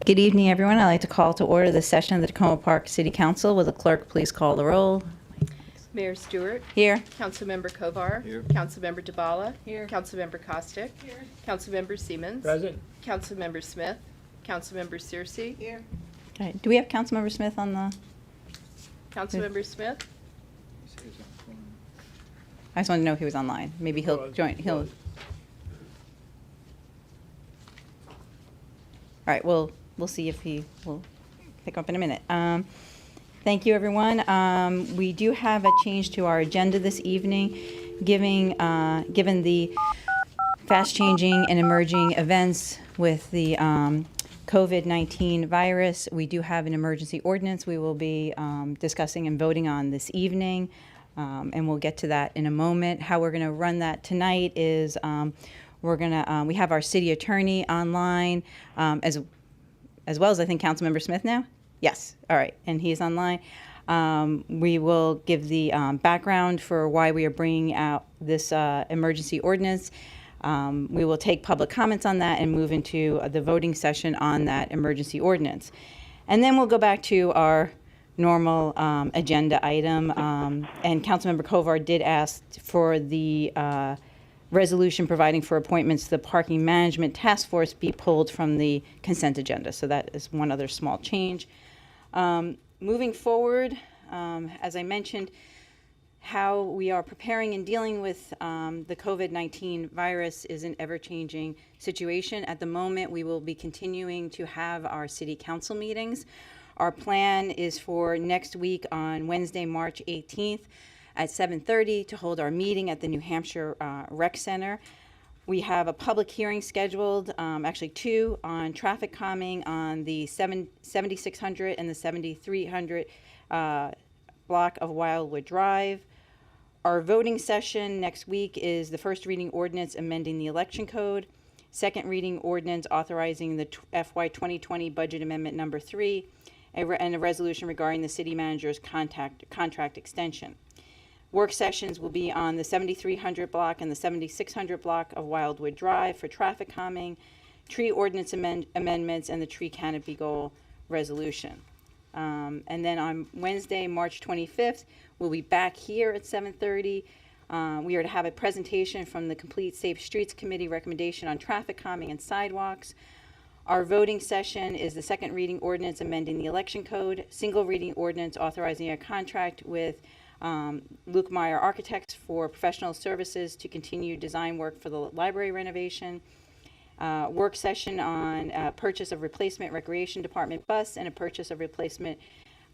Good evening, everyone. I'd like to call to order the session of the Tacoma Park City Council. Will the clerk please call the roll? Mayor Stewart. Here. Councilmember Kovar. Here. Councilmember DeBala. Here. Councilmember Costick. Here. Councilmember Siemens. Present. Councilmember Smith. Councilmember Searcy. Here. Okay. Do we have Councilmember Smith on the? Councilmember Smith. I just want to know if he was online. Maybe he'll join. He'll. All right. We'll see if he will pick up in a minute. Thank you, everyone. We do have a change to our agenda this evening, given the fast-changing and emerging events with the COVID-19 virus. We do have an emergency ordinance we will be discussing and voting on this evening, and we'll get to that in a moment. How we're going to run that tonight is we have our city attorney online, as well as I think Councilmember Smith now. Yes, all right, and he's online. We will give the background for why we are bringing out this emergency ordinance. We will take public comments on that and move into the voting session on that emergency ordinance. And then we'll go back to our normal agenda item. And Councilmember Kovar did ask for the resolution providing for appointments to the Parking Management Task Force be pulled from the consent agenda. So that is one other small change. Moving forward, as I mentioned, how we are preparing and dealing with the COVID-19 virus is an ever-changing situation. At the moment, we will be continuing to have our city council meetings. Our plan is for next week on Wednesday, March 18th at 7:30 to hold our meeting at the New Hampshire Rec Center. We have a public hearing scheduled, actually two, on traffic calming on the 7600 and the 7300 block of Wildwood Drive. Our voting session next week is the first reading ordinance amending the election code, second reading ordinance authorizing the FY 2020 budget amendment number 3, and a resolution regarding the city manager's contract extension. Work sessions will be on the 7300 block and the 7600 block of Wildwood Drive for traffic calming, tree ordinance amendments, and the tree canopy goal resolution. And then on Wednesday, March 25th, we'll be back here at 7:30. We are to have a presentation from the Complete Safe Streets Committee recommendation on traffic calming and sidewalks. Our voting session is the second reading ordinance amending the election code, single reading ordinance authorizing a contract with Luke Meyer Architects for professional services to continue design work for the library renovation. Work session on purchase of replacement recreation department bus and a purchase of replacement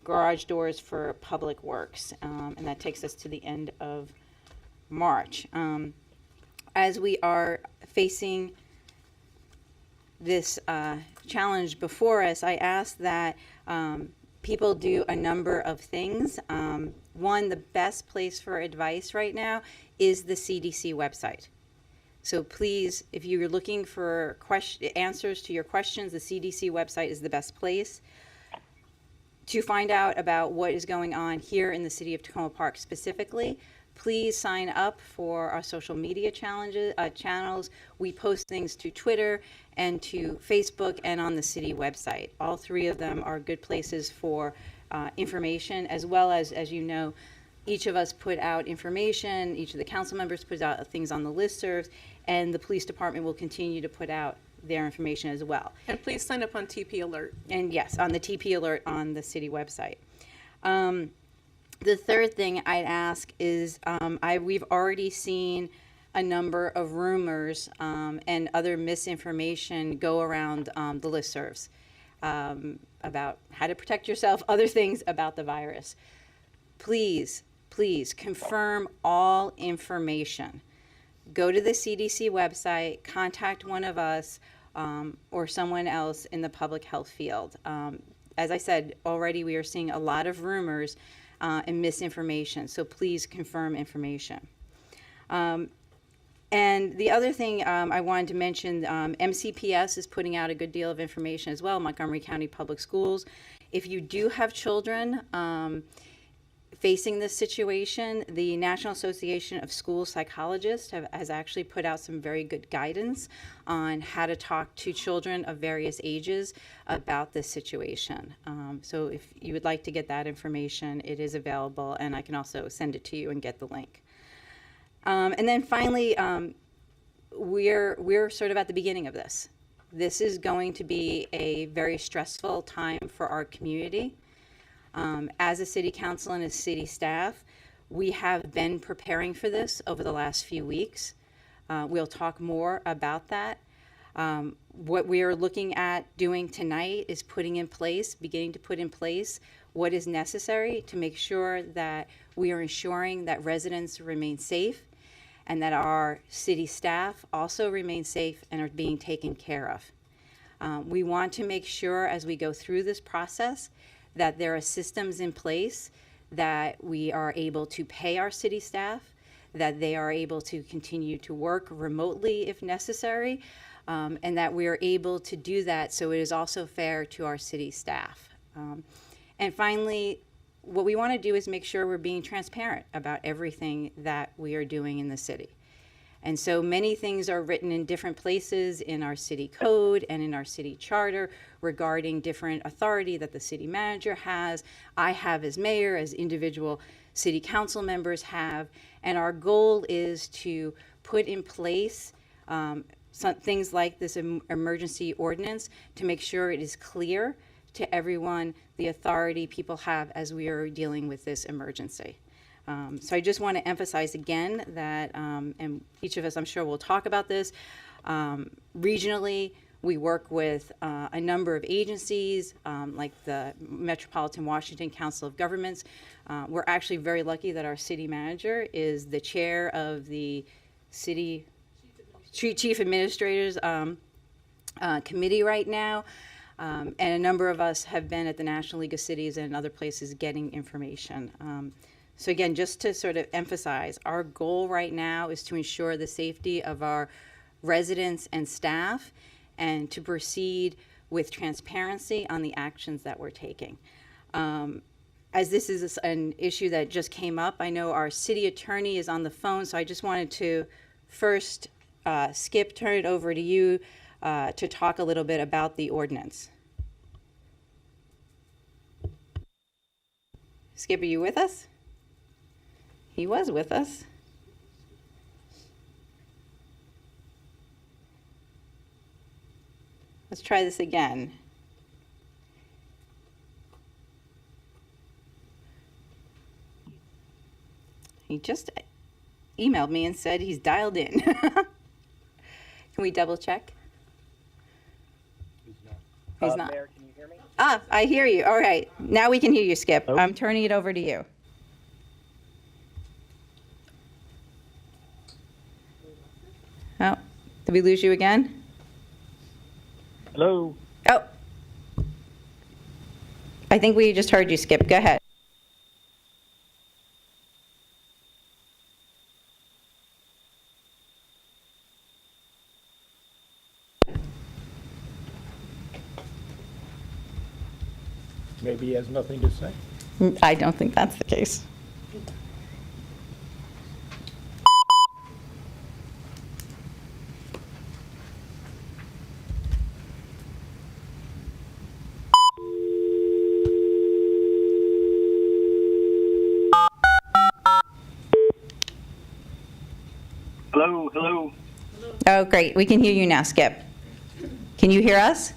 garage doors for public works. And that takes us to the end of March. As we are facing this challenge before us, I ask that people do a number of things. One, the best place for advice right now is the CDC website. So please, if you're looking for answers to your questions, the CDC website is the best place. To find out about what is going on here in the city of Tacoma Park specifically, please sign up for our social media channels. We post things to Twitter and to Facebook and on the city website. All three of them are good places for information, as well as you know, each of us put out information, each of the council members put out things on the listservs, and the police department will continue to put out their information as well. And please sign up on TP Alert. And yes, on the TP Alert on the city website. The third thing I'd ask is we've already seen a number of rumors and other misinformation go around the listservs about how to protect yourself, other things about the virus. Please confirm all information. Go to the CDC website, contact one of us or someone else in the public health field. As I said, already we are seeing a lot of rumors and misinformation, so please confirm information. And the other thing I wanted to mention, MCPS is putting out a good deal of information as well, Montgomery County Public Schools. If you do have children, facing this situation. The National Association of School Psychologists has actually put out some very good guidance on how to talk to children of various ages about this situation. So if you would like to get that information, it is available, and I can also send it to you and get the link. And then finally, we're sort of at the beginning of this. This is going to be a very stressful time for our community. As a city council and as city staff, we have been preparing for this over the last few weeks. We'll talk more about that. What we are looking at doing tonight is beginning to put in place what is necessary to make sure that we are ensuring that residents remain safe and that our city staff also remain safe and are being taken care of. We want to make sure as we go through this process that there are systems in place that we are able to pay our city staff, that they are able to continue to work remotely if necessary, and that we are able to do that so it is also fair to our city staff. And finally, what we want to do is make sure we're being transparent about everything that we are doing in the city. And so many things are written in different places in our city code and in our city charter regarding different authority that the city manager has, I have as mayor, as individual city council members have. And our goal is to put in place some things like this emergency ordinance to make sure it is clear to everyone the authority people have as we are dealing with this emergency. So I just want to emphasize again that, and each of us, I'm sure, will talk about this. Regionally, we work with a number of agencies, like the Metropolitan Washington Council of Governments. We're actually very lucky that our city manager is the chair of the city chief administrators committee right now. And a number of us have been at the National League of Cities and other places getting information. So again, just to sort of emphasize, our goal right now is to ensure the safety of our residents and staff and to proceed with transparency on the actions that we're taking. As this is an issue that just came up, I know our city attorney is on the phone, so I just wanted to first, Skip, turn it over to you to talk a little bit about the ordinance. Skip, are you with us? He was with us. Let's try this again. He just emailed me and said he's dialed in. Can we double check? He's not. Mayor, can you hear me? Ah, I hear you. All right. Now we can hear you, Skip. I'm turning it over to you. Oh, did we lose you again? Hello? Oh. I think we just heard you, Skip. Go ahead. Maybe he has nothing to say. I don't think that's the case. Hello, hello. Oh, great. We can hear you now, Skip. Can you hear us?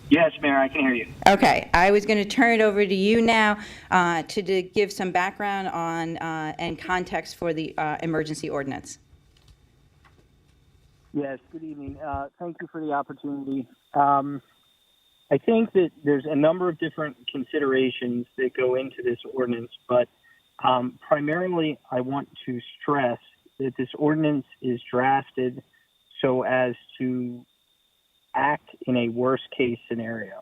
Yes, Mayor, I can hear you. Okay. I was going to turn it over to you now to give some background on and context for the emergency ordinance. Yes, good evening. Thank you for the opportunity. I think that there's a number of different considerations that go into this ordinance, but primarily I want to stress that this ordinance is drafted so as to act in a worst case scenario.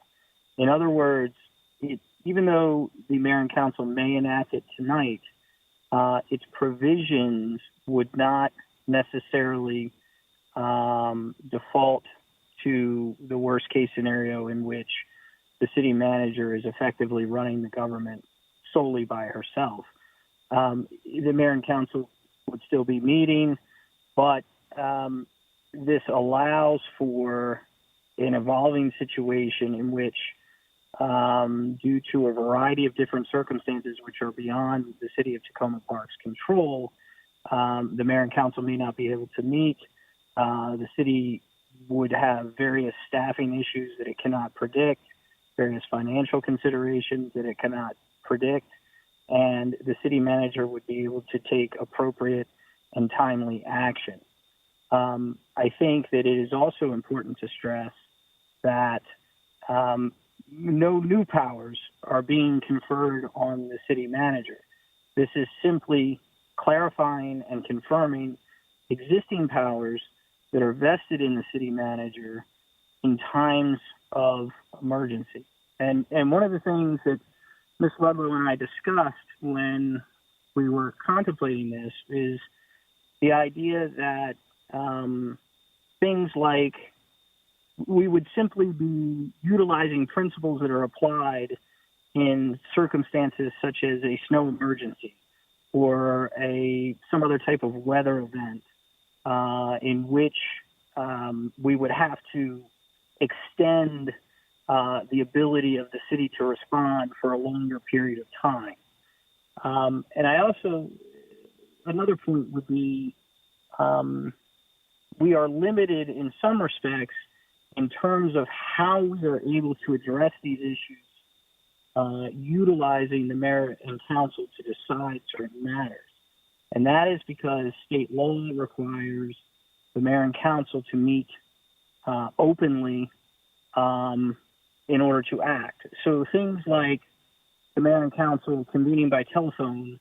In other words, even though the mayor and council may enact it tonight, its provisions would not necessarily default to the worst case scenario in which the city manager is effectively running the government solely by herself. the mayor and council would still be meeting, but this allows for an evolving situation in which, due to a variety of different circumstances which are beyond the city of Tacoma Park's control, the mayor and council may not be able to meet. The city would have various staffing issues that it cannot predict, various financial considerations that it cannot predict, and the city manager would be able to take appropriate and timely action. I think that it is also important to stress that no new powers are being conferred on the city manager. This is simply clarifying and confirming existing powers that are vested in the city manager in times of emergency. And one of the things that Ms. Ludlow and I discussed when we were contemplating this is the idea that things like we would simply be utilizing principles that are applied in circumstances such as a snow emergency or some other type of weather event in which we would have to extend the ability of the city to respond for a longer period of time. And I also, another point would be we are limited in some respects in terms of how we are able to address these issues utilizing the mayor and council to decide certain matters. And that is because state law requires the mayor and council to meet openly in order to act. So things like the mayor and council convening by telephone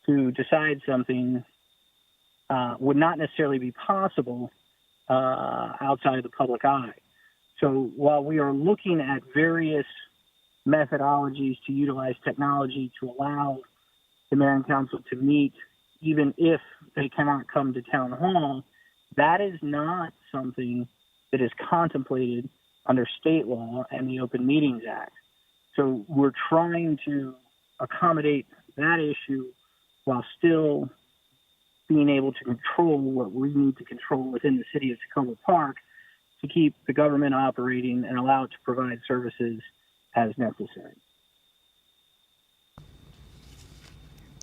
to decide something would not necessarily be possible outside of the public eye. So while we are looking at various methodologies to utilize technology to allow the mayor and council to meet, even if they cannot come to town hall, that is not something that is contemplated under state law and the Open Meetings Act. So we're trying to accommodate that issue while still being able to control what we need to control within the city of Tacoma Park to keep the government operating and allow it to provide services as necessary.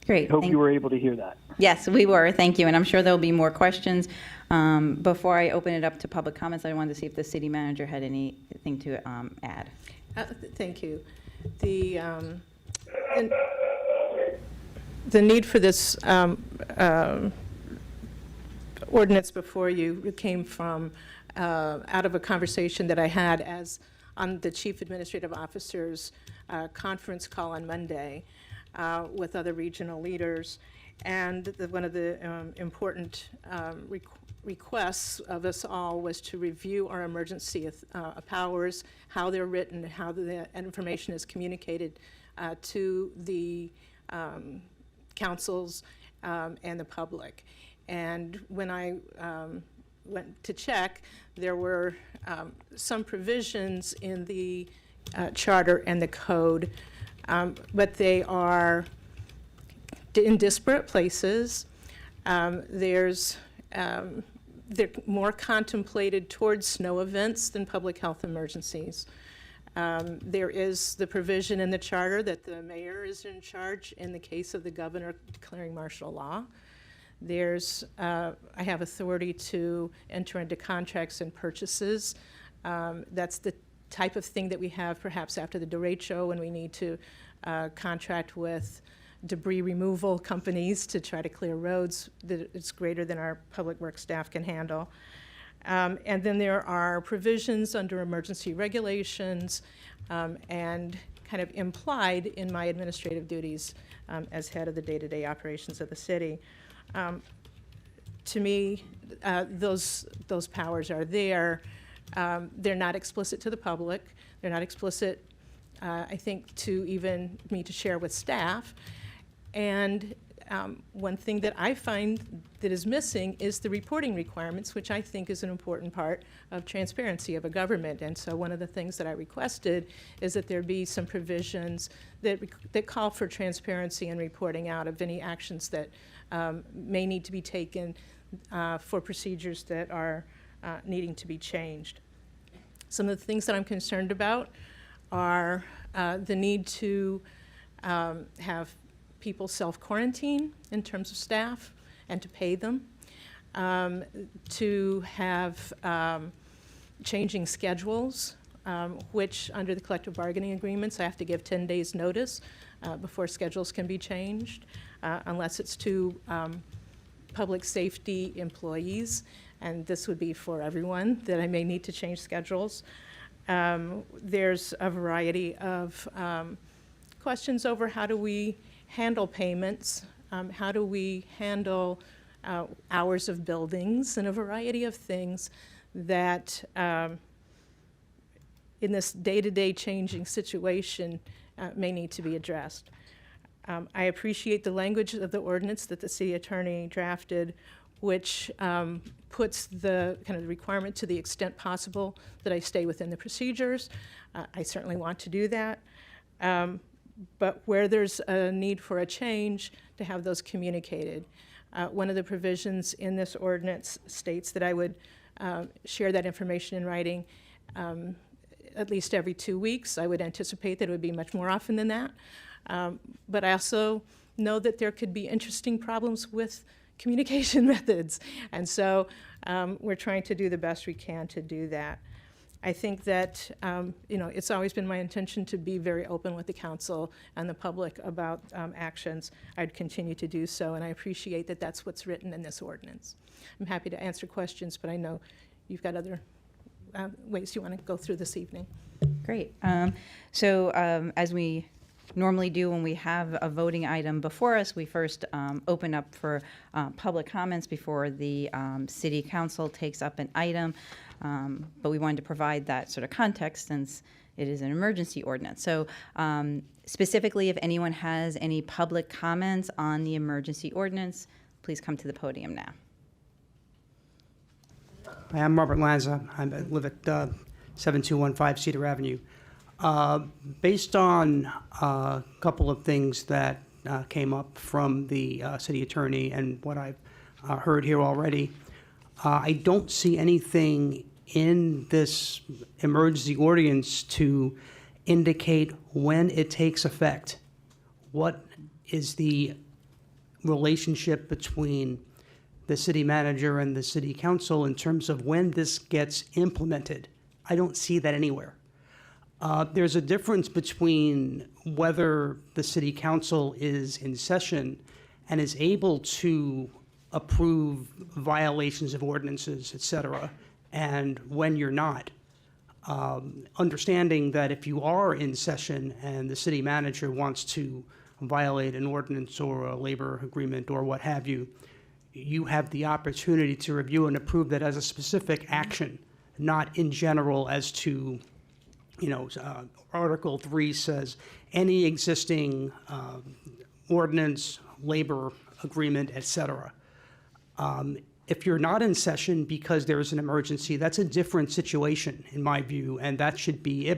Great. I hope you were able to hear that. Yes, we were. Thank you. And I'm sure there'll be more questions. Before I open it up to public comments, I wanted to see if the city manager had anything to add. Thank you. The need for this ordinance before you came from out of a conversation that I had as on the Chief Administrative Officer's conference call on Monday with other regional leaders. And one of the important requests of us all was to review our emergency powers, how they're written, how the information is communicated to the councils and the public. And when I went to check, there were some provisions in the charter and the code, but they are in disparate places. They're more contemplated towards snow events than public health emergencies. There is the provision in the charter that the mayor is in charge in the case of the governor declaring martial law. I have authority to enter into contracts and purchases. That's the type of thing that we have perhaps after the derecho when we need to contract with debris removal companies to try to clear roads that it's greater than our public works staff can handle. And then there are provisions under emergency regulations and kind of implied in my administrative duties as head of the day-to-day operations of the city. To me, those powers are there. They're not explicit to the public. They're not explicit, I think, to even me to share with staff. And one thing that I find that is missing is the reporting requirements, which I think is an important part of transparency of a government. And so one of the things that I requested is that there be some provisions that call for transparency and reporting out of any actions that may need to be taken for procedures that are needing to be changed. Some of the things that I'm concerned about are the need to have people self-quarantine in terms of staff and to pay them, to have changing schedules, which under the collective bargaining agreements, I have to give 10 days notice before schedules can be changed, unless it's to public safety employees, and this would be for everyone that I may need to change schedules. There's a variety of questions over how do we handle payments, how do we handle hours of buildings, and a variety of things that in this day-to-day changing situation may need to be addressed. I appreciate the language of the ordinance that the city attorney drafted, which puts the kind of the requirement to the extent possible that I stay within the procedures. I certainly want to do that. But where there's a need for a change, to have those communicated. One of the provisions in this ordinance states that I would share that information in writing at least every 2 weeks. I would anticipate that it would be much more often than that. But I also know that there could be interesting problems with communication methods. And so we're trying to do the best we can to do that. I think that, it's always been my intention to be very open with the council and the public about actions. I'd continue to do so, and I appreciate that that's what's written in this ordinance. I'm happy to answer questions, but I know you've got other ways you want to go through this evening. Great. So as we normally do when we have a voting item before us, we first open up for public comments before the city council takes up an item. But we wanted to provide that sort of context since it is an emergency ordinance. So specifically, if anyone has any public comments on the emergency ordinance, please come to the podium now. Hi, I'm Robert Lanza. I live at 7215 Cedar Avenue. Based on a couple of things that came up from the city attorney and what I've heard here already, I don't see anything in this emergency ordinance to indicate when it takes effect. What is the relationship between the city manager and the city council in terms of when this gets implemented? I don't see that anywhere. There's a difference between whether the city council is in session and is able to approve violations of ordinances, et cetera, and when you're not. Understanding that if you are in session and the city manager wants to violate an ordinance or a labor agreement or what have you, you have the opportunity to review and approve that as a specific action, not in general as to, Article 3 says any existing ordinance, labor agreement, et cetera. If you're not in session because there is an emergency, that's a different situation in my view, and that should be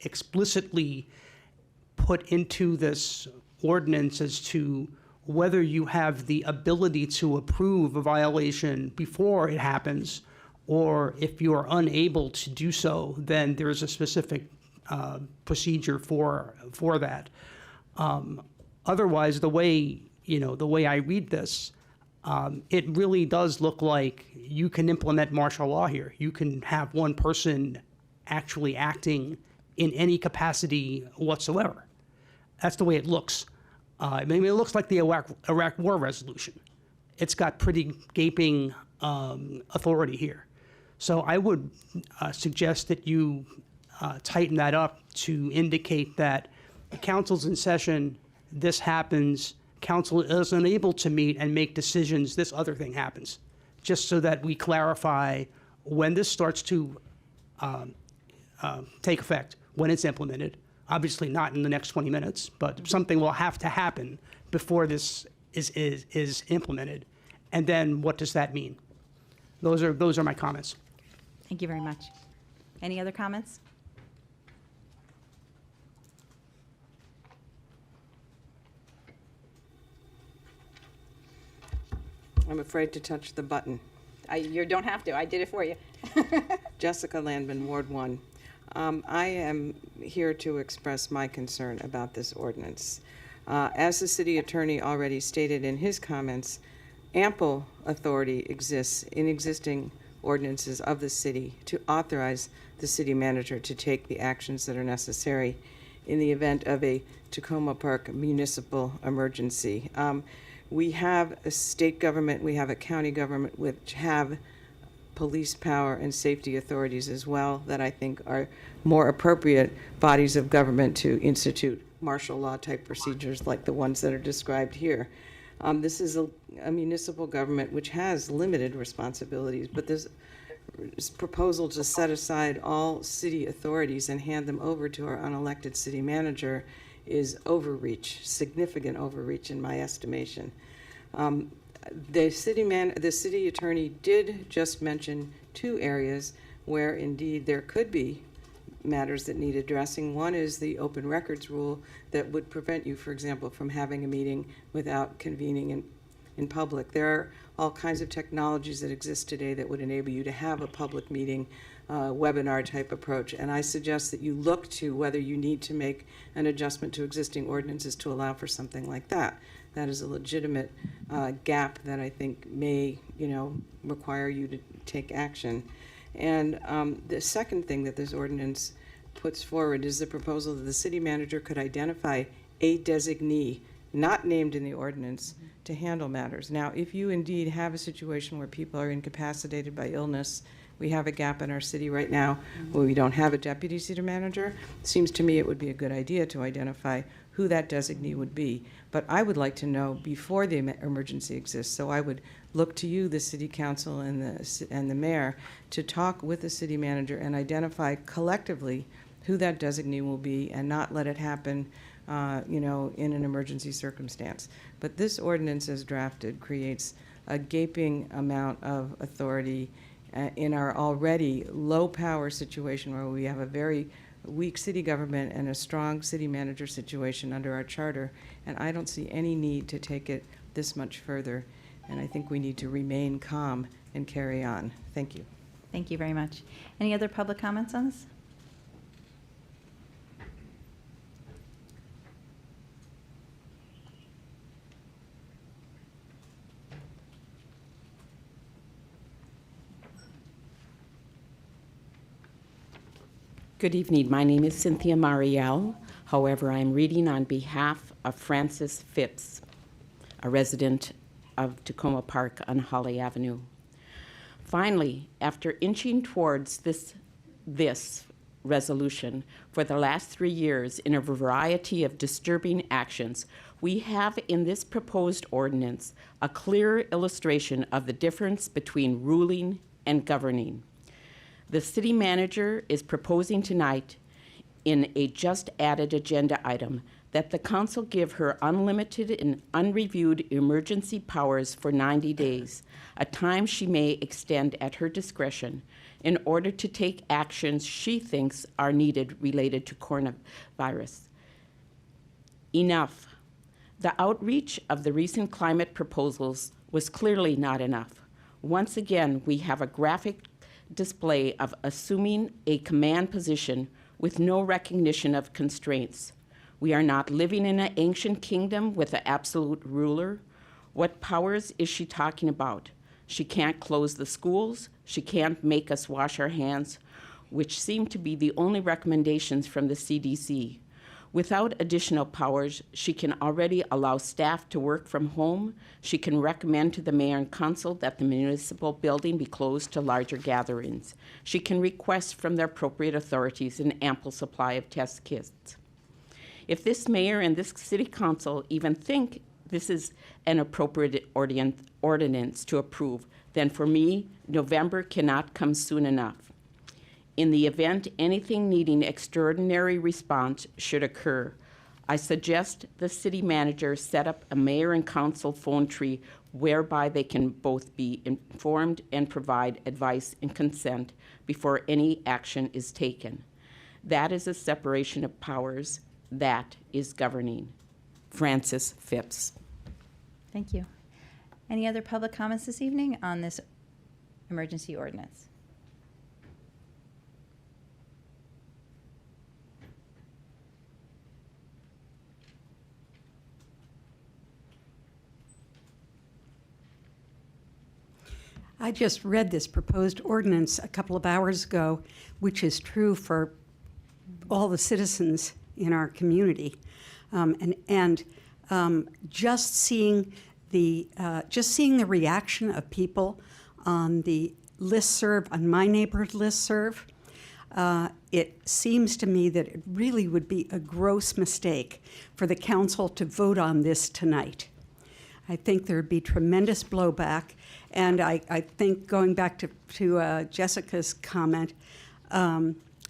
explicitly put into this ordinance as to whether you have the ability to approve a violation before it happens, or if you are unable to do so, then there's a specific procedure for that. Otherwise, the way I read this, it really does look like you can implement martial law here. You can have one person actually acting in any capacity whatsoever. That's the way it looks. It looks like the Iraq War resolution. It's got pretty gaping authority here. So I would suggest that you tighten that up to indicate that the council's in session, this happens, council is unable to meet and make decisions, this other thing happens, just so that we clarify when this starts to take effect, when it's implemented. Obviously not in the next 20 minutes, but something will have to happen before this is implemented, and then what does that mean? Those are my comments. Thank you very much. Any other comments? I'm afraid to touch the button. You don't have to. I did it for you. Jessica Landman, Ward 1. I am here to express my concern about this ordinance. As the city attorney already stated in his comments, ample authority exists in existing ordinances of the city to authorize the city manager to take the actions that are necessary in the event of a Tacoma Park municipal emergency. We have a state government, we have a county government which have police power and safety authorities as well that I think are more appropriate bodies of government to institute martial law type procedures like the ones that are described here. This is a municipal government which has limited responsibilities, but this proposal to set aside all city authorities and hand them over to our unelected city manager is overreach, significant overreach in my estimation. The city attorney did just mention two areas where indeed there could be matters that need addressing. One is the open records rule that would prevent you, for example, from having a meeting without convening in public. There are all kinds of technologies that exist today that would enable you to have a public meeting, webinar type approach. And I suggest that you look to whether you need to make an adjustment to existing ordinances to allow for something like that. That is a legitimate gap that I think may, require you to take action. And the second thing that this ordinance puts forward is the proposal that the city manager could identify a designee not named in the ordinance to handle matters. Now, if you indeed have a situation where people are incapacitated by illness, we have a gap in our city right now where we don't have a deputy city manager. It seems to me it would be a good idea to identify who that designee would be. But I would like to know before the emergency exists. So I would look to you, the city council and the mayor, to talk with the city manager and identify collectively who that designee will be and not let it happen in an emergency circumstance. But this ordinance as drafted creates a gaping amount of authority in our already low power situation where we have a very weak city government and a strong city manager situation under our charter. And I don't see any need to take it this much further. And I think we need to remain calm and carry on. Thank you. Thank you very much. Any other public comments on this? Good evening. My name is Cynthia Marielle. However, I'm reading on behalf of Francis Phipps, a resident of Tacoma Park on Holly Avenue. Finally, after inching towards this resolution for the last 3 years in a variety of disturbing actions, we have in this proposed ordinance a clear illustration of the difference between ruling and governing. The city manager is proposing tonight in a just added agenda item that the council give her unlimited and unreviewed emergency powers for 90 days, a time she may extend at her discretion in order to take actions she thinks are needed related to coronavirus. Enough. The outreach of the recent climate proposals was clearly not enough. Once again, we have a graphic display of assuming a command position with no recognition of constraints. We are not living in an ancient kingdom with an absolute ruler. What powers is she talking about? She can't close the schools. She can't make us wash our hands, which seem to be the only recommendations from the CDC. Without additional powers, she can already allow staff to work from home. She can recommend to the mayor and council that the municipal building be closed to larger gatherings. She can request from the appropriate authorities an ample supply of test kits. If this mayor and this city council even think this is an appropriate ordinance to approve, then for me, November cannot come soon enough. In the event anything needing extraordinary response should occur, I suggest the city manager set up a mayor and council phone tree whereby they can both be informed and provide advice and consent before any action is taken. That is a separation of powers. That is governing. Francis Phipps. Thank you. Any other public comments this evening on this emergency ordinance? I just read this proposed ordinance a couple of hours ago, which is true for all the citizens in our community. Just seeing the reaction of people on the listserv, on my neighborhood listserv, it seems to me that it really would be a gross mistake for the council to vote on this tonight. I think there would be tremendous blowback, and I think, going back to Jessica's comment,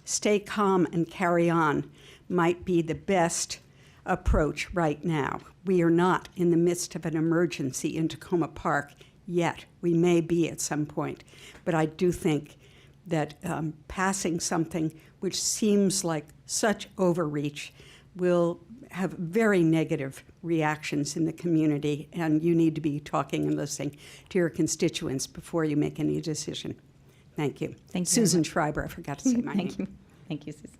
stay calm and carry on might be the best approach right now. We are not in the midst of an emergency in Tacoma Park yet. We may be at some point, but I do think that passing something which seems like such overreach will have very negative reactions in the community, and you need to be talking and listening to your constituents before you make any decision. Thank you. Thank you. Susan Schreiber, I forgot to say my name. Thank you. Thank you, Susan.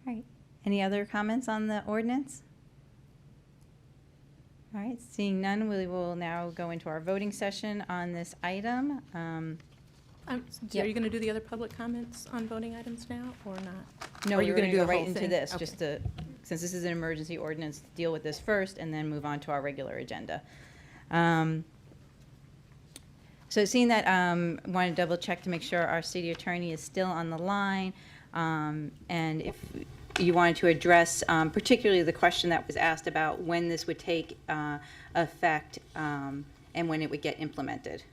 All right. Any other comments on the ordinance? All right, seeing none, we will now go into our voting session on this item. So are you going to do the other public comments on voting items now, or not? No, Or you're gonna going to go the right whole into thing? this, Okay. just to, since this is an emergency ordinance, deal with this first and then move on to our regular agenda. So seeing that, want to double check to make sure our city attorney is still on the line. And if you wanted to address particularly the question that was asked about when this would take effect and when it would get implemented.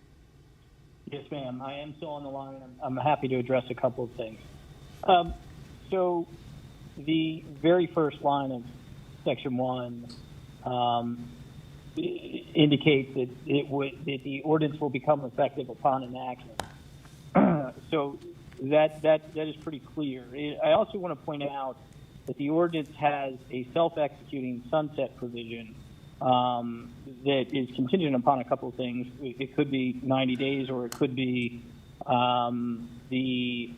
Yes, ma'am. I am still on the line. I'm happy to address a couple of things. So the very first line of Section 1 indicates that that the ordinance will become effective upon enactment. So that is pretty clear. I also want to point out that the ordinance has a self-executing sunset provision that is contingent upon a couple of things. It could be 90 days, or it could be the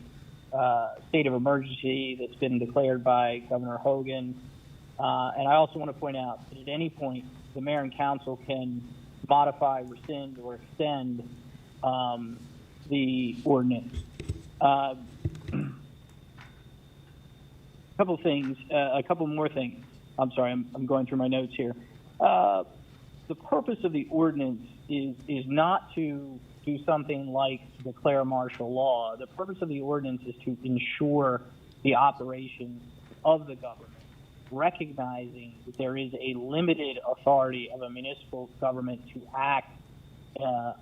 state of emergency that's been declared by Governor Hogan. And I also want to point out that at any point, the mayor and council can modify, rescind, or extend the ordinance. A couple things, a couple more things. I'm sorry, I'm going through my notes here. The purpose of the ordinance is not to do something like declare martial law. The purpose of the ordinance is to ensure the operation of the government, recognizing that there is a limited authority of a municipal government to act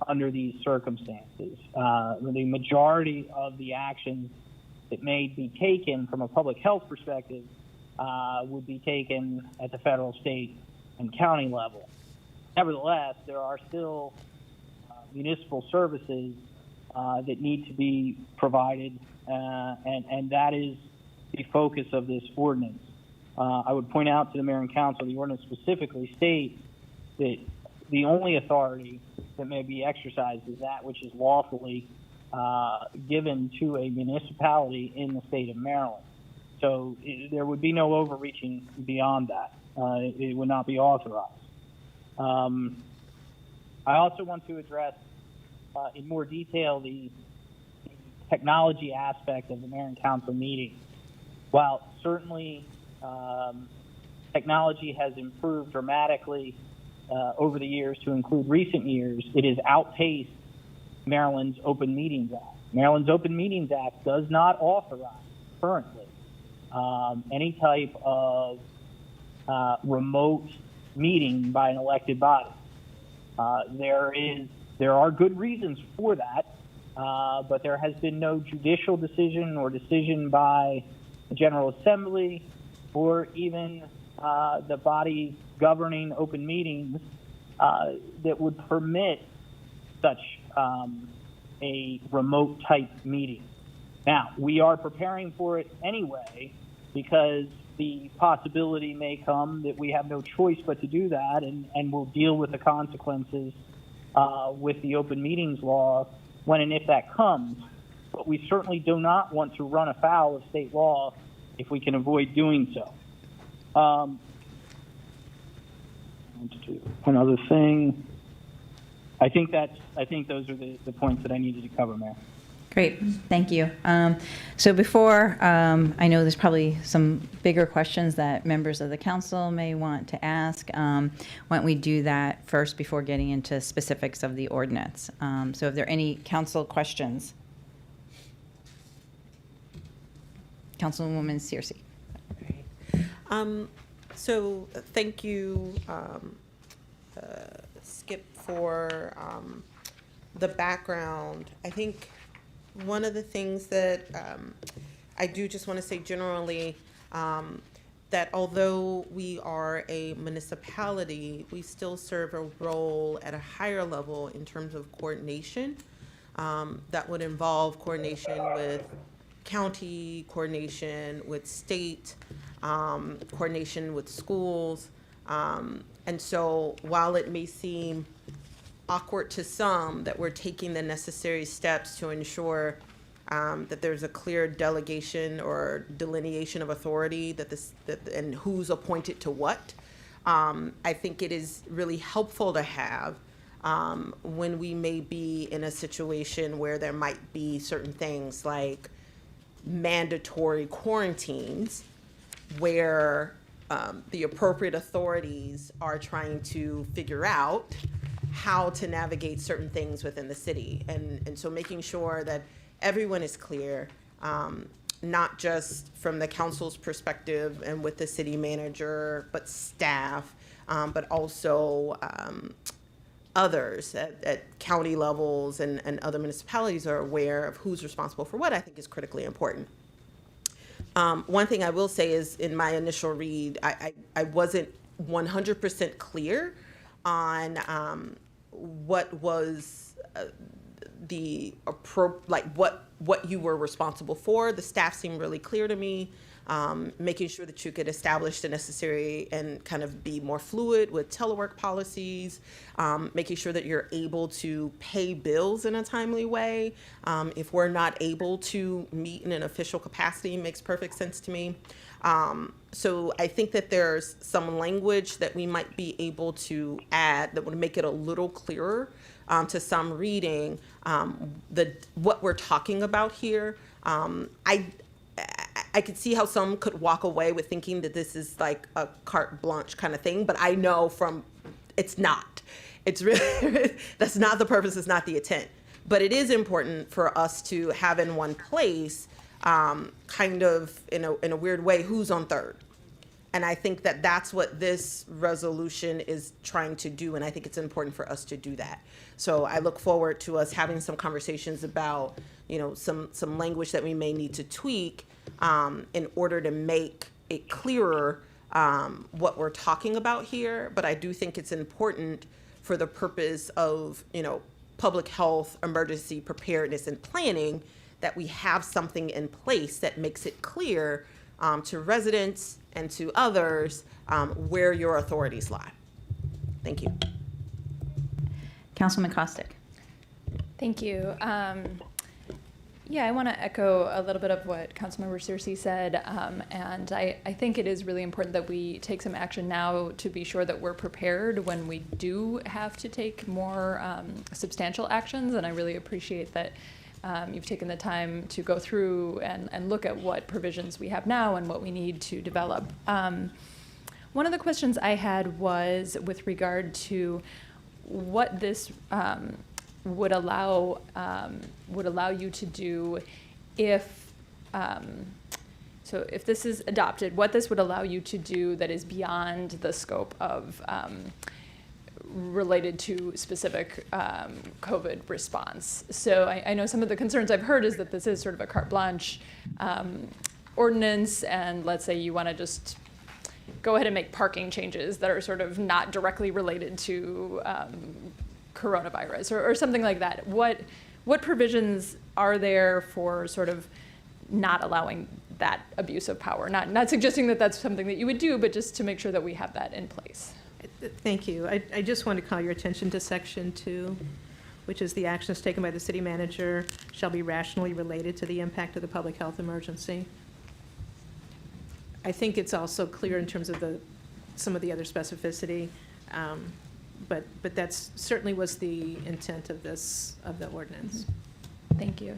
under these circumstances. The majority of the actions that may be taken from a public health perspective would be taken at the federal, state, and county level. Nevertheless, there are still municipal services that need to be provided, and that is the focus of this ordinance. I would point out to the mayor and council, the ordinance specifically states that the only authority that may be exercised is that which is lawfully given to a municipality in the state of Maryland. So there would be no overreaching beyond that. It would not be authorized. I also want to address in more detail the technology aspect of the mayor and council meeting. While certainly technology has improved dramatically over the years to include recent years, it has outpaced Maryland's Open Meetings Act. Maryland's Open Meetings Act does not authorize currently any type of remote meeting by an elected body. There are good reasons for that, but there has been no judicial decision or decision by the General Assembly or even the body governing open meetings that would permit such a remote type meeting. Now, we are preparing for it anyway because the possibility may come that we have no choice but to do that, and we'll deal with the consequences with the open meetings law when and if that comes. But we certainly do not want to run afoul of state law if we can avoid doing so. One other thing. I think those are the points that I needed to cover, Mayor. Great, thank you. So before, I know there's probably some bigger questions that members of the council may want to ask. Why don't we do that first before getting into specifics of the ordinance? So if there are any council questions? Councilwoman Searcy. So thank you, Skip, for the background. I think one of the things that I do just want to say generally, that although we are a municipality, we still serve a role at a higher level in terms of coordination. That would involve coordination with county, coordination with state, coordination with schools. And so while it may seem awkward to some that we're taking the necessary steps to ensure that there's a clear delegation or delineation of authority and who's appointed to what, I think it is really helpful to have when we may be in a situation where there might be certain things like mandatory quarantines where the appropriate authorities are trying to figure out how to navigate certain things within the city. And so making sure that everyone is clear, not just from the council's perspective and with the city manager, but staff, but also others at county levels and other municipalities are aware of who's responsible for what, I think is critically important. One thing I will say is in my initial read, I wasn't 100% clear on what was what you were responsible for. The staff seemed really clear to me, making sure that you could establish the necessary and kind of be more fluid with telework policies, making sure that you're able to pay bills in a timely way. If we're not able to meet in an official capacity, makes perfect sense to me. So I think that there's some language that we might be able to add that would make it a little clearer to some reading what we're talking about here. I could see how some could walk away with thinking that this is like a carte blanche kind of thing, but I know it's not. It's really, that's not the purpose, it's not the intent. But it is important for us to have in one place, kind of in a weird way, who's on third. And I think that that's what this resolution is trying to do, and I think it's important for us to do that. So I look forward to us having some conversations about, some language that we may need to tweak in order to make it clearer what we're talking about here. But I do think it's important for the purpose of, public health, emergency preparedness, and planning that we have something in place that makes it clear to residents and to others where your authorities lie. Thank you. Councilman Kostick. Thank you. Yeah, I want to echo a little bit of what Councilmember Searcy said, and I think it is really important that we take some action now to be sure that we're prepared when we do have to take more substantial actions, and I really appreciate that you've taken the time to go through and look at what provisions we have now and what we need to develop. One of the questions I had was with regard to what this would allow you to do if if this is adopted, what this would allow you to do that is beyond the scope of related to specific COVID response. So I know some of the concerns I've heard is that this is sort of a carte blanche ordinance, and let's say you want to just go ahead and make parking changes that are sort of not directly related to coronavirus or something like that. What provisions are there for sort of not allowing that abuse of power? Not suggesting that that's something that you would do, but just to make sure that we have that in place. Thank you. I just want to call your attention to Section 2, which is the actions taken by the city manager shall be rationally related to the impact of the public health emergency. I think it's also clear in terms of some of the other specificity, but that's certainly was the intent of the ordinance. Thank you.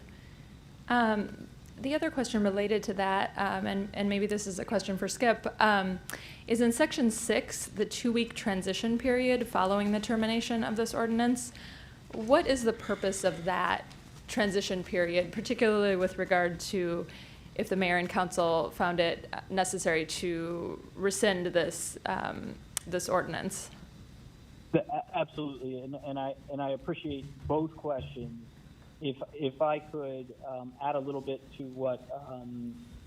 The other question related to that, and maybe this is a question for Skip, is in Section 6, the 2-week transition period following the termination of this ordinance. What is the purpose of that transition period, particularly with regard to if the mayor and council found it necessary to rescind this ordinance? Absolutely, and I appreciate both questions. If I could add a little bit to what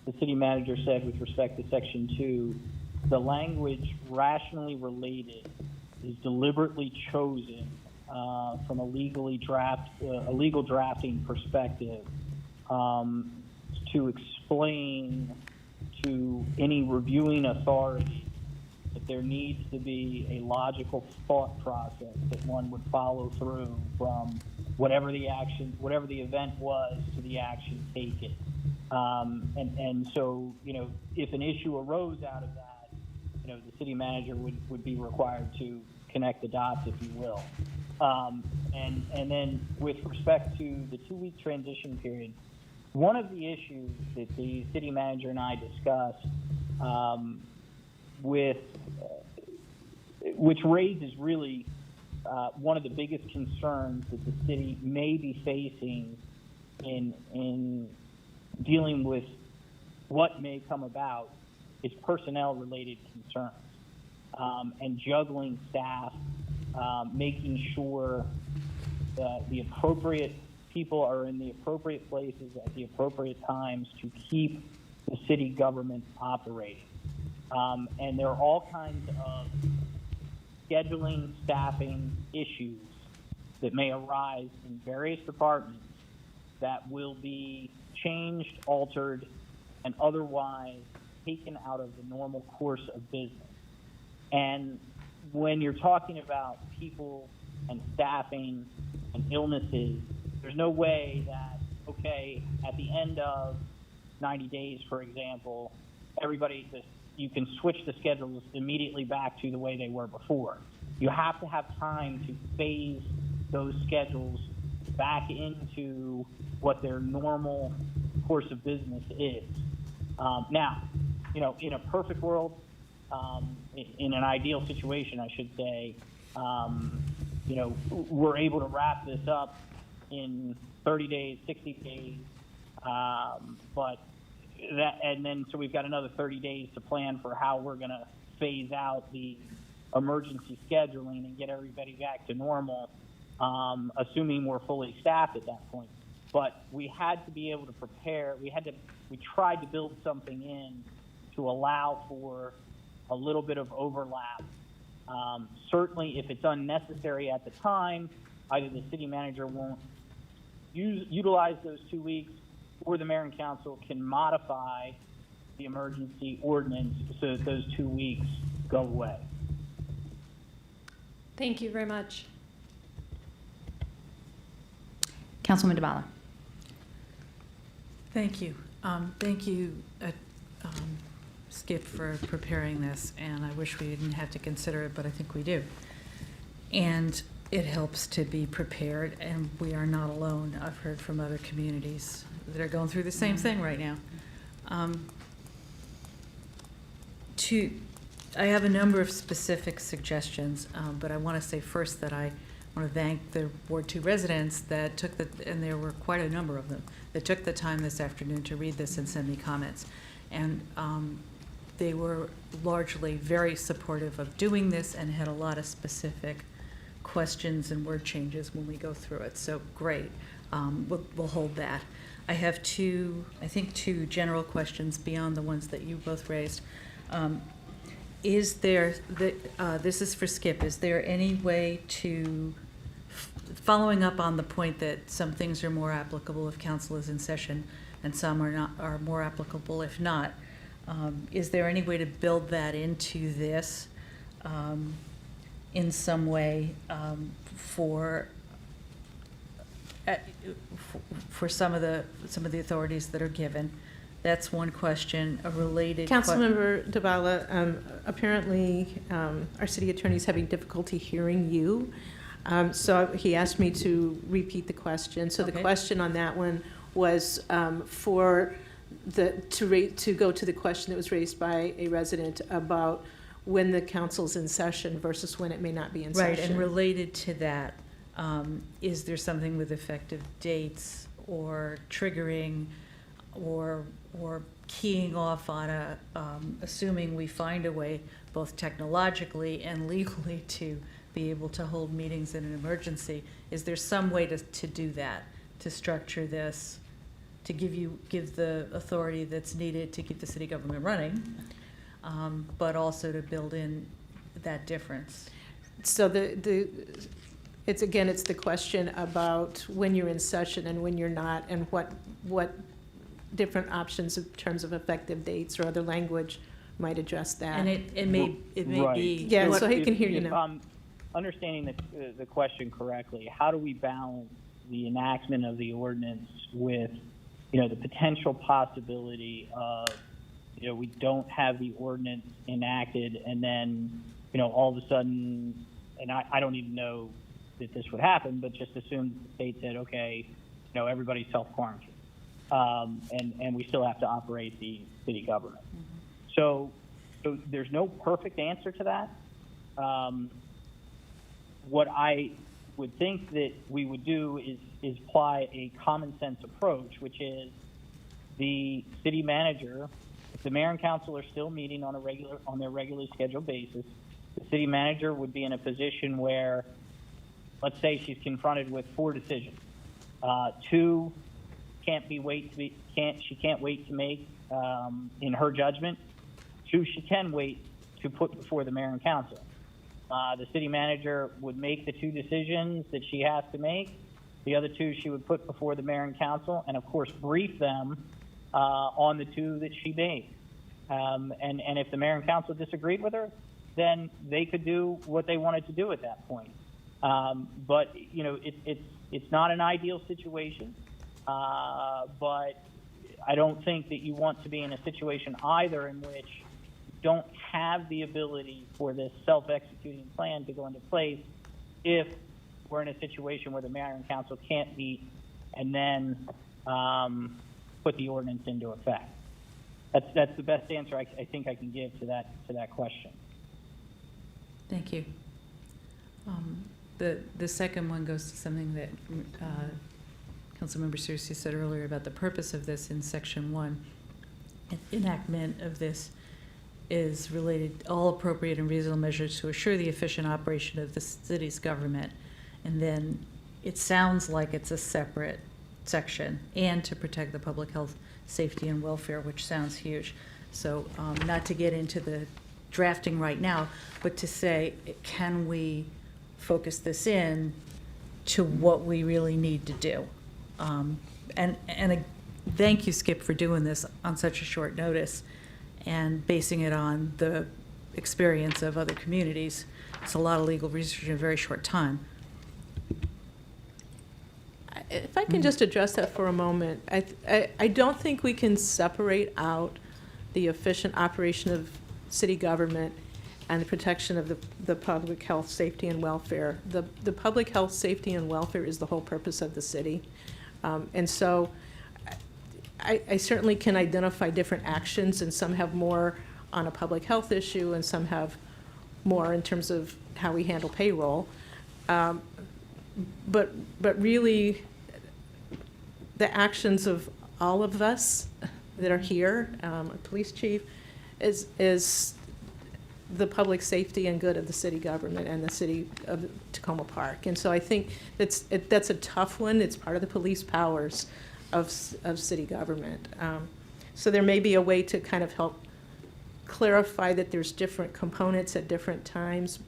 the city manager said with respect to Section 2, the language rationally related is deliberately chosen from a legal drafting perspective to explain to any reviewing authority that there needs to be a logical thought process that one would follow through from whatever the event was to the action taken. And so, if an issue arose out of that, the city manager would be required to connect the dots, if you will. And then with respect to the 2-week transition period, one of the issues that the city manager and I discussed which raises really one of the biggest concerns that the city may be facing in dealing with what may come about is personnel-related concerns and juggling staff, making sure that the appropriate people are in the appropriate places at the appropriate times to keep the city government operating. And there are all kinds of scheduling, staffing issues that may arise in various departments that will be changed, altered, and otherwise taken out of the normal course of business. And when you're talking about people and staffing and illnesses, there's no way that, okay, at the end of 90 days, for example, you can switch the schedules immediately back to the way they were before. You have to have time to phase those schedules back into what their normal course of business is. Now, in a perfect world, in an ideal situation, I should say, we're able to wrap this up in 30 days, 60 days, so we've got another 30 days to plan for how we're going to phase out the emergency scheduling and get everybody back to normal, assuming we're fully staffed at that point. But we had to be able to prepare. We tried to build something in to allow for a little bit of overlap. Certainly, if it's unnecessary at the time, either the city manager won't utilize those 2 weeks, or the mayor and council can modify the emergency ordinance so that those 2 weeks go away. Thank you very much. Councilwoman DeBala. Thank you. Thank you, Skip, for preparing this, and I wish we didn't have to consider it, but I think we do. And it helps to be prepared, and we are not alone. I've heard from other communities that are going through the same thing right now. I have a number of specific suggestions, but I want to say first that I want to thank the Ward 2 residents that and there were quite a number of them, that took the time this afternoon to read this and send me comments. And they were largely very supportive of doing this and had a lot of specific questions and word changes when we go through it. So great. We'll hold that. I have two general questions beyond the ones that you both raised. Is there, this is for Skip, is there any way to, following up on the point that some things are more applicable if council is in session and some are more applicable if not, is there any way to build that into this in some way for some of the authorities that are given? That's one question. A related Councilmember Dabala, apparently our city attorney is having difficulty hearing you. So he asked me to repeat the question. So the question on that one was to go to the question that was raised by a resident about when the council's in session versus when it may not be in Right, session. and related to that, is there something with effective dates or triggering or keying off on a, assuming we find a way, both technologically and legally, to be able to hold meetings in an emergency? Is there some way to do that, to structure this, to give the authority that's needed to keep the city government running, but also to build in that difference? So it's the question about when you're in session and when you're not, and what different options in terms of effective dates or other language might address that. And it may Right. be. Yeah, If- so he can hear you if now. I'm understanding the question correctly, how do we balance the enactment of the ordinance with, the potential possibility of, we don't have the ordinance enacted and then, all of a sudden, and I don't even know that this would happen, but just assume the state said, okay, everybody's self-quarantined. And we still have to operate the city government. So there's no perfect answer to that. What I would think that we would do is apply a common sense approach, which is the city manager, if the mayor and council are still meeting on their regularly scheduled basis, the city manager would be in a position where, let's say she's confronted with 4 decisions. 2 she can't wait to make in her judgment. 2 she can wait to put before the mayor and council. The city manager would make the 2 decisions that she has to make. The other 2 she would put before the mayor and council, and of course brief them on the 2 that she made. And if the mayor and council disagreed with her, then they could do what they wanted to do at that point. But it's not an ideal situation. But I don't think that you want to be in a situation either in which you don't have the ability for this self-executing plan to go into place if we're in a situation where the mayor and council can't meet and then put the ordinance into effect. That's the best answer I think I can give to that question. Thank you. The second one goes to something that Councilmember Searcy said earlier about the purpose of this in Section 1. Enactment of this is related, all appropriate and reasonable measures to assure the efficient operation of the city's government. And then it sounds like it's a separate section, and to protect the public health, safety, and welfare, which sounds huge. So not to get into the drafting right now, but to say, can we focus this in to what we really need to do? And thank you, Skip, for doing this on such a short notice and basing it on the experience of other communities. It's a lot of legal research in a very short time. If I can just address that for a moment, I don't think we can separate out the efficient operation of city government and the protection of the public health, safety, and welfare. The public health, safety, and welfare is the whole purpose of the city. And so I certainly can identify different actions, and some have more on a public health issue, and some have more in terms of how we handle payroll. But really, the actions of all of us that are here, police chief, is the public safety and good of the city government and the city of Tacoma Park. And so I think that's a tough one. It's part of the police powers of city government. So there may be a way to kind of help clarify that there's different components at different times.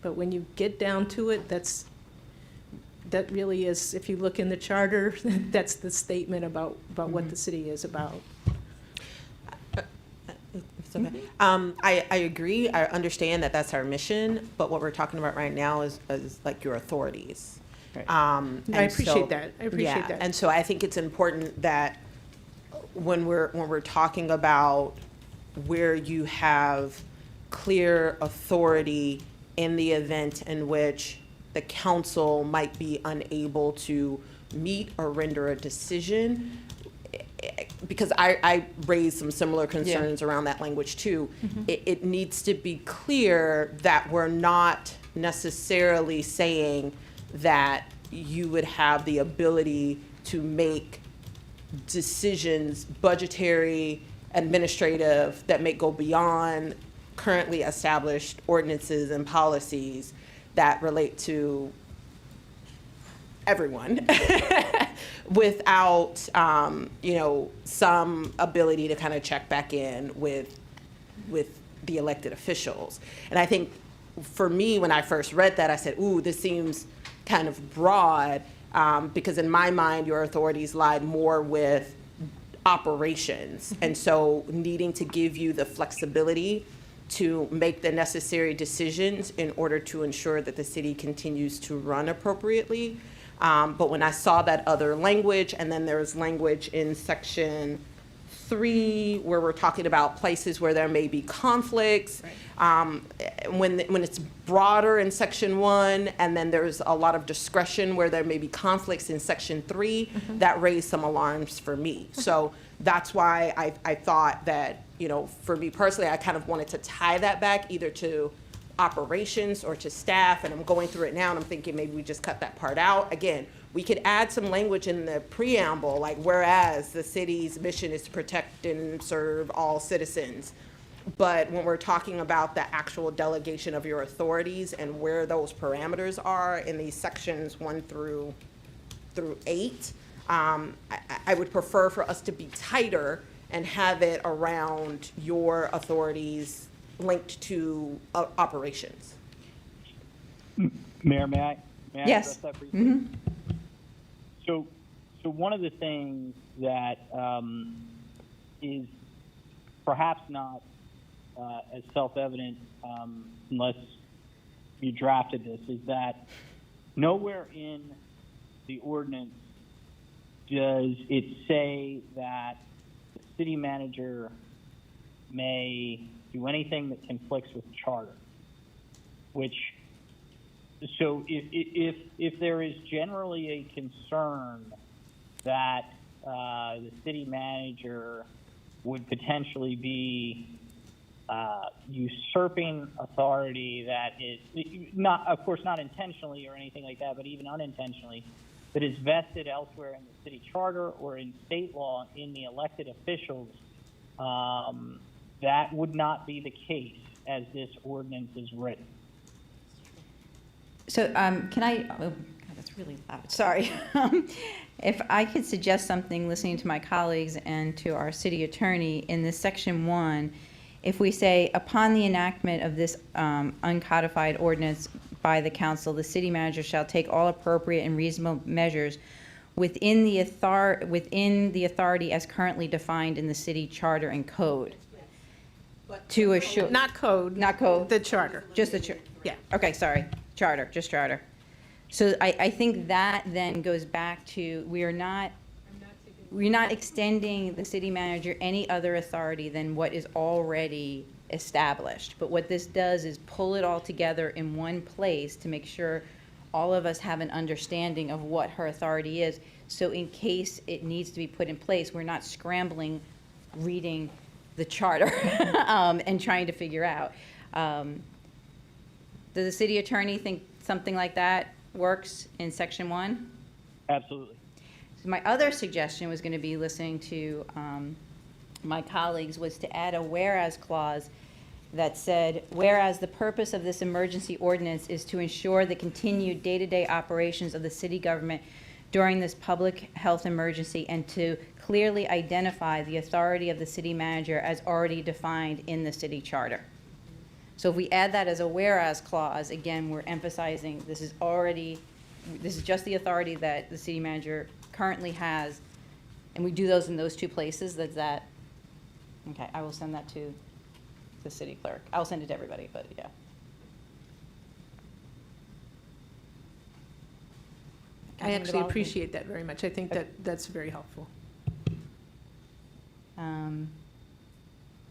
But when you get down to it, that really is, if you look in the charter, that's the statement about what the city is about. It's okay. I agree. I understand that that's our mission, but what we're talking about right now is like your authorities. Right. I I appreciate that. I appreciate that. And so I think it's important that when we're talking about where you have clear authority in the event in which the council might be unable to meet or render a decision, because I raised some similar concerns around that language too. It needs to be clear that we're not necessarily saying that you would have the ability to make decisions, budgetary, administrative, that may go beyond currently established ordinances and policies that relate to everyone without, some ability to kind of check back in with the elected officials. And I think for me, when I first read that, I said, ooh, this seems kind of broad, because in my mind, your authorities lied more with operations. And so needing to give you the flexibility to make the necessary decisions in order to ensure that the city continues to run appropriately. But when I saw that other language, and then there's language in section 3 where we're talking about places where there may be conflicts, when it's broader in section 1, and then there's a lot of discretion where there may be conflicts in section 3, that raised some alarms for me. So that's why I thought that, for me personally, I kind of wanted to tie that back either to operations or to staff, and I'm going through it now and I'm thinking maybe we just cut that part out. Again, we could add some language in the preamble, like whereas the city's mission is to protect and serve all citizens. But when we're talking about the actual delegation of your authorities and where those parameters are in these sections 1 through 8, I would prefer for us to be tighter and have it around your authorities linked to operations. Mayor, may I Yes. address that briefly? So one of the things that is perhaps not as self-evident unless you drafted this is that nowhere in the ordinance does it say that the city manager may do anything that conflicts with charter, so if there is generally a concern that the city manager would potentially be usurping authority that is not, of course, not intentionally or anything like that, but even unintentionally, that is vested elsewhere in the city charter or in state law in the elected officials, that would not be the case as this ordinance is written. So can I, oh, God, that's really loud, sorry. If I could suggest something, listening to my colleagues and to our city attorney, in this section 1, if we say, upon the enactment of this uncodified ordinance by the council, the city manager shall take all appropriate and reasonable measures within the authority as currently defined in the city charter and code. To assure. Not code. Not code. The charter. Just the charter. Yeah. Okay, sorry. Charter, just charter. So I think that then goes back to we're not extending the city manager any other authority than what is already established. But what this does is pull it all together in one place to make sure all of us have an understanding of what her authority is. So in case it needs to be put in place, we're not scrambling, reading the charter and trying to figure out. Does the city attorney think something like that works in section 1? Absolutely. So my other suggestion was going to be listening to my colleagues was to add a whereas clause that said, whereas the purpose of this emergency ordinance is to ensure the continued day-to-day operations of the city government during this public health emergency and to clearly identify the authority of the city manager as already defined in the city charter. So if we add that as a whereas clause, again, we're emphasizing this is just the authority that the city manager currently has, and we do those in those two places, okay, I will send that to the city clerk. I'll send it to everybody, but yeah. I actually appreciate that very much. I think that's very helpful.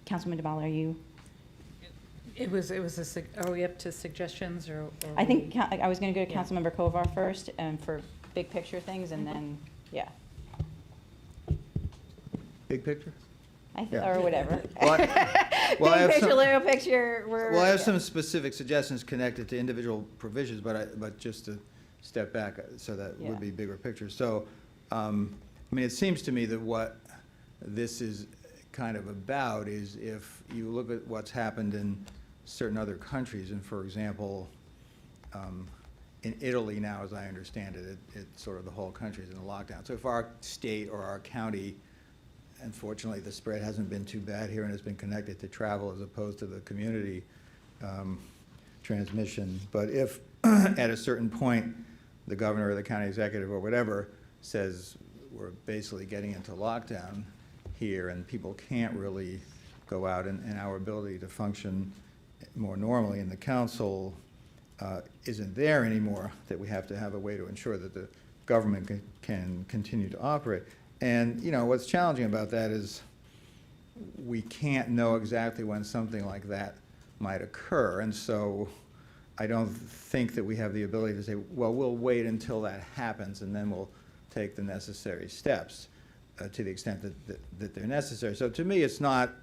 Councilman DeBala, are you? Are we up to suggestions or? I think I was going to go to Councilmember Kovar first and for big picture things, and then, yeah. Big picture? Or whatever. Well, Big picture, little picture. Well, I have some specific suggestions connected to individual provisions, but just to step back, so that would be bigger picture. So, I mean, it seems to me that what this is kind of about is if you look at what's happened in certain other countries, and for example, in Italy now, as I understand it, it's sort of the whole country is in a lockdown. So if our state or our county, unfortunately, the spread hasn't been too bad here and has been connected to travel as opposed to the community transmission. But if at a certain point, the governor or the county executive or whatever says we're basically getting into lockdown here and people can't really go out, and our ability to function more normally in the council isn't there anymore, that we have to have a way to ensure that the government can continue to operate. And, you know, what's challenging about that is we can't know exactly when something like that might occur. And so I don't think that we have the ability to say, well, we'll wait until that happens and then we'll take the necessary steps to the extent that they're necessary. So to me, it's not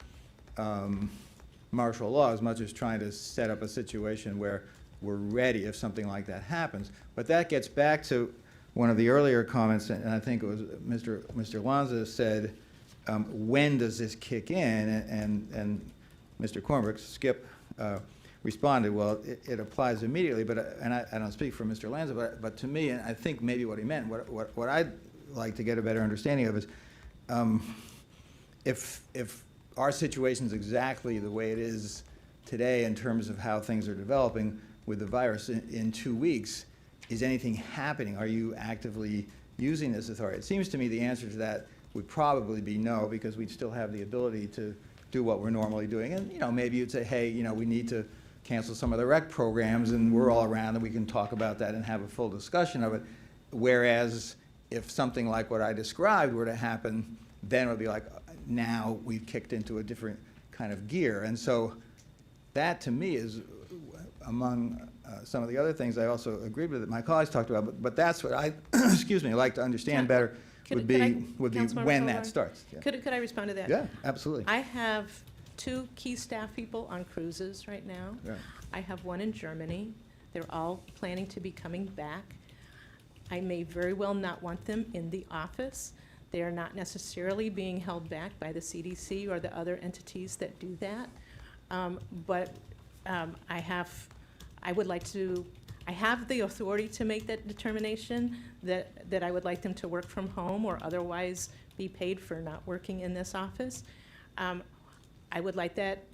martial law as much as trying to set up a situation where we're ready if something like that happens. But that gets back to one of the earlier comments, and I think it was Mr. Lanza said, when does this kick in? And Mr. Cornbrook, Skip, responded, well, it applies immediately, but and I don't speak for Mr. Lanza, but to me, and I think maybe what he meant, what I'd like to get a better understanding of is, if our situation is exactly the way it is today in terms of how things are developing with the virus in 2 weeks, is anything happening? Are you actively using this authority? It seems to me the answer to that would probably be no, because we'd still have the ability to do what we're normally doing. And, you know, maybe you'd say, hey, you know, we need to cancel some of the rec programs and we're all around and we can talk about that and have a full discussion of it. Whereas if something like what I described were to happen, then it would be like, now we've kicked into a different kind of gear. And so that to me is among some of the other things I also agreed with that my colleagues talked about, but that's what I, excuse me, like to understand better would be when that starts. Yeah. Could I respond to that? Yeah, absolutely. I have 2 key staff people on cruises right now. Yeah. I have one in Germany. They're all planning to be coming back. I may very well not want them in the office. They are not necessarily being held back by the CDC or the other entities that do that. I have the authority to make that determination that I would like them to work from home or otherwise be paid for not working in this office. I would like that,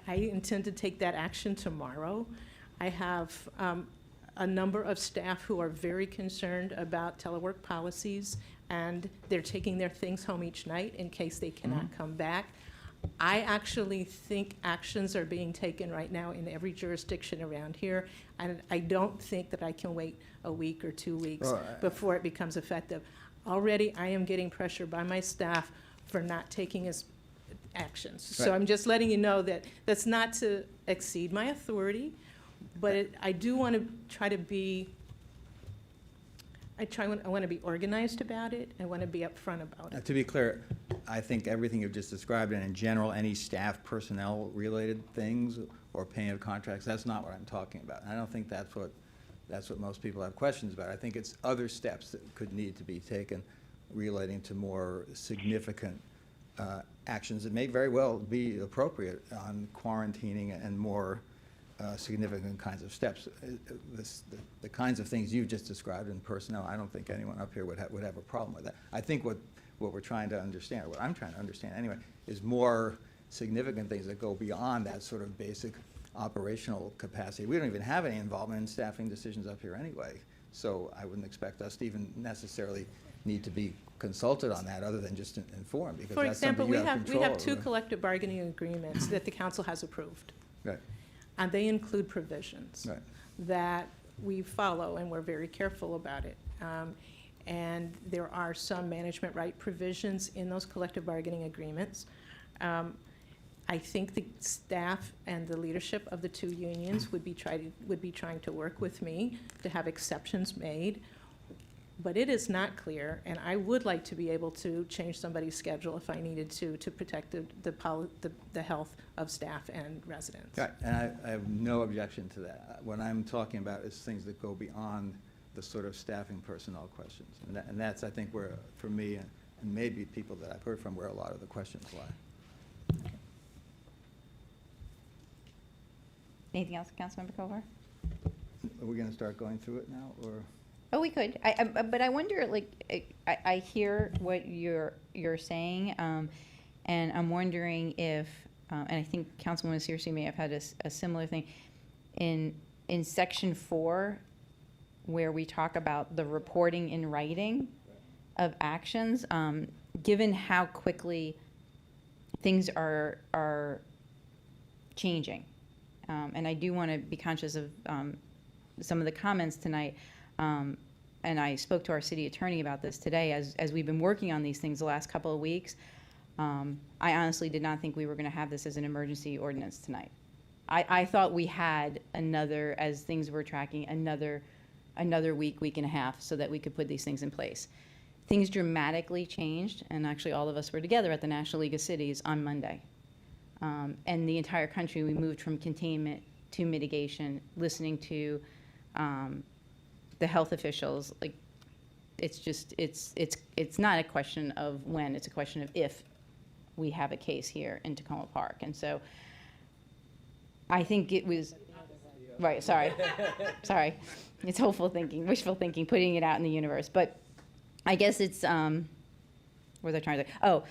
I intend to take that action tomorrow. I have a number of staff who are very concerned about telework policies, and they're taking their things home each night in case they cannot come back. I actually think actions are being taken right now in every jurisdiction around here, and I don't think that I can wait a week or 2 weeks before it becomes effective. Already, I am getting pressure by my staff for not taking as actions. Right. So I'm just letting you know that that's not to exceed my authority, but I do want to try to be, I want to be organized about it. I want to be upfront about it. To be clear, I think everything you've just described, and in general, any staff personnel related things or paying of contracts, that's not what I'm talking about. And I don't think that's what most people have questions about. I think it's other steps that could need to be taken relating to more significant actions that may very well be appropriate on quarantining and more significant kinds of steps. The kinds of things you've just described in personnel, I don't think anyone up here would have a problem with that. I think what we're trying to understand, or what I'm trying to understand anyway, is more significant things that go beyond that sort of basic operational capacity. We don't even have any involvement in staffing decisions up here anyway, so I wouldn't expect us to even necessarily need to be consulted on that other than just informed, because For that's example, something you have control we have over. two collective bargaining agreements that the council has approved. Right, And they include provisions right. that we follow, and we're very careful about it. And there are some management right provisions in those collective bargaining agreements. I think the staff and the leadership of the two unions would be trying to work with me to have exceptions made. But it is not clear, and I would like to be able to change somebody's schedule if I needed to protect the health of staff and residents. Right, and I have no objection to that. What I'm talking about is things that go beyond the sort of staffing personnel questions. And that's, I think, where, for me, and maybe people that I've heard from, where a lot of the questions lie. Anything else, Councilmember Kovar? Are we going to start going through it now, or? Oh, we could. But I wonder, like, I hear what you're saying, and I'm wondering if, and I think Councilwoman Searcy may have had a similar thing, in Section 4, where we talk about the reporting in writing of actions, given how quickly things are changing. And I do want to be conscious of some of the comments tonight. And I spoke to our city attorney about this today as we've been working on these things the last couple of weeks. I honestly did not think we were going to have this as an emergency ordinance tonight. I thought we had another, as things were tracking, another week and a half so that we could put these things in place. Things dramatically changed, and actually all of us were together at the National League of Cities on Monday. And the entire country, we moved from containment to mitigation, listening to the health officials. Like, it's just, it's not a question of when, it's a question of if we have a case here in Tacoma Park. And so I think it was, right, sorry, it's hopeful thinking, wishful thinking, putting it out in the universe. But I guess it's, what was I trying to say? Oh,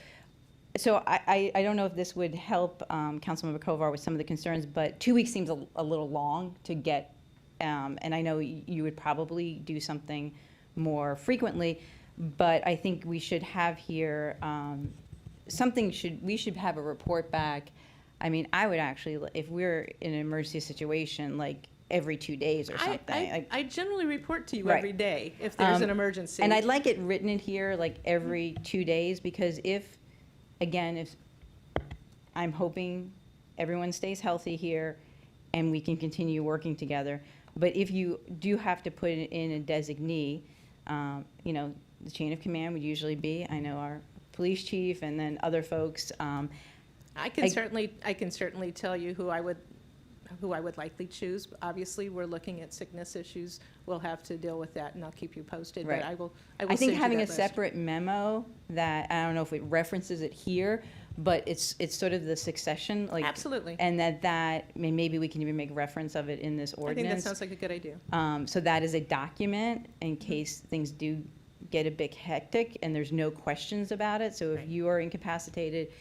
so I don't know if this would help Councilmember Kovar with some of the concerns, but 2 weeks seems a little long to get, and I know you would probably do something more frequently, but I think we should have here we should have a report back. I mean, I would actually, if we're in an emergency situation, like every 2 days or something. I generally report to you Right. every day if there's an emergency. And I'd like it written in here like every 2 days, because if I'm hoping everyone stays healthy here and we can continue working together. But if you do have to put it in a designee, the chain of command would usually be, I know, our police chief and then other folks. I can certainly tell you who I would likely choose. Obviously, we're looking at sickness issues. We'll have to deal with that, and I'll keep you posted. Right. But I will I send think you having that a list. separate memo that, I don't know if it references it here, but it's sort of the succession, like. Absolutely. And maybe we can even make reference of it in this I think ordinance. that sounds like a good idea. So that is a document in case things do get a bit hectic and there's no questions about it. So if you are incapacitated,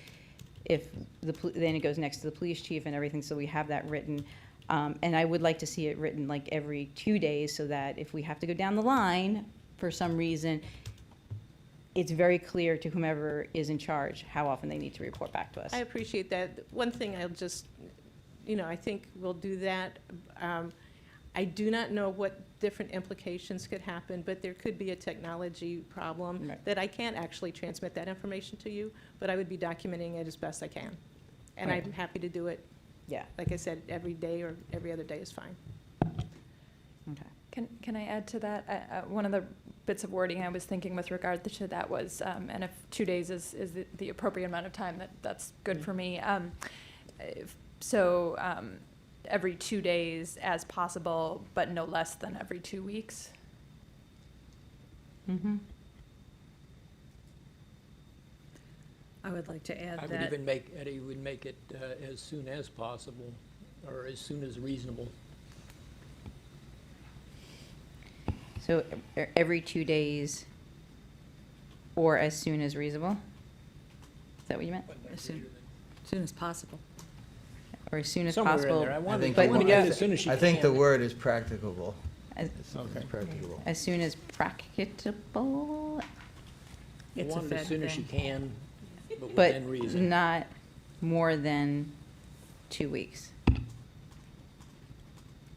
then it goes next to the police chief and everything, so we have that written. And I would like to see it written like every 2 days, so that if we have to go down the line for some reason, it's very clear to whomever is in charge how often they need to report back to us. I appreciate that. One thing I'll just, I think we'll do that. I do not know what different implications could happen, but there could be a technology problem Right. that I can't actually transmit that information to you, but I would be documenting it as best I can. And Right. I'm happy to do it. Yeah. Like I said, every day or every other day is fine. Okay. Can I add to that? One of the bits of wording I was thinking with regard to that was, and if 2 days is the appropriate amount of time, that's good for me. Every 2 days as possible, but no less than every 2 weeks. Mm-hmm. I would like to add I would that. even make, Eddie would make it as soon as possible, or as soon as reasonable? So every 2 days or as soon as reasonable? Is that what you meant? As soon as possible. Or as soon as Somewhere in possible? there. I I wanted think But the to word- get it as soon as you I can. think the word is practicable. As, As soon as Okay. practicable. as soon as practicable, I It's a want it as Fed soon as you thing. can, but but within reason. not more than 2 weeks.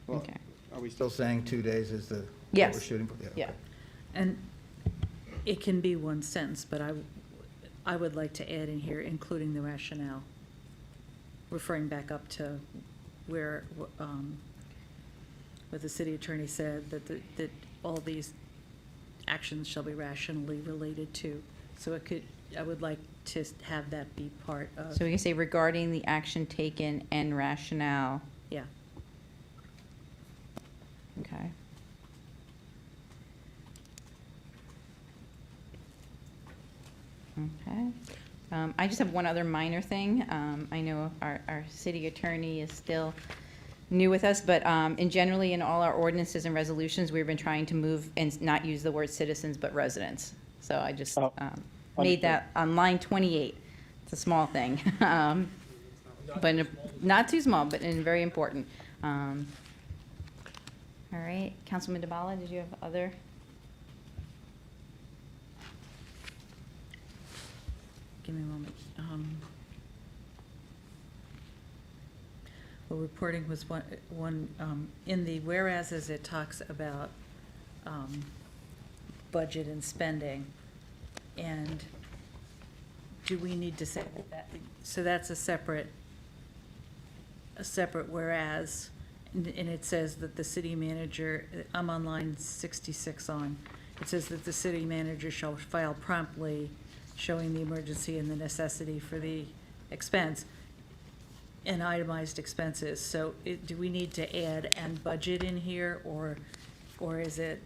Well, Okay. Are we still saying 2 days is the, what Yes. we're shooting for? Yeah. okay. And it can be one sentence, but I would like to add in here, including the rationale, referring back up to where, what the city attorney said, that all these actions shall be rationally related to. So it could, I would like to have that be part of, So we can say regarding the action taken and rationale. yeah. Okay. Okay. I just have one other minor thing. I know our city attorney is still new with us, but generally in all our ordinances and resolutions, we've been trying to move and not use the word citizens, but residents. So I just Oh, made that on line 28. It's a small thing. But not too small, but very important. All right, Councilman DeBala, did you have other? Give me a moment. Well, reporting was one, in the whereases, it talks about budget and spending. And do we need to say that? So that's a separate whereas, and it says that the city manager, I'm on line 66 on, it says that the city manager shall file promptly showing the emergency and the necessity for the expense and itemized expenses. So do we need to add and budget in here, or is it,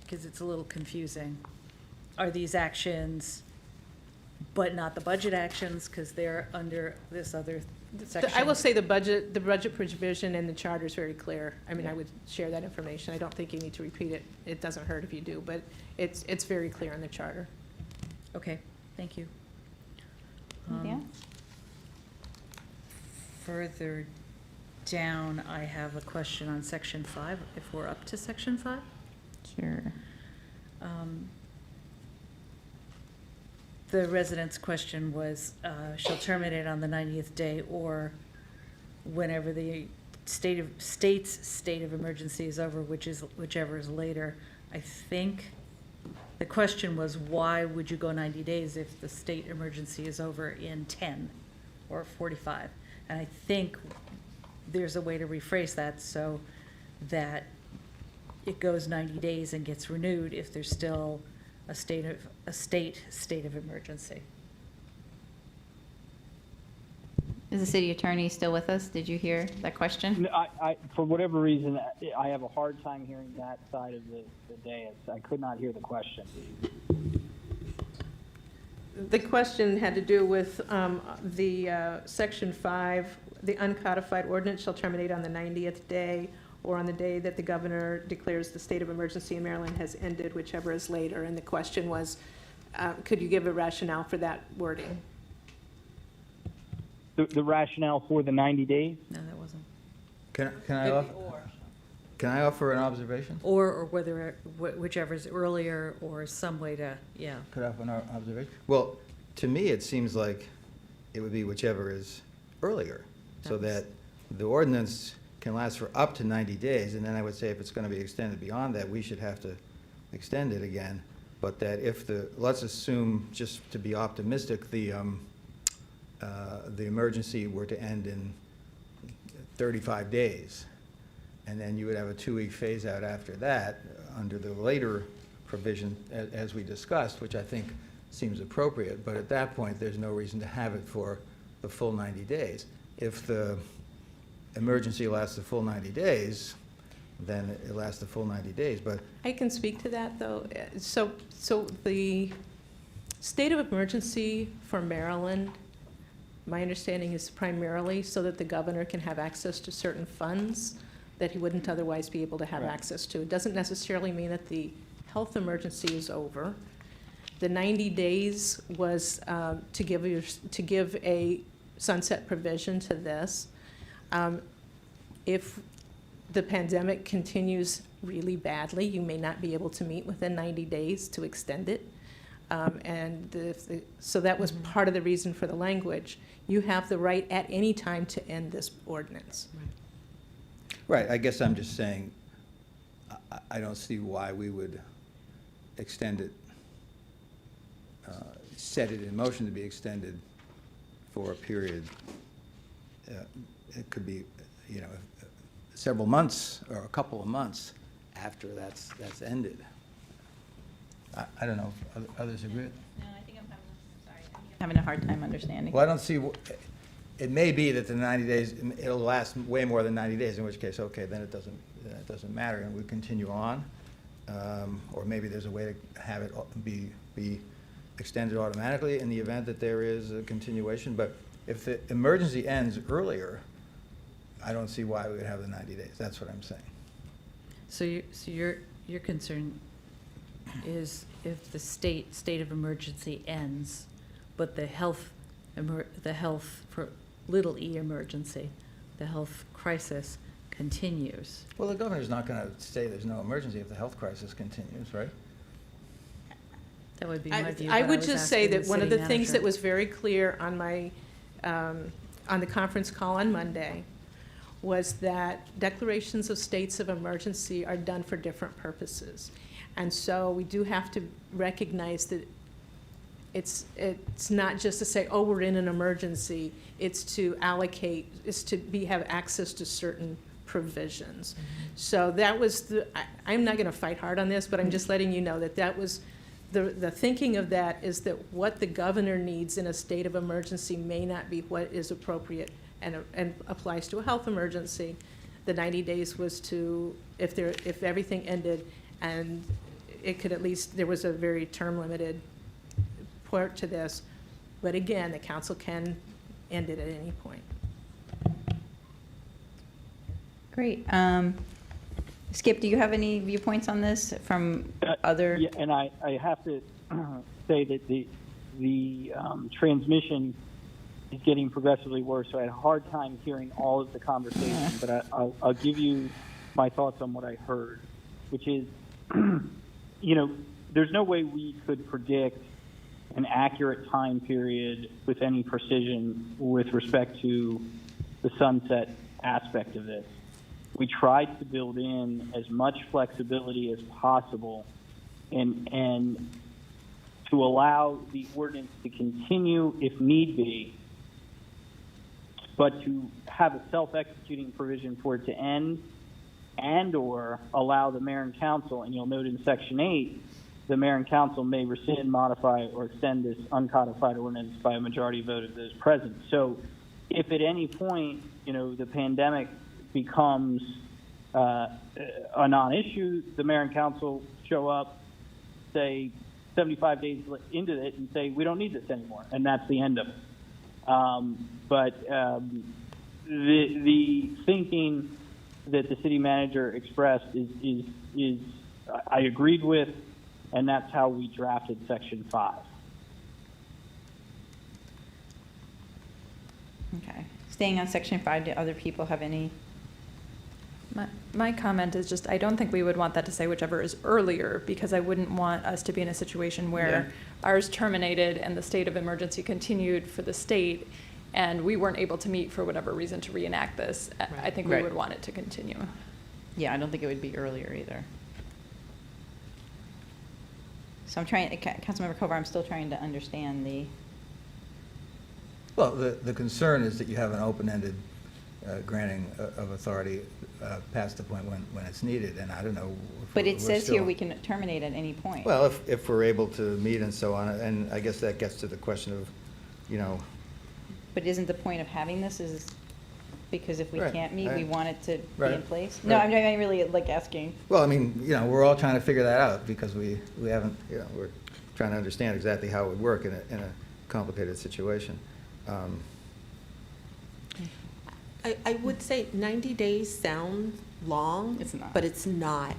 because it's a little confusing? Are these actions, but not the budget actions, because they're under this other section? I will say the budget provision in the charter is very clear. I mean, I would share that information. I don't think you need to repeat it. It doesn't hurt if you do, but it's very clear in the charter. Okay, thank you. Anything else? Further down, I have a question on section 5, if we're up to section 5. Sure. The resident's question was, shall terminate on the 90th day or whenever the state's state of emergency is over, whichever is later. I think the question was, why would you go 90 days if the state emergency is over in 10 or 45? And I think there's a way to rephrase that so that it goes 90 days and gets renewed if there's still a state of emergency. Is the city attorney still with us? Did you hear that question? No, I, for whatever reason, I have a hard time hearing that side of the dais. I could not hear the question. The question had to do with the section 5, the uncodified ordinance shall terminate on the 90th day or on the day that the governor declares the state of emergency in Maryland has ended, whichever is later. And the question was, could you give a rationale for that wording? The rationale for the 90 days? No, that wasn't. Can I offer an observation? Or whether, whichever is earlier or some way to, yeah. Could I offer an observation? Well, to me, it seems like it would be whichever is earlier, so that the ordinance can last for up to 90 days, and then I would say if it's going to be extended beyond that, we should have to extend it again. But that if let's assume, just to be optimistic, the emergency were to end in 35 days, and then you would have a 2-week phase out after that under the later provision as we discussed, which I think seems appropriate. But at that point, there's no reason to have it for the full 90 days. If the emergency lasts the full 90 days, then it lasts the full 90 days. But I can speak to that, though. So the state of emergency for Maryland My understanding is primarily so that the governor can have access to certain funds that he wouldn't otherwise be able to have access to. It doesn't necessarily mean that the health emergency is over. The 90 days was to give a sunset provision to this. If the pandemic continues really badly, you may not be able to meet within 90 days to extend it. So that was part of the reason for the language. You have the right at any time to end this ordinance. Right, I guess I'm just saying, I don't see why we would extend it, set it in motion to be extended for a period. It could be, you know, several months or a couple of months after that's ended. I don't know if others agree. No, I think I'm having a hard time understanding. Well, I don't see, it may be that the 90 days, it'll last way more than 90 days, in which case, okay, then it doesn't matter, and we continue on. Or maybe there's a way to have it be extended automatically in the event that there is a continuation. But if the emergency ends earlier, I don't see why we would have the 90 days. That's what I'm saying. So your concern is if the state of emergency ends, but the health for little e emergency, the health crisis continues. Well, the governor's not going to say there's no emergency if the health crisis continues, right? That would be my view. I but would was just say asking that one of the city things that manager. was very clear on my, on the conference call on Monday was that declarations of states of emergency are done for different purposes. And so we do have to recognize that it's not just to say, oh, we're in an emergency. It's to allocate, it's to have access to certain provisions. So that was I'm not going to fight hard on this, but I'm just letting you know that that was, the thinking of that is that what the governor needs in a state of emergency may not be what is appropriate and applies to a health emergency. The 90 days was to, if everything ended and it could at least, there was a very term limited part to this, but again, the council can end it at any point. Great. Skip, do you have any viewpoints on this from other? Yeah, and I have to say that the transmission is getting progressively worse, so I had a hard time hearing all of the conversation, but I'll give you my thoughts on what I heard, which is, you know, there's no way we could predict an accurate time period with any precision with respect to the sunset aspect of this. We tried to build in as much flexibility as possible and to allow the ordinance to continue if need be, but to have a self-executing provision for it to end and or allow the mayor and council, and you'll note in Section 8, the mayor and council may rescind, modify, or extend this uncodified ordinance by a majority vote of those present. So if at any point, you know, the pandemic becomes a non-issue, the mayor and council show up, say 75 days into it and say, we don't need this anymore, and that's the end of it. The thinking that the city manager expressed is I agreed with, and that's how we drafted Section 5. Okay. Staying on Section 5, do other people have any? My comment is just, I don't think we would want that to say whichever is earlier, because I wouldn't want us to be in a situation where ours terminated and the state of emergency continued for the state, and we weren't able to meet for whatever reason to reenact this. I think we would want it to continue. Yeah, I don't think it would be earlier either. So I'm trying, Councilmember Kovar, I'm still trying to understand the. Well, the concern is that you have an open-ended granting of authority past the point when it's needed, and I don't know. But it says here we can terminate at any point. Well, if we're able to meet and so on, and I guess that gets to the question of, you know. But isn't the point of having this is because if we Right, can't meet, we right. want it to Right, be in place? right. No, I'm really like asking. Well, I mean, you know, we're all trying to figure that out because we haven't, you know, we're trying to understand exactly how it would work in a complicated situation. I would say 90 days sound long. It's not. But it's not.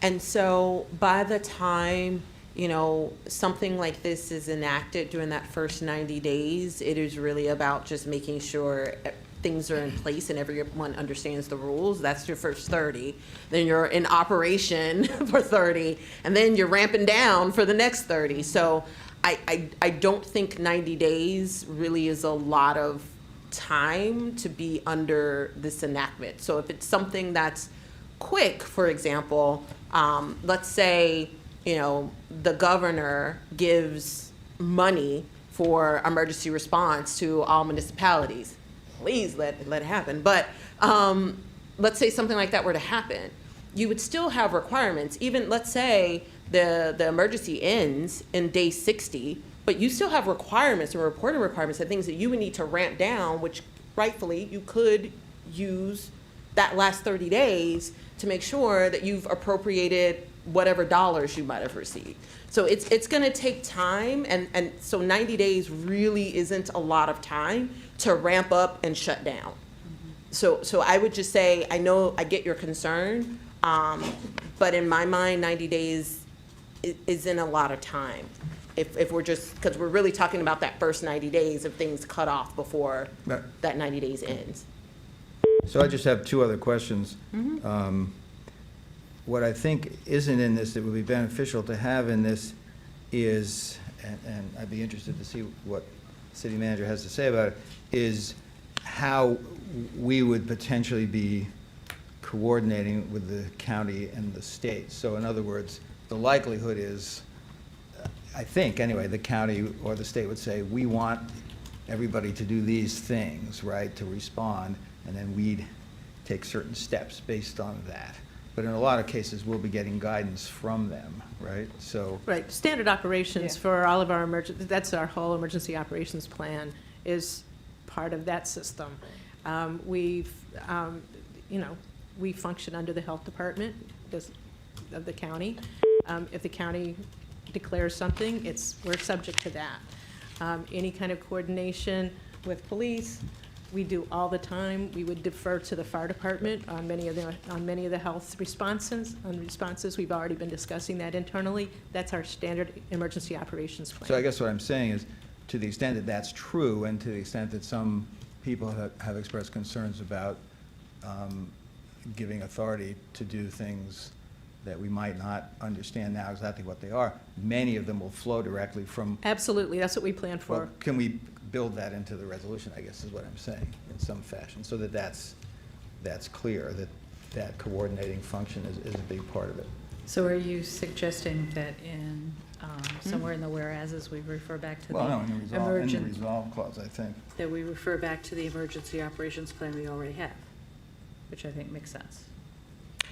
And so by the time, you know, something like this is enacted during that first 90 days, it is really about just making sure things are in place and everyone understands the rules. That's your first 30. Then you're in operation for 30, and then you're ramping down for the next 30. So I don't think 90 days really is a lot of time to be under this enactment. So if it's something that's quick, for example, let's say, you know, the governor gives money for emergency response to all municipalities. Please let it happen. But let's say something like that were to happen. You would still have requirements. Even let's say the emergency ends in day 60, but you still have requirements and reporting requirements and things that you would need to ramp down, which rightfully you could use that last 30 days to make sure that you've appropriated whatever dollars you might have received. So it's going to take time, and so 90 days really isn't a lot of time to ramp up and shut down. So I would just say, I know I get your concern, but in my mind, 90 days isn't a lot of time. If we're just, because we're really talking about that first 90 days of things cut off before Right. that 90 days ends. So I just have two other questions. What I think isn't in this that would be beneficial to have in this is, and I'd be interested to see what the city manager has to say about it, is how we would potentially be coordinating with the county and the state. So in other words, the likelihood is, I think anyway, the county or the state would say, we want everybody to do these things, right, to respond, and then we'd take certain steps based on that. But in a lot of cases, we'll be getting guidance from them, right? So, Right, standard operations Yeah. for all of our that's our whole emergency operations plan is part of that system. We've, you know, we function under the health department of the county. If the county declares something, we're subject to that. Any kind of coordination with police, we do all the time. We would defer to the fire department on many of the health responses. We've already been discussing that internally. That's our standard emergency operations plan. so I guess what I'm saying is, to the extent that that's true, and to the extent that some people have expressed concerns about giving authority to do things that we might not understand now exactly what they are, many of them will flow directly from. Absolutely, that's what we plan for. Well, can we build that into the resolution, I guess is what I'm saying, in some fashion, so that that's clear, that coordinating function is a big part of it. So are you suggesting that in, somewhere in the whereases, we refer back to the Well, no, in the emergent, resolve clause, I think. that we refer back to the emergency operations plan we already have, which I think makes sense.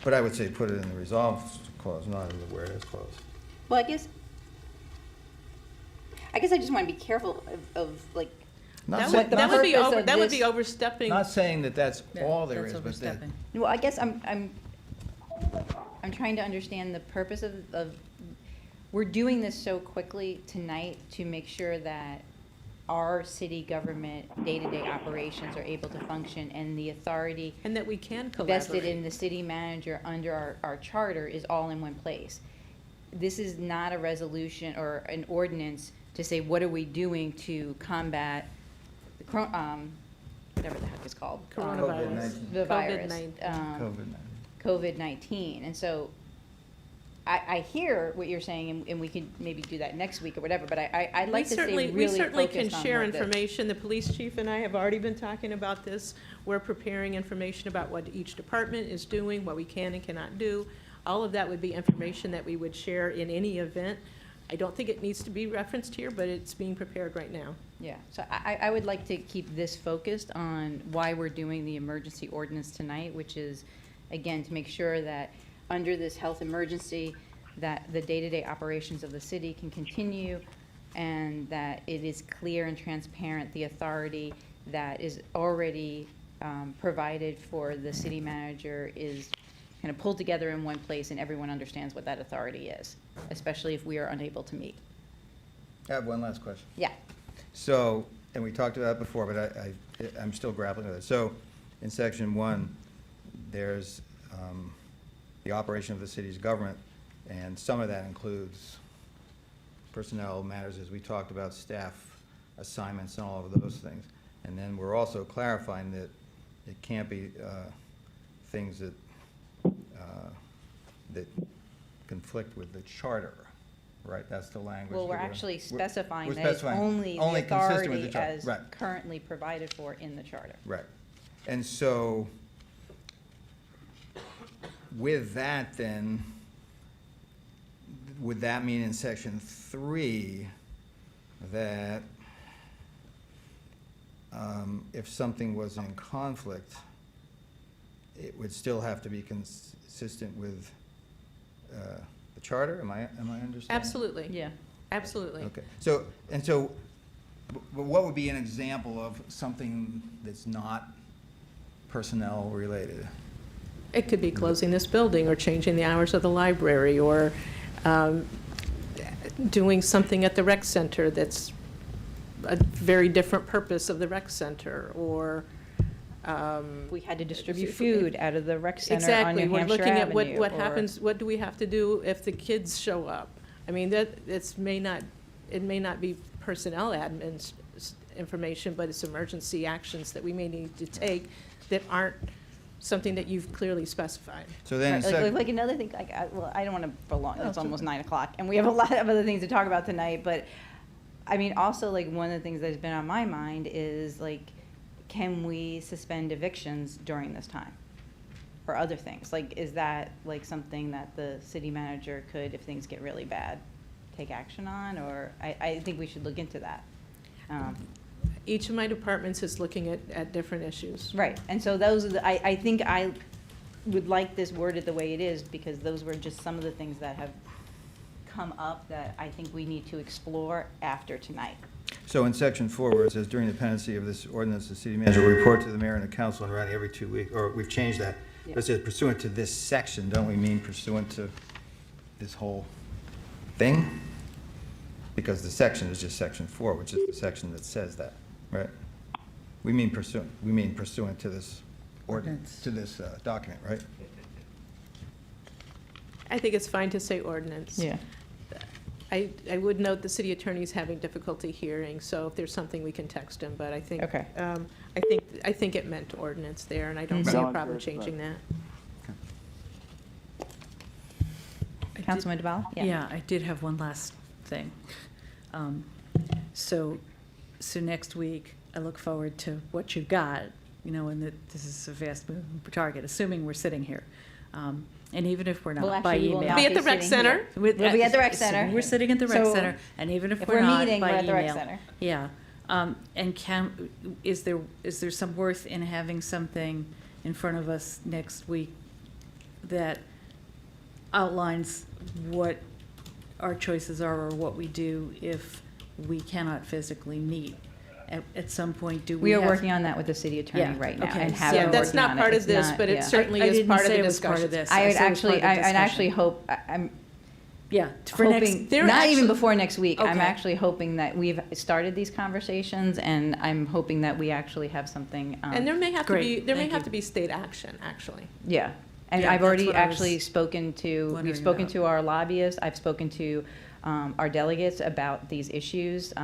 But I would say put it in the resolve clause, not in the whereas clause. Well, I guess I just want to be careful of like, Not That saying- would, the that would be purpose over, of that would this- be overstepping. Not saying that that's Yeah, all there that's is, but that, overstepping. well, I guess I'm trying to understand the purpose of, we're doing this so quickly tonight to make sure that our city government day-to-day operations are able to function, and the authority And that we can vested collaborate. in the city manager under our charter is all in one place. This is not a resolution or an ordinance to say, what are we doing to combat the whatever the heck it's called? Coronavirus. The virus. COVID-19. COVID-19. And so I hear what you're saying, and we can maybe do that next week or whatever, but I'd like to stay really We certainly can focused on share what the- information. The police chief and I have already been talking about this. We're preparing information about what each department is doing, what we can and cannot do. All of that would be information that we would share in any event. I don't think it needs to be referenced here, but it's being prepared right now. Yeah, so I would like to keep this focused on why we're doing the emergency ordinance tonight, which is, again, to make sure that under this health emergency, that the day-to-day operations of the city can continue, and that it is clear and transparent, the authority that is already provided for the city manager is kind of pulled together in one place, and everyone understands what that authority is, especially if we are unable to meet. I have one last question. Yeah. So, and we talked about it before, but I'm still grappling with it. So in section 1, there's the operation of the city's government, and some of that includes personnel matters, as we talked about, staff assignments and all of those things. And then we're also clarifying that it can't be things that that conflict with the charter, right? That's the language. Well, we're that actually specifying we're that it's specifying only the only consistent with the authority charter. as Right. currently provided for in the charter. Right. And so with that, then, would that mean in section 3 that if something was in conflict, it would still have to be consistent with the charter? Am I understanding? Absolutely. Yeah. Absolutely. Okay. But what would be an example of something that's not personnel related? It could be closing this building or changing the hours of the library or doing something at the rec center that's a very different purpose of the rec center, or We had to distribute food out of the rec center on exactly. New We're Hampshire looking at Avenue. what or- happens, what do we have to do if the kids show up? I mean, it may not be personnel admin information, but it's emergency actions that we may need to take that aren't something that you've clearly specified. So then, Right, in like another thing, well, I don't want to prolong, it's almost 9 o'clock, and we have a lot of other things to talk about tonight, but, I mean, also, like, one of the things that's been on my mind is, like, can we suspend evictions during this time? Or other things, like, is that, like, something that the city manager could, if things get really bad, take action on, or, I think we should look into that. Each of my departments is looking at different issues. Right, and so those are the, I think I would like this worded the way it is, because those were just some of the things that have come up that I think we need to explore after tonight. so in section 4, where it says, during the pendency of this ordinance, the city manager will report to the mayor and the council in writing every 2 weeks, or we've changed that. Yeah. But it says pursuant to this section, don't we mean pursuant to this whole thing? Because the section is just section 4, which is the section that says that, right? We mean pursuant to this ordinance, to this document, right? I think it's fine to say ordinance. Yeah. I would note the city attorney's having difficulty hearing, so if there's something, we can text him, but I think, Okay. I think it meant ordinance there, and I don't see a Sounds problem good, changing that. Councilman DeBala? Yeah, I did have one last thing. So next week, I look forward to what you've got, and that this is a fast-moving target, assuming we're sitting here. And even if we're Well, not, by actually, we will email. not Be at the rec sitting center. here. We'll be at the rec center. We're sitting at the rec So, center, and even if if we're we're not, meeting, by we're at the rec email. center. Yeah. And is there some worth in having something in front of us next week that outlines what our choices are or what we do if we cannot physically meet? At some point, do we We are have- working on that with the city attorney Yeah, right now, okay. and have Yeah, been that's working not on part it. of this, It's but not- it yeah. certainly I is didn't part of say the it was part of discussion. this. I would said it was part actually, of the I'd actually discussion. hope, I'm Yeah, for next, hoping, They're not actually- even before next week, I'm Okay. actually hoping that we've started these conversations, and I'm hoping that we actually have something. And there may have to be, Great, there may thank have you. to be state action, actually. Yeah, and Yeah, I've that's already what I was actually spoken to, wondering we've spoken about. to our lobbyists, I've spoken to our delegates about these issues,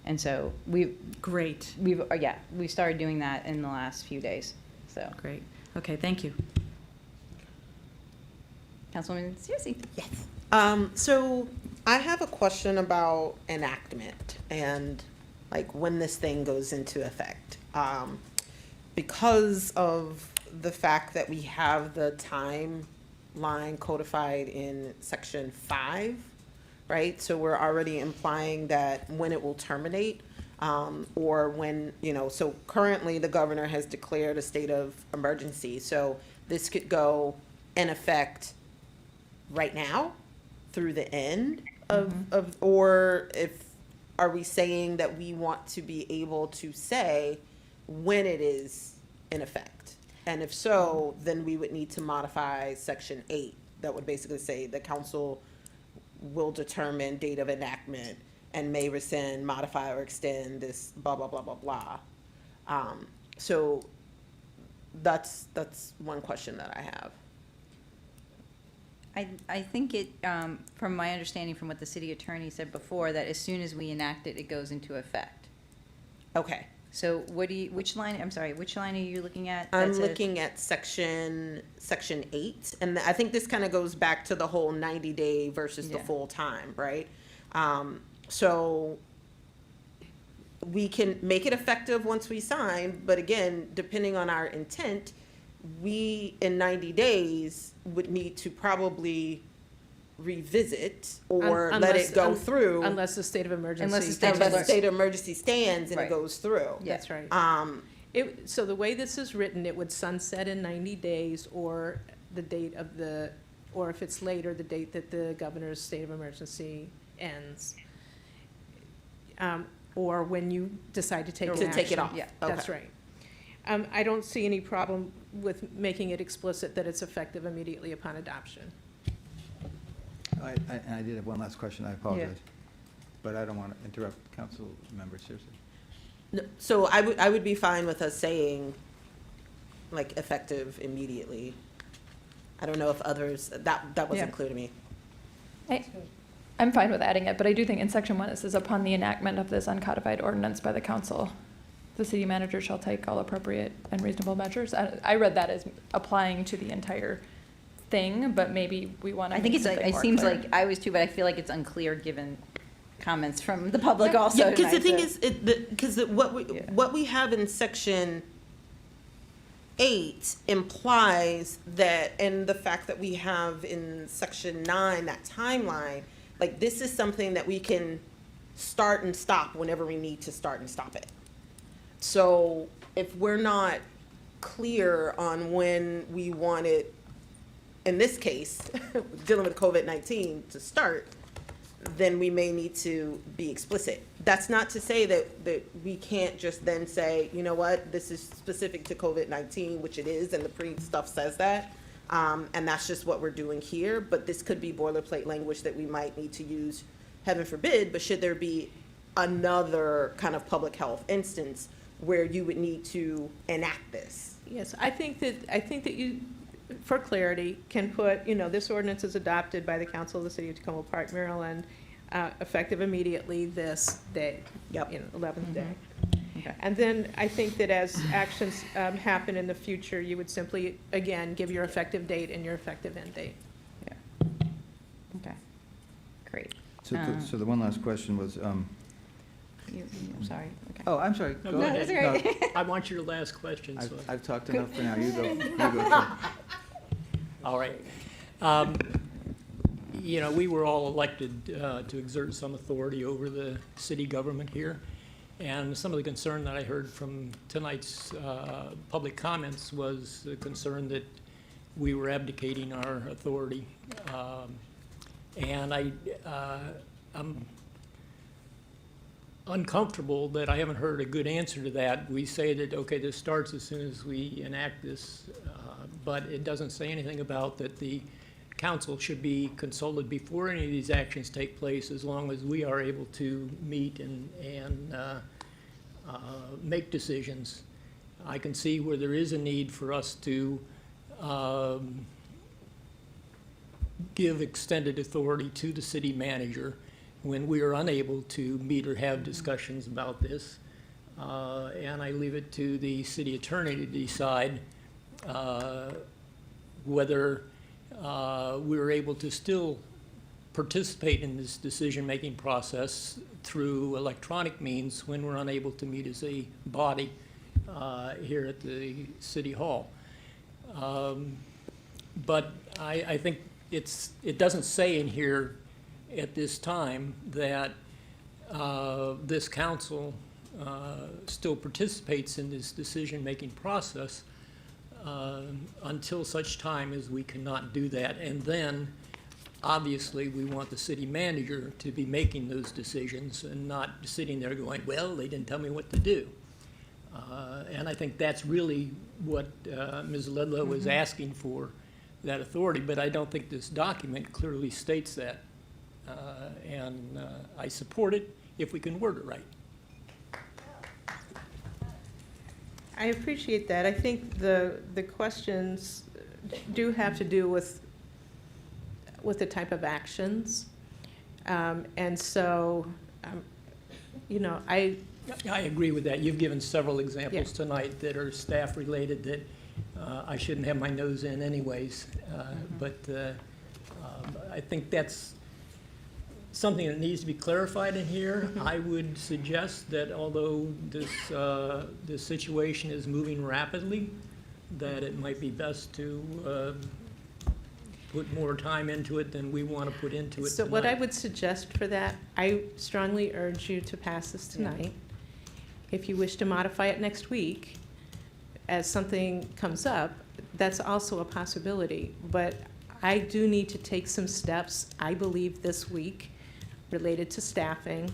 and so great, we started doing that in the last few days, so. great. Okay, thank you. Councilwoman Susie? Yes. So I have a question about enactment and like when this thing goes into effect. Because of the fact that we have the timeline codified in section 5, right? So we're already implying that when it will terminate, or when, so currently the governor has declared a state of emergency. So this could go in effect right now through the end of, or are we saying that we want to be able to say when it is in effect? And if so, then we would need to modify section 8. That would basically say the council will determine date of enactment and may rescind, modify, or extend this blah, blah, blah, blah, So that's one question that I have. I think it, from my understanding from what the city attorney said before, that as soon as we enact it, it goes into effect. Okay. So which line, I'm sorry, which line are you looking at? I'm that says- looking at section 8, and I think this kind of goes back to the whole 90-day versus the Yeah. full time, right? So we can make it effective once we sign, but again, depending on our intent, we, in 90 days, would need to probably revisit or let it go through. Unless the state of emergency. Unless the state of Unless the emergency- state of emergency stands and Right. it goes through. That's right. Um, So the way this is written, it would sunset in 90 days or the date of the, or if it's later, the date that the governor's state of emergency ends. Or when you decide to take an To take it action. off. Yeah. That's Okay. right. I don't see any problem with making it explicit that it's effective immediately upon adoption. And I did have one last question, I apologize. But I don't want to interrupt council members, seriously. No, so I would be fine with us saying, like, effective immediately. I don't know if others, that wasn't Yeah. clear to me. I'm fine with adding it, but I do think in section 1, it says upon the enactment of this uncodified ordinance by the council, the city manager shall take all appropriate and reasonable measures. I read that as applying to the entire thing, but maybe we want to I think it's like, it seems like, I was too, but I feel like it's unclear given comments from the public also. Yeah, because the tonight, thing so- is, because what we have in section 8 implies that, and the fact that we have in section 9, that timeline, like, this is something that we can start and stop whenever we need to start and stop it. So if we're not clear on when we want it, in this case, dealing with COVID-19 to start, then we may need to be explicit. That's not to say that we can't just then say, you know what, this is specific to COVID-19, which it is, and the pre-stuff says that. And that's just what we're doing here, but this could be boilerplate language that we might need to use, heaven forbid, but should there be another kind of public health instance where you would need to enact this? Yes, I think that you, for clarity, can put, this ordinance is adopted by the council of the city of Tacoma Park, Maryland, effective immediately this day. Yep. 11th day. Okay. And then I think that as actions happen in the future, you would simply, again, give your effective date and your effective end date. Okay, great. So the one last question was, I'm sorry, okay. oh, I'm sorry. No, Go go ahead. ahead. No, I want your last question, so. I've talked enough for now, you go. You go. All right. We were all elected to exert some authority over the city government here. And some of the concern that I heard from tonight's public comments was the concern that we were abdicating our authority. And I'm uncomfortable that I haven't heard a good answer to that. We say that, okay, this starts as soon as we enact this, but it doesn't say anything about that the council should be consulted before any of these actions take place, as long as we are able to meet and make decisions. I can see where there is a need for us to give extended authority to the city manager when we are unable to meet or have discussions about this. And I leave it to the city attorney to decide whether we're able to still participate in this decision-making process through electronic means when we're unable to meet as a body here at the City Hall. But I think it doesn't say in here at this time that this council still participates in this decision-making process until such time as we cannot do that. And then, obviously, we want the city manager to be making those decisions and not sitting there going, well, they didn't tell me what to do. And I think that's really what Ms. Ledlow was asking for, that authority, but I don't think this document clearly states that. And I support it if we can word it right. I appreciate that. I think the questions do have to do with the type of actions. And so, you know, I agree with that. You've given several examples tonight that are staff-related that I shouldn't have my nose in anyways. But I think that's something that needs to be clarified in here. I would suggest that although this situation is moving rapidly, that it might be best to put more time into it than we want to put into it So what I tonight. would suggest for that, I strongly urge you to pass this tonight. If you wish to modify it next week, as something comes up, that's also a possibility. But I do need to take some steps, I believe, this week related to staffing,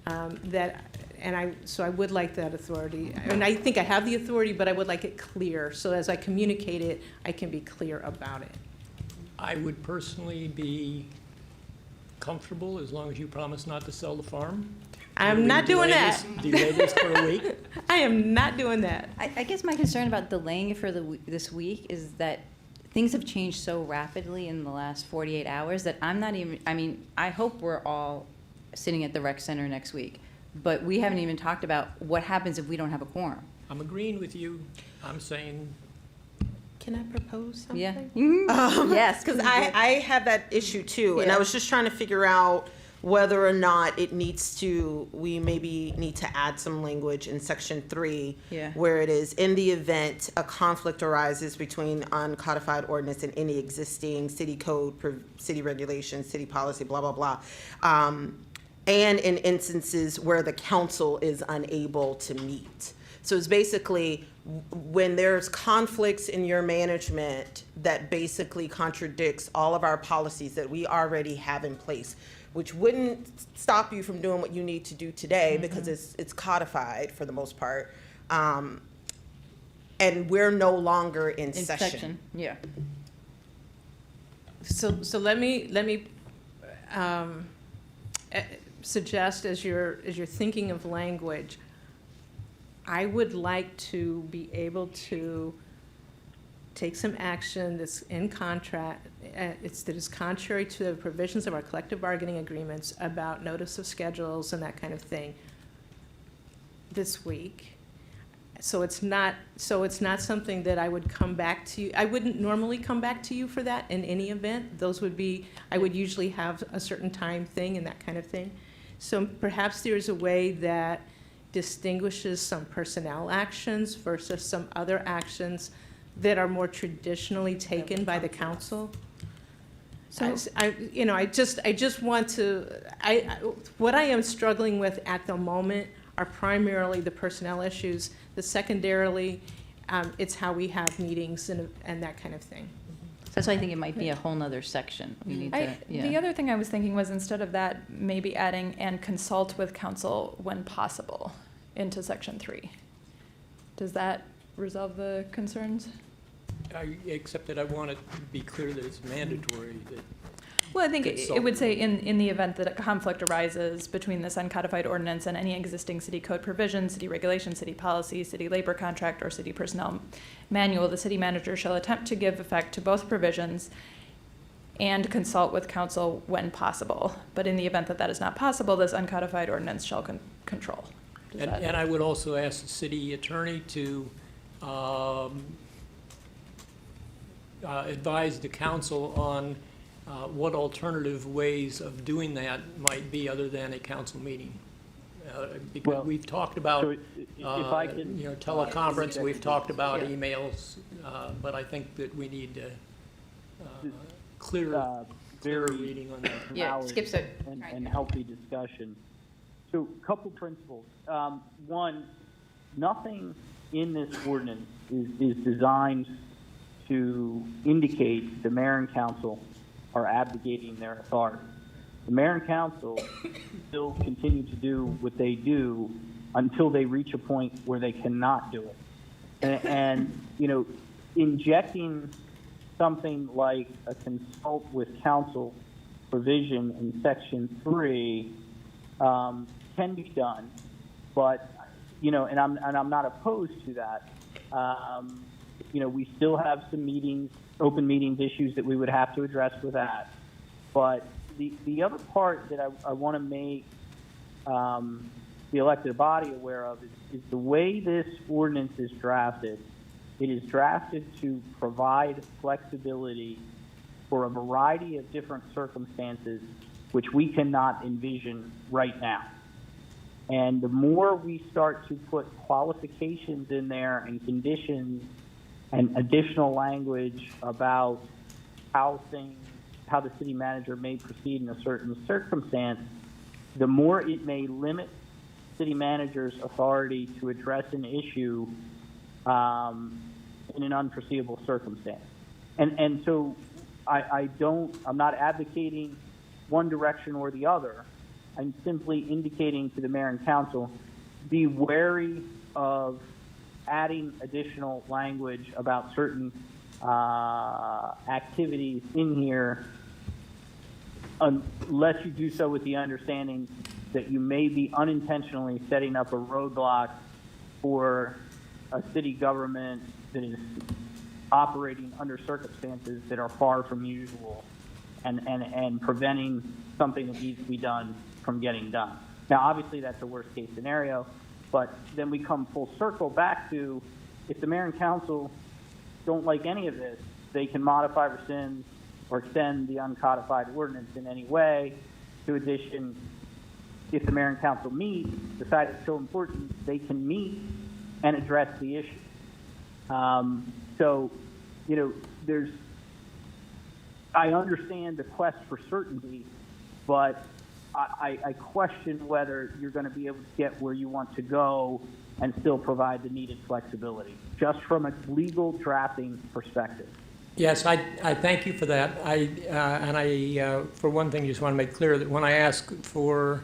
so I would like that authority. And I think I have the authority, but I would like it clear. So as I communicate it, I can be clear about it. I would personally be comfortable as long as you promise not to sell the farm. I'm not doing that. Delay this for a week. I am not doing that. I guess my concern about delaying it for this week is that things have changed so rapidly in the last 48 hours that I'm not even, I mean, I hope we're all sitting at the rec center next week, but we haven't even talked about what happens if we don't have a quorum. I'm agreeing with you. I'm saying, Can I propose something? Yeah. Yes. Because I have that issue too, and I Yeah. was just trying to figure out whether or not we maybe need to add some language in section 3, Yeah. where it is, in the event a conflict arises between uncodified ordinance and any existing city code, city regulations, city policy, blah, blah, blah. And in instances where the council is unable to meet. So it's basically when there's conflicts in your management that basically contradicts all of our policies that we already have in place, which wouldn't stop you from doing what you need to do today because it's codified for the most part. And we're no longer in session. Yeah. So let me suggest, as you're thinking of language, I would like to be able to take some action that's in contract, that is contrary to the provisions of our collective bargaining agreements about notice of schedules and that kind of thing this week. So it's not something that I would come back to you. I wouldn't normally come back to you for that in any event. Those would be, I would usually have a certain time thing and that kind of thing. So perhaps there's a way that distinguishes some personnel actions versus some other actions that are more traditionally taken by the council. So I just want to, what I am struggling with at the moment are primarily the personnel issues. The secondarily, it's how we have meetings and that kind of thing. That's why I think it might be a whole nother section. We need to, The other thing I was thinking was, instead of that, maybe adding "and consult with council when possible" into section 3. Does that resolve the concerns? except that I want it to be clear that it's mandatory that. Well, I think it would say in the event that a conflict arises between this uncodified ordinance and any existing city code provision, city regulation, city policy, city labor contract, or city personnel manual, the city manager shall attempt to give effect to both provisions and consult with council when possible. But in the event that that is not possible, this uncodified ordinance shall control. And I would also ask the city attorney to advise the council on what alternative ways of doing that might be other than a council meeting. Because we've talked about, teleconference, we've talked about emails, but I think that we need to clearer reading on that. Yeah, skips it. And healthy discussion. So, couple principles. One, nothing in this ordinance is designed to indicate the mayor and council are abdicating their authority. The mayor and council still continue to do what they do until they reach a point where they cannot do it. And injecting something like a consult with council provision in section 3 can be done, but and I'm not opposed to that. We still have some open meetings issues that we would have to address with that. But the other part that I want to make the elected body aware of is the way this ordinance is drafted. It is drafted to provide flexibility for a variety of different circumstances which we cannot envision right now. And the more we start to put qualifications in there and conditions and additional language about how the city manager may proceed in a certain circumstance, the more it may limit city manager's authority to address an issue in an unforeseeable circumstance. And so I'm not advocating one direction or the other. I'm simply indicating to the mayor and council, be wary of adding additional language about certain activities in here unless you do so with the understanding that you may be unintentionally setting up a roadblock for a city government that is operating under circumstances that are far from usual and preventing something that needs to be done from getting done. Now, obviously, that's a worst case scenario, but then we come full circle back to if the mayor and council don't like any of this, they can modify, rescind, or extend the uncodified ordinance in any way. To addition, if the mayor and council meet, decide it's so important, they can meet and address the issue. I understand the quest for certainty, but I question whether you're going to be able to get where you want to go and still provide the needed flexibility, just from a legal drafting perspective. Yes, I thank you for that. For one thing, just want to make clear that when I ask for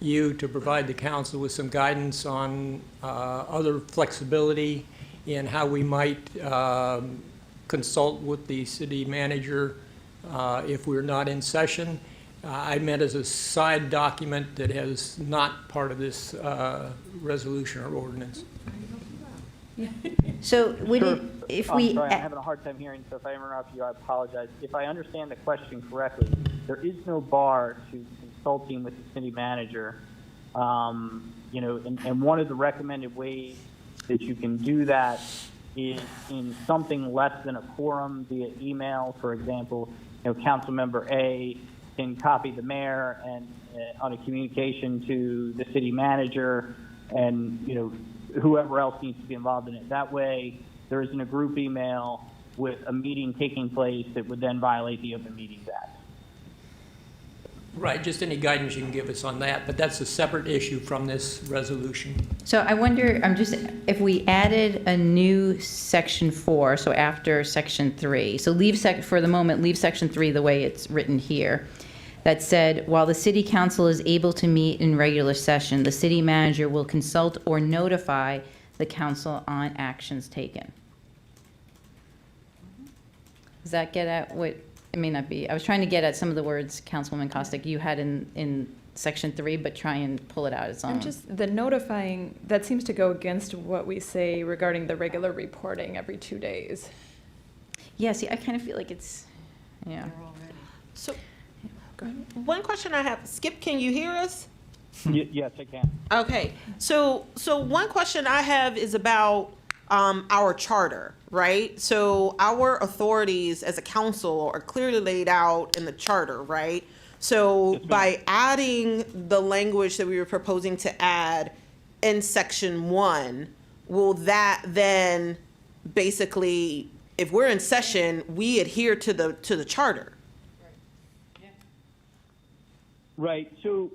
you to provide the council with some guidance on other flexibility in how we might consult with the city manager if we're not in session, I meant as a side document that is not part of this resolution or ordinance. So if we... I'm sorry, I'm having a hard time hearing, so if I interrupt you, I apologize. If I understand the question correctly, there is no bar to consulting with the city manager. And one of the recommended ways that you can do that is in something less than a quorum via email. For example, council member A can copy the mayor and on a communication to the city manager and, whoever else needs to be involved in it. That way, there isn't a group email with a meeting taking place that would then violate the Open Meetings Act. Right, just any guidance you can give us on that, but that's a separate issue from this resolution. So I wonder, if we added a new section 4, so after section 3, so for the moment, leave section 3 the way it's written here, that said, while the city council is able to meet in regular session, the city manager will consult or notify the council on actions taken. Does that get at what, it may not be, I was trying to get at some of the words, Councilwoman Costick, you had in section 3, but try and pull it out its own. The notifying, that seems to go against what we say regarding the regular reporting every 2 days. Yeah, see, I kind of feel like it's, yeah. So, one question I have, Skip, can you hear us? Yes, I can. Okay, so one question I have is about our charter, right? So our authorities as a council are clearly laid out in the charter, right? So by adding the language that we were proposing to add in section 1, will that then basically, if we're in session, we adhere to the charter? Right. So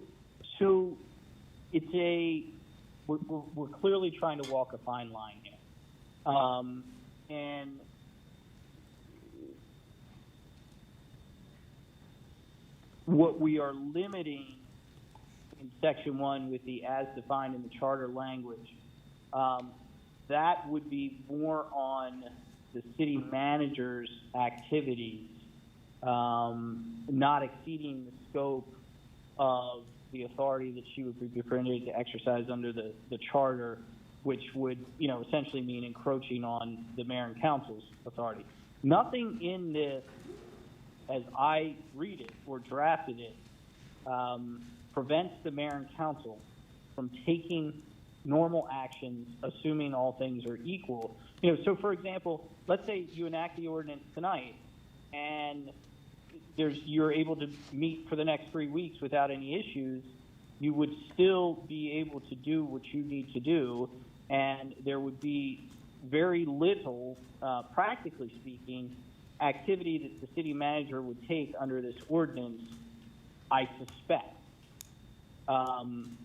it's we're clearly trying to walk a fine line here, and what we are limiting in section 1 with the as defined in the charter language, that would be more on the city manager's activities, not exceeding the scope of the authority that she would be permitted to exercise under the charter which would, essentially mean encroaching on the mayor and council's authority. Nothing in this, as I read it or drafted it, prevents the mayor and council from taking normal actions, assuming all things are equal. So for example, let's say you enact the ordinance tonight, and you're able to meet for the next 3 weeks without any issues. You would still be able to do what you need to do, and there would be very little, practically speaking, activity that the city manager would take under this ordinance, I suspect. And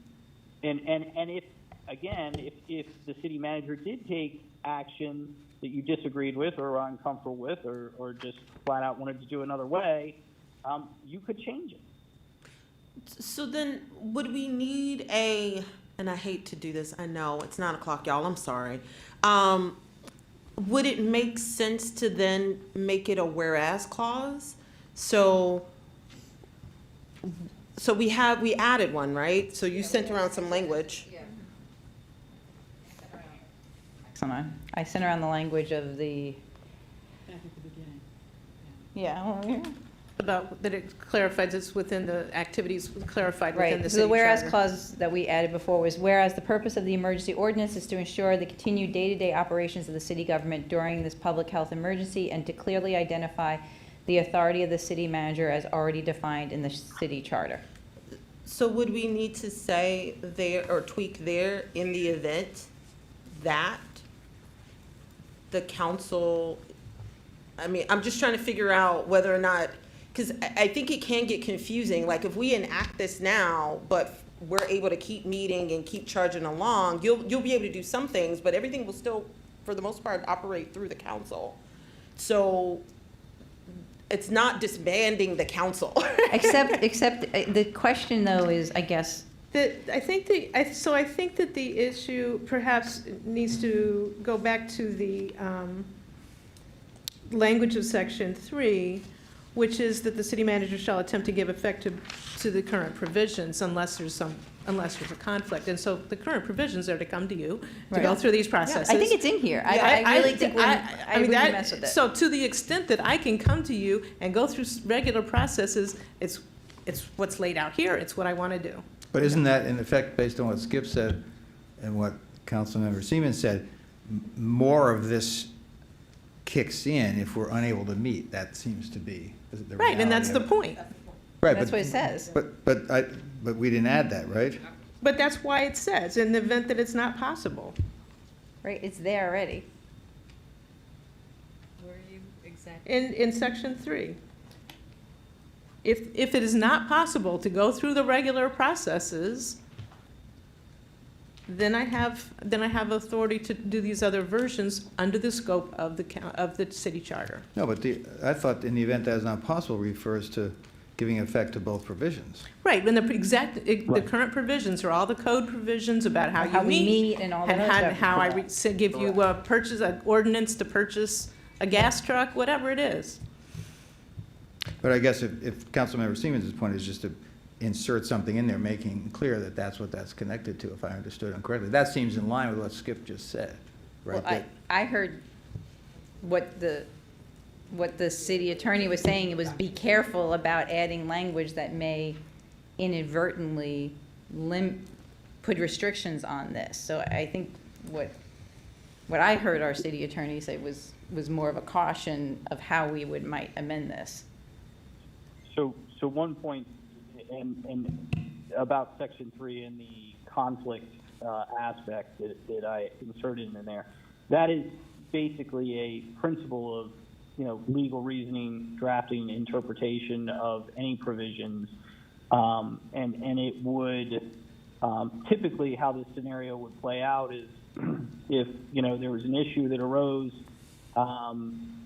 if, again, if the city manager did take action that you disagreed with or were uncomfortable with or just flat out wanted to do another way, you could change it. So then, would we need and I hate to do this, I know, it's 9 o'clock, y'all, I'm sorry. Would it make sense to then make it a whereas clause? So we added one, right? So you sent around some language. I sent around the language of the, About that it clarifies it's within the activities clarified within right. the So city the whereas charter. clause that we added before was, whereas the purpose of the emergency ordinance is to ensure the continued day-to-day operations of the city government during this public health emergency and to clearly identify the authority of the city manager as already defined in the city charter. So would we need to say there or tweak there in the event that the council, I'm just trying to figure out whether or not, because I think it can get confusing. Like if we enact this now, but we're able to keep meeting and keep charging along, you'll be able to do some things, but everything will still, for the most part, operate through the council. So it's not disbanding the council. Except the question though is, I guess, I think that the issue perhaps needs to go back to the language of Section 3, which is that the city manager shall attempt to give effect to the current provisions unless there's a conflict. And so the current provisions are to come to you to go Right. through these processes. I think it's in here. I really think I wouldn't mess with it. So to the extent that I can come to you and go through regular processes, it's what's laid out here. It's what I want to do. But isn't that in effect, based on what Skip said and what Councilmember Siemens said, more of this kicks in if we're unable to meet? That seems to be the Right, and that's reality the of it. point. Right, That's what it says. But we didn't add that, right? But that's why it says, in the event that it's not possible. Right, it's there already. Where are you exactly? In Section 3. If it is not possible to go through the regular processes, then I have authority to do these other versions under the scope of the city charter. No, but I thought in the event that is not possible refers to giving effect to both provisions. Right, and the current provisions are all the code provisions about how you we meet. meet and all that other stuff. How I give you an ordinance to purchase a gas truck, whatever it is. But I guess if Councilmember Siemens' point is just to insert something in there, making clear that that's what that's connected to, if I understood him correctly. That seems in line with what Skip just said, right? Well, I heard what the city attorney was saying. It was be careful about adding language that may inadvertently put restrictions on this. So I think what I heard our city attorney say was more of a caution of how we might amend this. So one point and about Section 3 and the conflict aspect that I inserted in there, that is basically a principle of legal reasoning, drafting, interpretation of any provisions, and it would typically how this scenario would play out is if there was an issue that arose.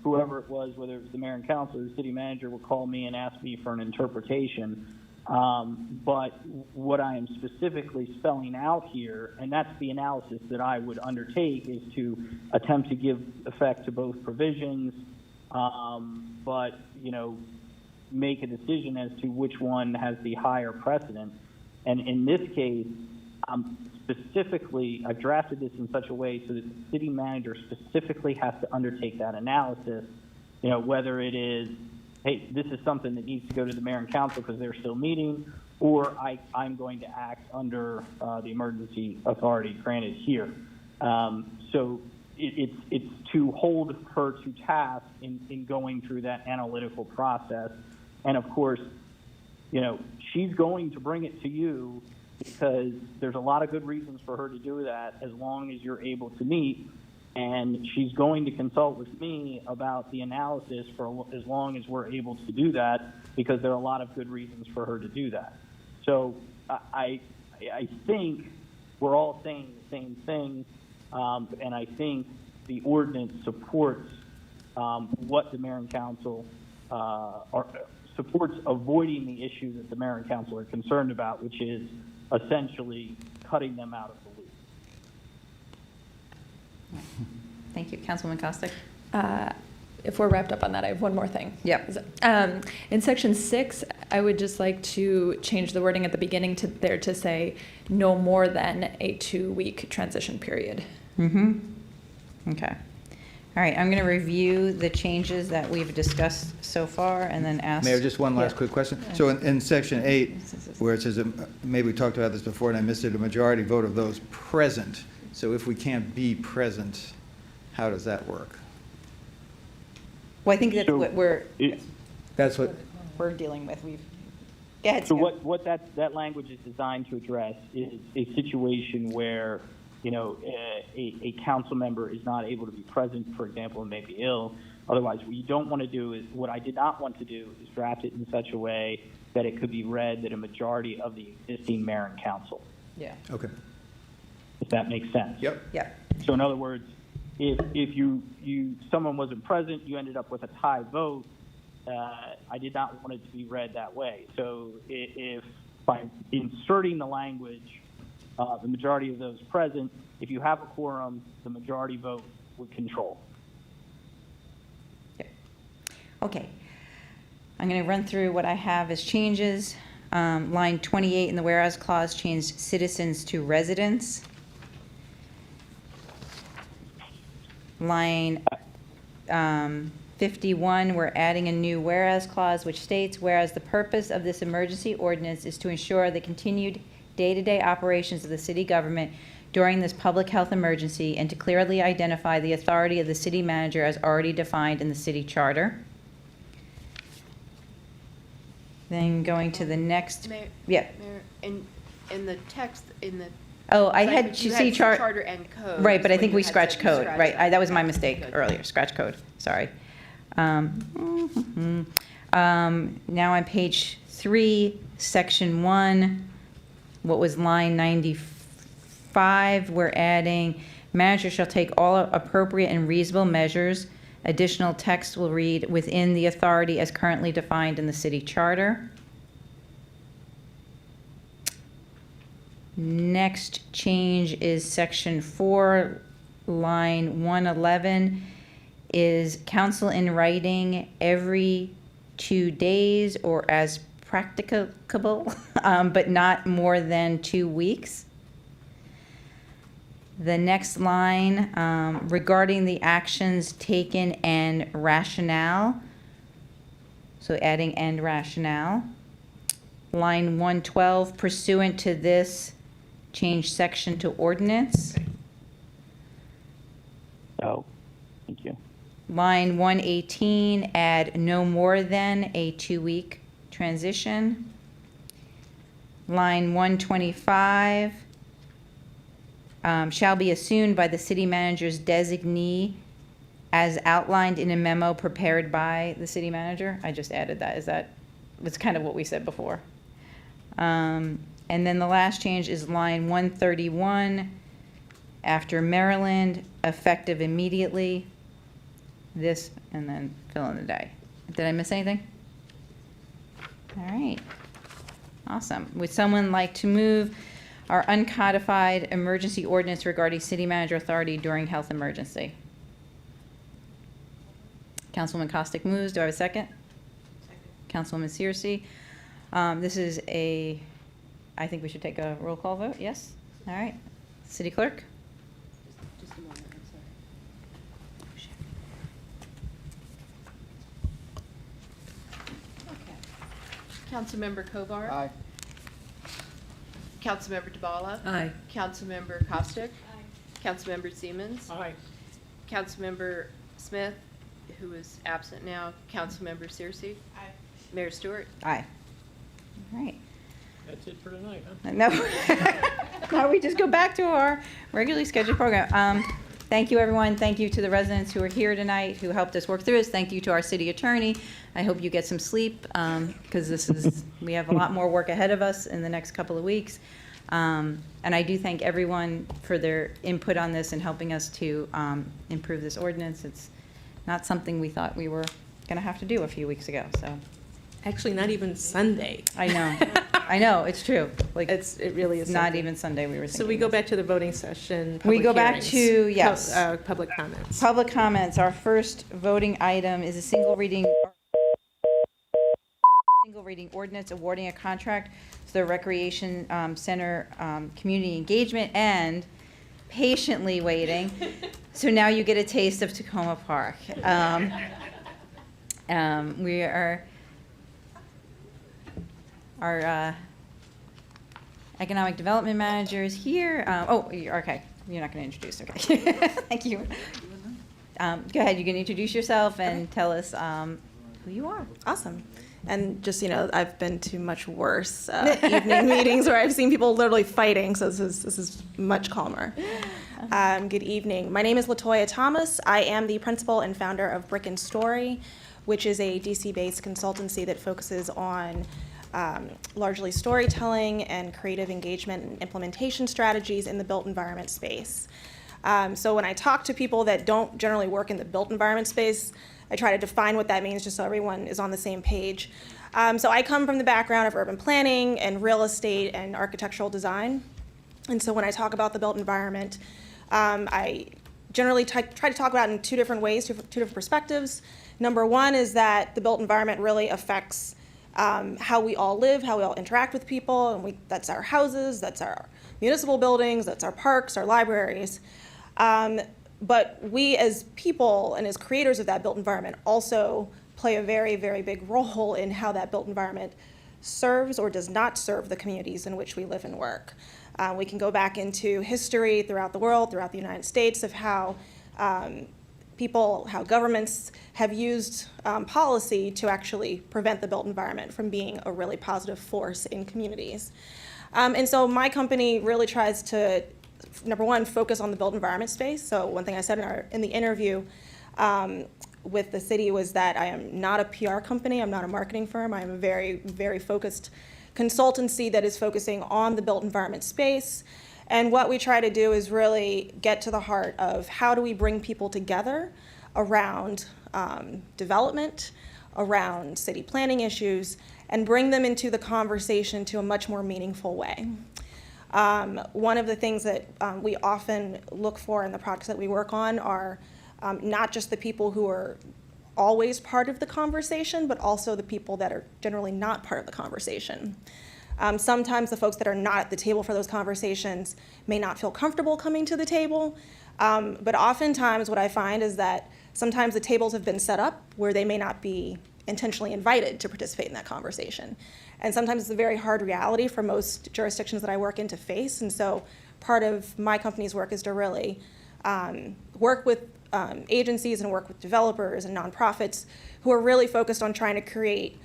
Whoever it was, whether it was the mayor and council or the city manager, would call me and ask me for an interpretation. But what I am specifically spelling out here, and that's the analysis that I would undertake, is to attempt to give effect to both provisions, but make a decision as to which one has the higher precedent. And in this case, I'm specifically, I've drafted this in such a way so that the city manager specifically has to undertake that analysis, you know, whether it is, hey, this is something that needs to go to the mayor and council because they're still meeting, or I'm going to act under the emergency authority granted here. So it's to hold her to task in going through that analytical process. And of course, you know, she's going to bring it to you because there's a lot of good reasons for her to do that as long as you're able to meet. And she's going to consult with me about the analysis for as long as we're able to do that, because there are a lot of good reasons for her to do that. So I think we're all saying the same thing, and I think the ordinance supports what the mayor and council supports avoiding the issue that the mayor and council are concerned about, which is essentially cutting them out of the loop. Thank you. Councilwoman Costick? If we're wrapped up on that, I have one more thing. Yep. In section 6, I would just like to change the wording at the beginning to say no more than a 2-week transition period. Okay. All right, I'm going to review the changes that we've discussed so far and then ask. Mayor, just one last Yeah. quick question. So in section 8, where it says, maybe we talked about this before and I missed it, a majority vote of those present. So if we can't be present, how does that work? Well, I think that's what That's what, we're dealing with. Go ahead, So Scott. what that language is designed to address is a situation where, you know, a council member is not able to be present, for example, and may be ill. Otherwise, what you don't want to do is, what I did not want to do is draft it in such a way that it could be read that a majority of the existing mayor and council, Yeah. okay. if that makes sense. Yep. Yeah. So in other words, if someone wasn't present, you ended up with a tie vote. I did not want it to be read that way. So if by inserting the language, the majority of those present, if you have a quorum, the majority vote would control. Okay. I'm going to run through what I have as changes. Line 28 in the whereas clause changed citizens to residents. Line 51, we're adding a new whereas clause which states, whereas the purpose of this emergency ordinance is to ensure the continued day-to-day operations of the city government during this public health emergency and to clearly identify the authority of the city manager as already defined in the city charter. Then going to the next, Mayor, yeah. Mayor, in the text, in the. Oh, I had, language, you you see had chart. Charter and code. Right, but I when think you we had scratched said code, scratch right? that. That was my mistake Good. earlier, scratch code, sorry. Now on page 3, section 1, what was line 95, we're adding, manager shall take all appropriate and reasonable measures. Additional text will read, within the authority as currently defined in the city charter. Next change is section 4, line 111, is council in writing every 2 days or as practicable, but not more than 2 weeks. The next line, regarding the actions taken and rationale, so adding and rationale. Line 112, pursuant to this, change section to ordinance. Oh, thank you. Line 118, add no more than a 2-week transition. Line 125, shall be assumed by the city manager's designee as outlined in a memo prepared by the city manager. I just added that. That's kind of what we said before. And then the last change is line 131, after Maryland, effective immediately. This, and then fill in the day. Did I miss anything? All right. Awesome. Would someone like to move our uncodified emergency ordinance regarding city manager authority during health emergency? Councilwoman Costick moves. Do I have a second? Councilwoman Searcy. This is I think we should take a roll call vote. Yes? All right. City Clerk? Councilmember Kovar. Aye. Councilmember DeBala. Aye. Councilmember Costick. Councilmember Siemens. Aye. Councilmember Smith, who is absent now. Councilmember Searcy. Aye. Mayor Stewart. Aye. All right. That's it for tonight, huh? No. Now we just go back to our regularly scheduled program. Thank you, everyone. Thank you to the residents who are here tonight, who helped us work through this. Thank you to our city attorney. I hope you get some sleep, because we have a lot more work ahead of us in the next couple of weeks. And I do thank everyone for their input on this and helping us to improve this ordinance. It's not something we thought we were going to have to do a few weeks ago, so. Actually, not even Sunday. I know. I know, it's true. Like, It really is not something. even Sunday we were thinking. So we go this. back to the voting session. We public go back hearings, to, yes. Public comments. Public comments. Our first voting item is a single reading ordinance awarding a contract to the Recreation Center Community Engagement and patiently waiting. So now you get a taste of Tacoma Park. We are, our economic development manager is here. Okay, you're not going to introduce, okay. Thank you. Go ahead, you can introduce yourself and tell us who you are. Awesome. And just, I've been to much worse evening meetings where I've seen people literally fighting, so this is much calmer. Good evening. My name is LaToya Thomas. I am the principal and founder of Brick and Story, which is a DC-based consultancy that focuses on largely storytelling and creative engagement and implementation strategies in the built environment space. So when I talk to people that don't generally work in the built environment space, I try to define what that means just so everyone is on the same page. So I come from the background of urban planning and real estate and architectural design. And so when I talk about the built environment, I generally try to talk about it in two different ways, two different perspectives. Number one is that the built environment really affects how we all live, how we all interact with people, and that's our houses, that's our municipal buildings, that's our parks, our libraries. But we as people and as creators of that built environment also play a very, very big role in how that built environment serves or does not serve the communities in which we live and work. We can go back into history throughout the world, throughout the United States, of how how governments have used policy to actually prevent the built environment from being a really positive force in communities. And so my company really tries to, number one, focus on the built environment space. So one thing I said in the interview with the city was that I am not a PR company, I'm not a marketing firm, I am a very, very focused consultancy that is focusing on the built environment space. And what we try to do is really get to the heart of how do we bring people together around development, around city planning issues, and bring them into the conversation to a much more meaningful way. One of the things that we often look for in the projects that we work on are not just the people who are always part of the conversation, but also the people that are generally not part of the conversation. Sometimes the folks that are not at the table for those conversations may not feel comfortable coming to the table, but oftentimes what I find is that sometimes the tables have been set up where they may not be intentionally invited to participate in that conversation. And sometimes it's a very hard reality for most jurisdictions that I work in to face, and so part of my company's work is to really work with agencies and work with developers and nonprofits who are really focused on trying to create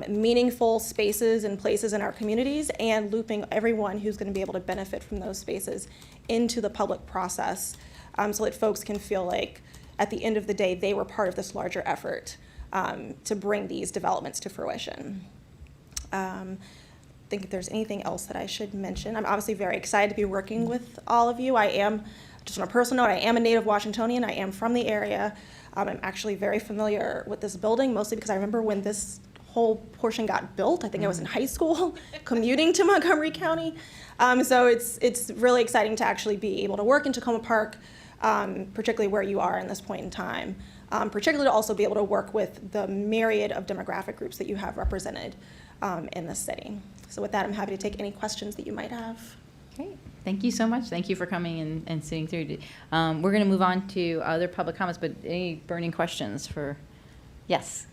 meaningful spaces and places in our communities and looping everyone who's going to be able to benefit from those spaces into the public process so that folks can feel like at the end of the day they were part of this larger effort to bring these developments to fruition. I think if there's anything else that I should mention, I'm obviously very excited to be working with all of you. I am, just on a personal note, I am a native Washingtonian. I am from the area. I'm actually very familiar with this building, mostly because I remember when this whole portion got built. I think I was in high school commuting to Montgomery County. So it's really exciting to actually be able to work in Tacoma Park, particularly where you are in this point in time. Particularly to also be able to work with the myriad of demographic groups that you have represented in the city. So with that, I'm happy to take any questions that you might have. Great. Thank you so much. Thank you for coming and sitting through. We're going to move on to other public comments, but any burning questions for, yes.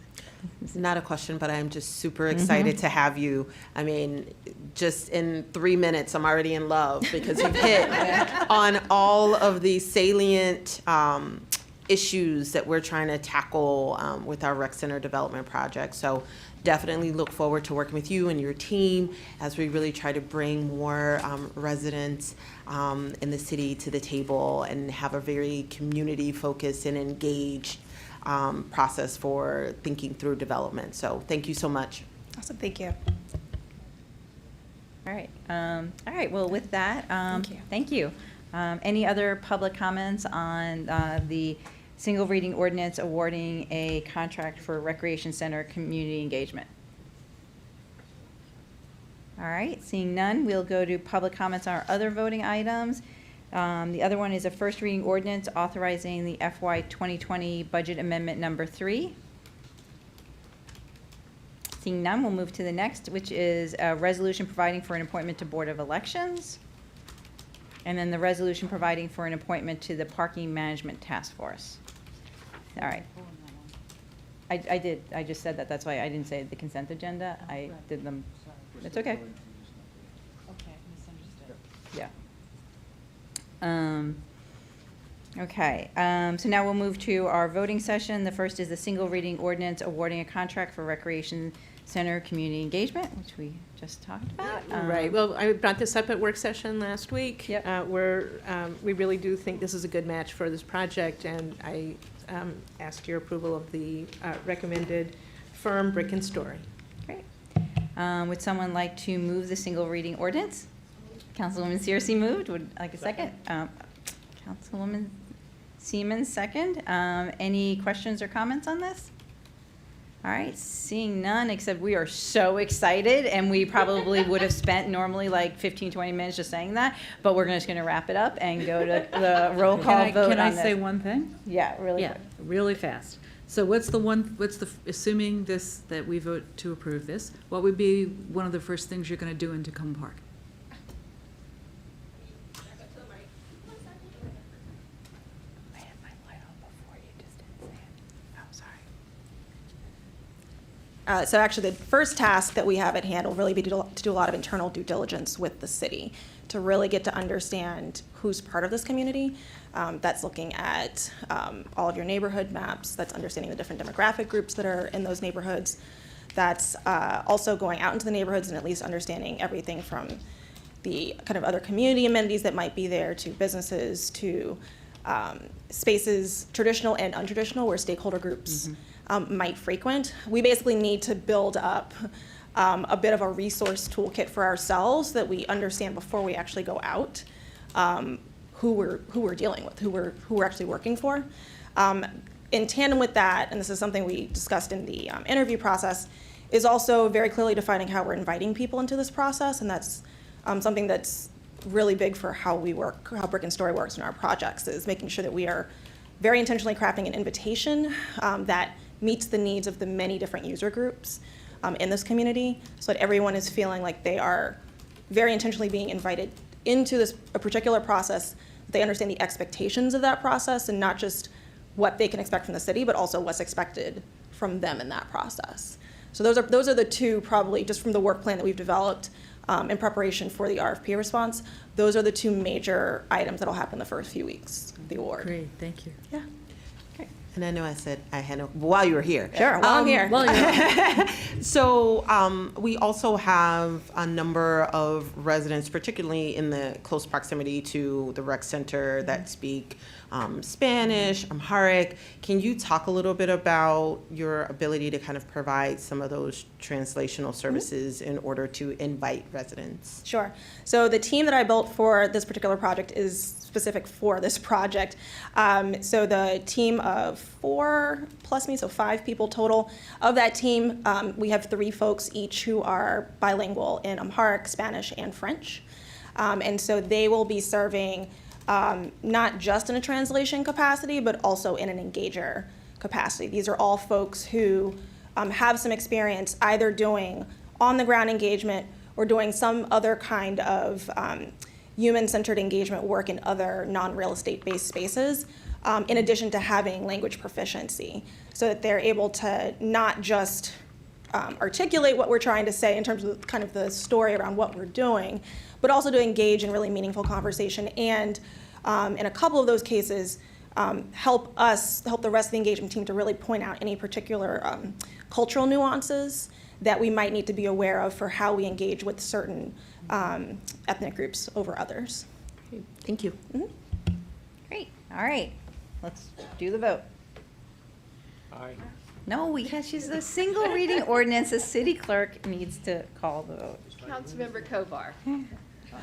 Not a question, but I'm just super excited to have you. I mean, just in 3 minutes, I'm already in love because you've hit on all of the salient issues that we're trying to tackle with our rec center development project. So definitely look forward to working with you and your team as we really try to bring more residents in the city to the table and have a very community-focused and engaged process for thinking through development. So thank you so much. Awesome, thank you. All right. All right. Well, with that, Thank you. thank you. Any other public comments on the single reading ordinance awarding a contract for recreation center community engagement? All right. Seeing none, we'll go to public comments on our other voting items. The other one is a first reading ordinance authorizing the FY 2020 budget amendment number 3. Seeing none, we'll move to the next, which is a resolution providing for an appointment to Board of Elections. And then the resolution providing for an appointment to the Parking Management Task Force. All right. I did. I just said that. That's why I didn't say the consent agenda. I did them. It's okay. Okay, misunderstood. Yeah. Okay, so now we'll move to our voting session. The first is the single reading ordinance awarding a contract for Recreation Center Community Engagement, which we just talked about. Right, well, I brought this up at work session last week. Yep. We really do think this is a good match for this project, and I asked your approval of the recommended firm, Brick and Story. Great. Would someone like to move the single reading ordinance? Councilwoman Searcy moved. Would like a second? Councilwoman Seaman second. Any questions or comments on this? All right, seeing none, except we are so excited, and we probably would have spent normally like 15, 20 minutes just saying that, but we're just going to wrap it up and go to the roll call vote on this. Can I say one thing? Yeah, really Yeah, quick. really fast. So assuming that we vote to approve this, what would be one of the first things you're going to do in Tacoma Park? So actually, the first task that we have at hand will really be to do a lot of internal due diligence with the city to really get to understand who's part of this community. That's looking at all of your neighborhood maps. That's understanding the different demographic groups that are in those neighborhoods. That's also going out into the neighborhoods and at least understanding everything from the kind of other community amenities that might be there to businesses to spaces, traditional and untraditional, where stakeholder groups might frequent. We basically need to build up a bit of a resource toolkit for ourselves that we understand before we actually go out, who we're dealing with, who we're actually working for. In tandem with that, and this is something we discussed in the interview process, is also very clearly defining how we're inviting people into this process, and that's something that's really big for how we work, how Brick and Story works in our projects, is making sure that we are very intentionally crafting an invitation that meets the needs of the many different user groups in this community, so that everyone is feeling like they are very intentionally being invited into a particular process. They understand the expectations of that process and not just what they can expect from the city, but also what's expected from them in that process. So those are the two, probably just from the work plan that we've developed in preparation for the RFP response. Those are the two major items that'll happen the first few weeks of the award. Great, thank you. Yeah. And I know I said I had while you were here. Sure, while I'm here. Well, So we also have a number of residents, particularly in the close proximity to the rec center, that speak Spanish, Amharic. Can you talk a little bit about your ability to kind of provide some of those translational services in order to invite residents? Sure. So the team that I built for this particular project is specific for this project. So the team of 4 plus me, so 5 people total. Of that team, we have 3 folks each who are bilingual in Amharic, Spanish, and French. And so they will be serving not just in a translation capacity, but also in an engager capacity. These are all folks who have some experience either doing on-the-ground engagement or doing some other kind of human-centered engagement work in other non-real estate-based spaces, in addition to having language proficiency, so that they're able to not just articulate what we're trying to say in terms of kind of the story around what we're doing, but also to engage in really meaningful conversation and, in a couple of those cases, help the rest of the engagement team to really point out any particular cultural nuances that we might need to be aware of for how we engage with certain ethnic groups over others. Thank you. Great, all right, let's do the vote. Aye. No, we can't use the single reading ordinance. The city clerk needs to call the vote. Councilmember Kovar. I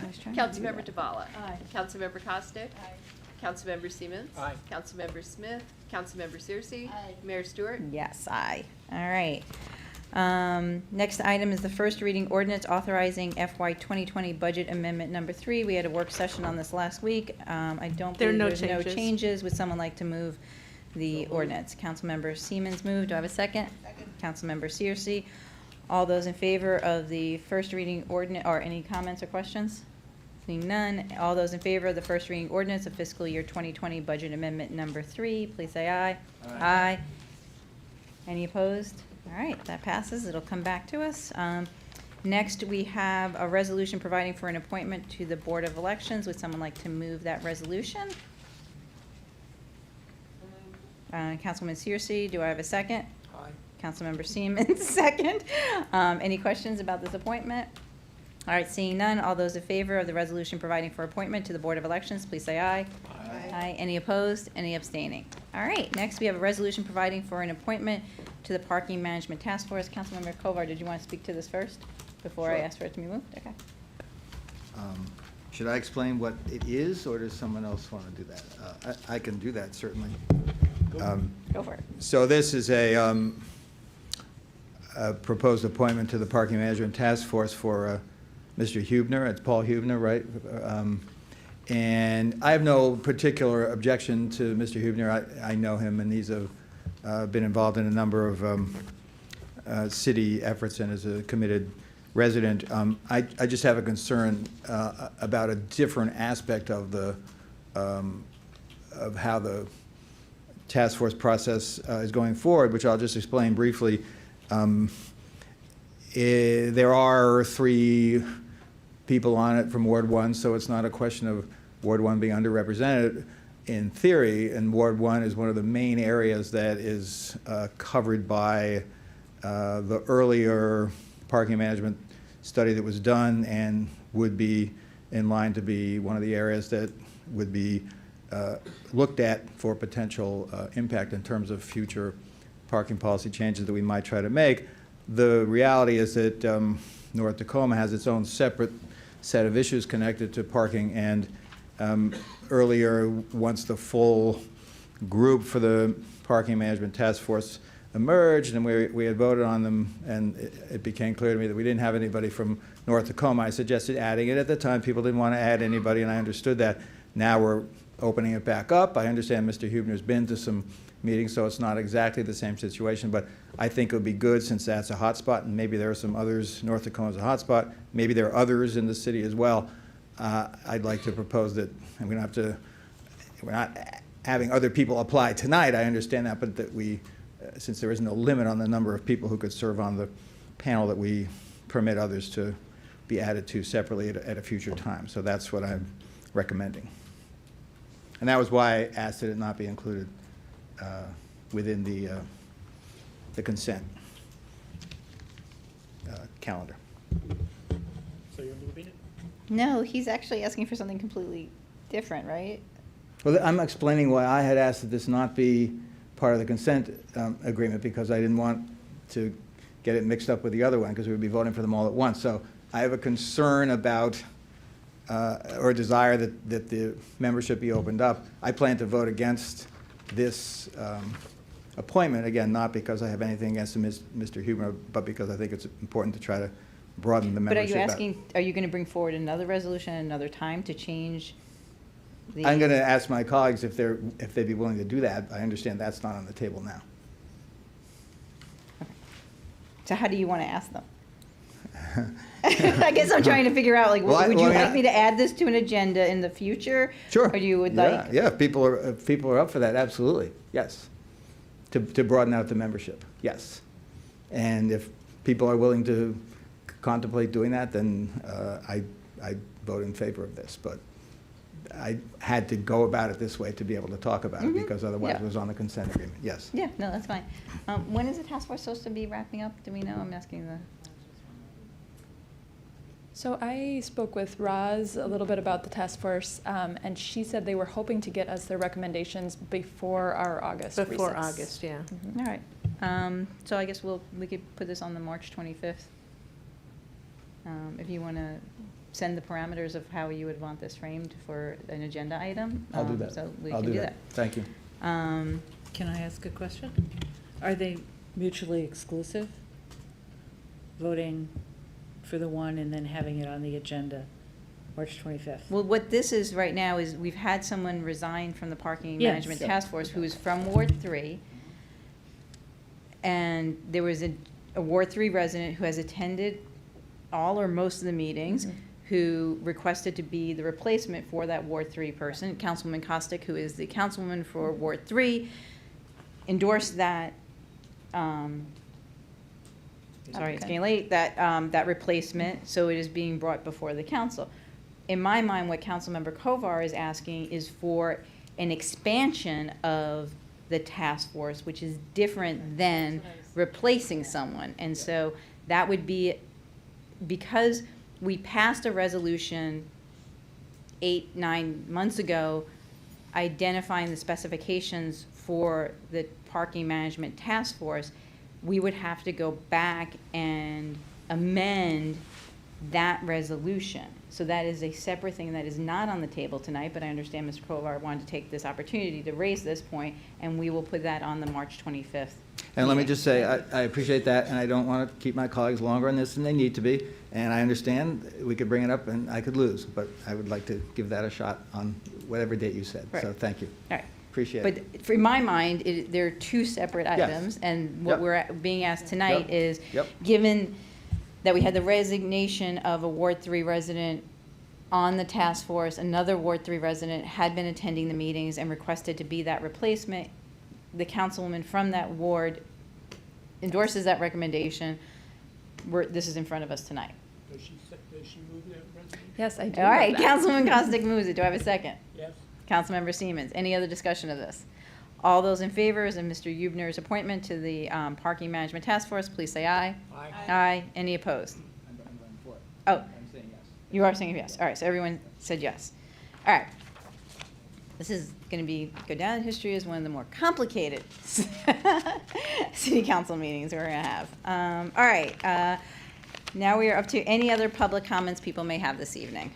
was trying to do Councilmember that. DeValla. Councilmember Costick. Councilmember Siemens. Aye. Councilmember Smith. Councilmember Searcy. Mayor Stewart. Yes, aye. All right. Next item is the first reading ordinance authorizing FY 2020 budget amendment number 3. We had a work session on this last week. I don't There are believe no there's no changes. changes. Would someone like to move the ordinance? Councilmember Siemens moved. Do I have a second? Second. Councilmember Searcy. All those in favor of the first reading ordinance, or any comments or questions? Seeing none, all those in favor of the first reading ordinance of fiscal year 2020 budget amendment number 3, please say aye. Aye. Any opposed? All right, that passes. It'll come back to us. Next, we have a resolution providing for an appointment to the Board of Elections. Would someone like to move that resolution? Councilwoman Searcy, do I have a second? Aye. Councilmember Siemens, second. Any questions about this appointment? All right, seeing none, all those in favor of the resolution providing for appointment to the Board of Elections, please say aye. Aye. Any opposed? Any abstaining? All right, next we have a resolution providing for an appointment to the Parking Management Task Force. Councilmember Kovar, did you want to speak to this first before I ask for it to be moved? Okay. Should I explain what it is, or does someone else want to do that? I can do that, certainly. Go for it. So this is a proposed appointment to the Parking Management Task Force for Mr. Hubner. It's Paul Hubner, right? And I have no particular objection to Mr. Hubner. I know him, and he's been involved in a number of city efforts and is a committed resident. I just have a concern about a different aspect of of how the task force process is going forward, which I'll just explain briefly. There are 3 people on it from Ward 1, so it's not a question of Ward 1 being underrepresented in theory, and Ward 1 is one of the main areas that is covered by the earlier parking management study that was done and would be in line to be one of the areas that would be looked at for potential impact in terms of future parking policy changes that we might try to make. The reality is that North Tacoma has its own separate set of issues connected to parking, and earlier, once the full group for the Parking Management Task Force emerged and we had voted on them, and it became clear to me that we didn't have anybody from North Tacoma, I suggested adding it. At the time, people didn't want to add anybody, and I understood that. Now we're opening it back up. I understand Mr. Hubner's been to some meetings, so it's not exactly the same situation, but I think it would be good, since that's a hotspot, and maybe there are some others. North Tacoma's a hotspot. Maybe there are others in the city as well. I'd like to propose that, and we're not having other people apply tonight, I understand that, but that we, since there is no limit on the number of people who could serve on the panel, that we permit others to be added to separately at a future time. So that's what I'm recommending. And that was why I asked that it not be included within the consent calendar. So you're moving it? No, he's actually asking for something completely different, right? Well, I'm explaining why I had asked that this not be part of the consent agreement, because I didn't want to get it mixed up with the other one, because we would be voting for them all at once. So I have a concern about, or a desire that the membership be opened up. I plan to vote against this appointment, again, not because I have anything against Mr. Hubner, but because I think it's important to try to broaden the But are membership you out. asking, are you going to bring forward another resolution at another time to change the? I'm going to ask my colleagues if they'd be willing to do that. I understand that's not on the table now. So how do you want to ask them? I guess I'm trying to figure out, like, Well, would you well, like yeah. me to add this to an agenda in the future? Sure. Or you would Yeah, like? Yeah, if people are up for that, absolutely, yes. To broaden out the membership, yes. And if people are willing to contemplate doing that, then I vote in favor of this. But I had to go about it this way to be able to talk about it, because otherwise Yeah. it was on the consent agreement, yes. Yeah, no, that's fine. When is the task force supposed to be wrapping up? Do we know? I'm asking the. So I spoke with Roz a little bit about the task force, and she said they were hoping to get us their recommendations before our August Before recess. August, yeah. All right. So I guess we could put this on the March 25th. If you want to send the parameters of how you would want this framed for an agenda item. I'll do that. So we I'll can do that. Thank you. Can I ask a question? Are they mutually exclusive? Voting for the one and then having it on the agenda, March 25th? Well, what this is right now is we've had someone resign from the Parking Yes. Management Task Force who is from Ward 3. And there was a Ward 3 resident who has attended all or most of the meetings, who requested to be the replacement for that Ward 3 person. Councilwoman Costick, who is the councilwoman for Ward 3, endorsed that, sorry, it's getting late, that replacement, so it is being brought before the council. In my mind, what Councilmember Kovar is asking is for an expansion of the task force, which is different than replacing someone. And so that would be, because we passed a resolution 8-9 months ago identifying the specifications for the parking management task force, we would have to go back and amend that resolution. So that is a separate thing that is not on the table tonight, but I understand Mr. Kovar wanted to take this opportunity to raise this point, and we will put that on the March 25th. And let me meeting. just say, I appreciate that, and I don't want to keep my colleagues longer on this than they need to be. And I understand we could bring it up and I could lose, but I would like to give that a shot on whatever date you said. So Right. thank you. All right. Appreciate it. But for my mind, there are two separate Yes. items, and what Yep. we're being asked tonight Yep. is, Yep. given that we had the resignation of a Ward 3 resident on the task force, another Ward 3 resident had been attending the meetings and requested to be that replacement, the councilwoman from that ward endorses that recommendation. This is in front of us tonight. Does she move that resolution? Yes, I do. All right, love that. Councilwoman Costick moves it. Do I have a second? Yes. Councilmember Siemens, any other discussion of this? All those in favor of Mr. Hubner's appointment to the Parking Management Task Force, please say aye. Aye. Aye. Any opposed? I'm voting for it. Oh, I'm saying yes. you are saying yes. All right, so everyone said yes. All right. This is going to go down in history as one of the more complicated city council meetings we're going to have. All right, now we are up to any other public comments people may have this evening.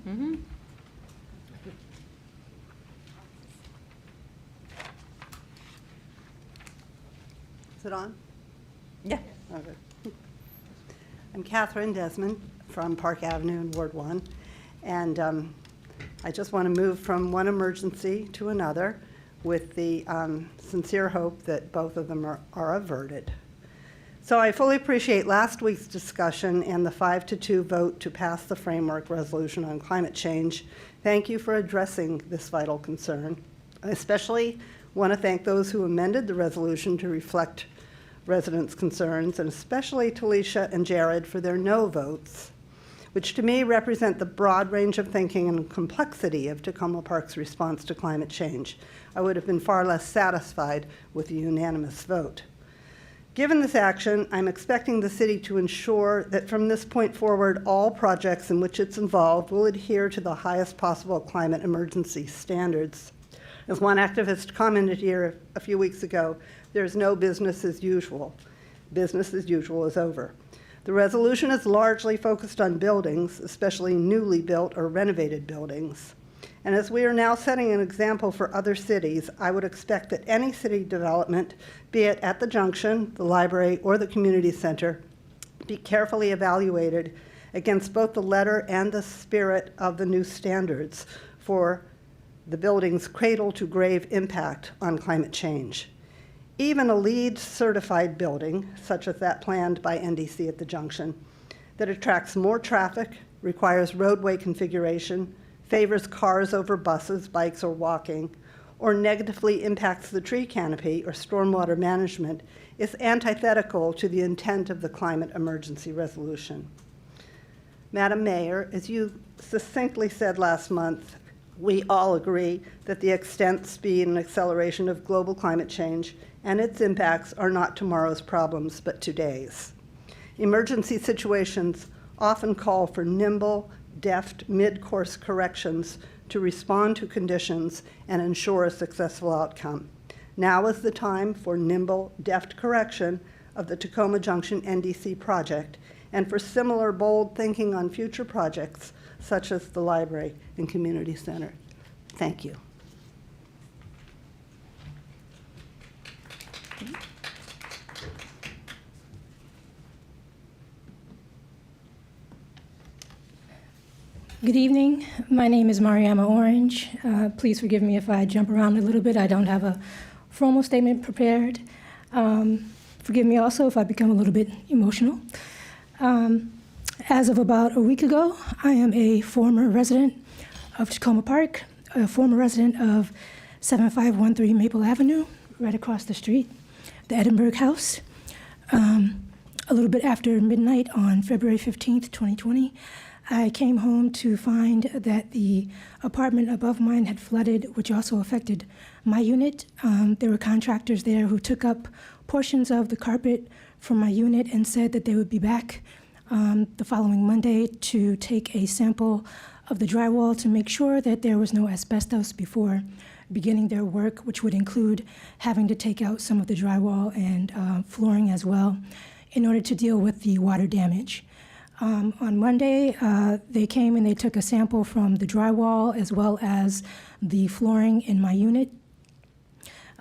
Mm-hmm. Is it on? Yeah. Okay. I'm Catherine Desmond from Park Avenue in Ward 1, and I just want to move from one emergency to another with the sincere hope that both of them are averted. So I fully appreciate last week's discussion and the 5-2 vote to pass the framework resolution on climate change. Thank you for addressing this vital concern. I especially want to thank those who amended the resolution to reflect residents' concerns, and especially Talisha and Jared for their no votes, which to me represent the broad range of thinking and complexity of Tacoma Park's response to climate change. I would have been far less satisfied with a unanimous vote. Given this action, I'm expecting the city to ensure that from this point forward, all projects in which it's involved will adhere to the highest possible climate emergency standards. As one activist commented here a few weeks ago, there's no business as usual. Business as usual is over. The resolution is largely focused on buildings, especially newly built or renovated buildings. And as we are now setting an example for other cities, I would expect that any city development, be it at the junction, the library, or the community center, be carefully evaluated against both the letter and the spirit of the new standards for the building's cradle to grave impact on climate change. Even a LEED certified building, such as that planned by NDC at the junction, that attracts more traffic, requires roadway configuration, favors cars over buses, bikes, or walking, or negatively impacts the tree canopy or stormwater management, is antithetical to the intent of the climate emergency resolution. Madam Mayor, as you succinctly said last month, we all agree that the extent, speed, and acceleration of global climate change and its impacts are not tomorrow's problems, but today's. Emergency situations often call for nimble, deft, mid-course corrections to respond to conditions and ensure a successful outcome. Now is the time for nimble, deft correction of the Tacoma Junction NDC project and for similar bold thinking on future projects such as the library and community center. Thank you. Good evening. My name is Mariama Orange. Please forgive me if I jump around a little bit. I don't have a formal statement prepared. Forgive me also if I become a little bit emotional. As of about a week ago, I am a former resident of Tacoma Park, a former resident of 7513 Maple Avenue, right across the street, the Edinburgh House. A little bit after midnight on February 15th, 2020, I came home to find that the apartment above mine had flooded, which also affected my unit. There were contractors there who took up portions of the carpet from my unit and said that they would be back the following Monday to take a sample of the drywall to make sure that there was no asbestos before beginning their work, which would include having to take out some of the drywall and flooring as well in order to deal with the water damage. On Monday, they came and they took a sample from the drywall as well as the flooring in my unit.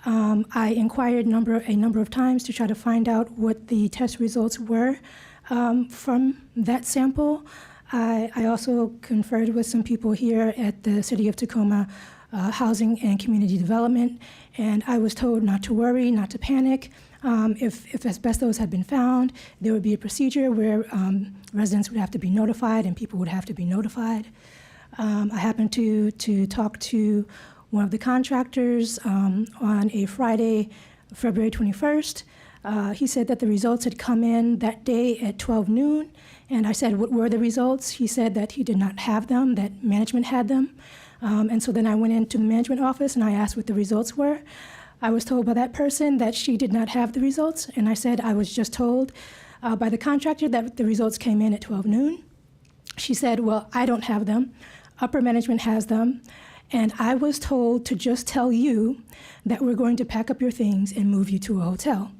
I inquired a number of times to try to find out what the test results were from that sample. I also conferred with some people here at the City of Tacoma Housing and Community Development, and I was told not to worry, not to panic. If asbestos had been found, there would be a procedure where residents would have to be notified and people would have to be notified. I happened to talk to one of the contractors on a Friday, February 21st. He said that the results had come in that day at 12 noon, and I said, what were the results? He said that he did not have them, that management had them. And so then I went into the management office and I asked what the results were. I was told by that person that she did not have the results, and I said I was just told by the contractor that the results came in at 12 noon. She said, well, I don't have them. Upper management has them, and I was told to just tell you that we're going to pack up your things and move you to a hotel.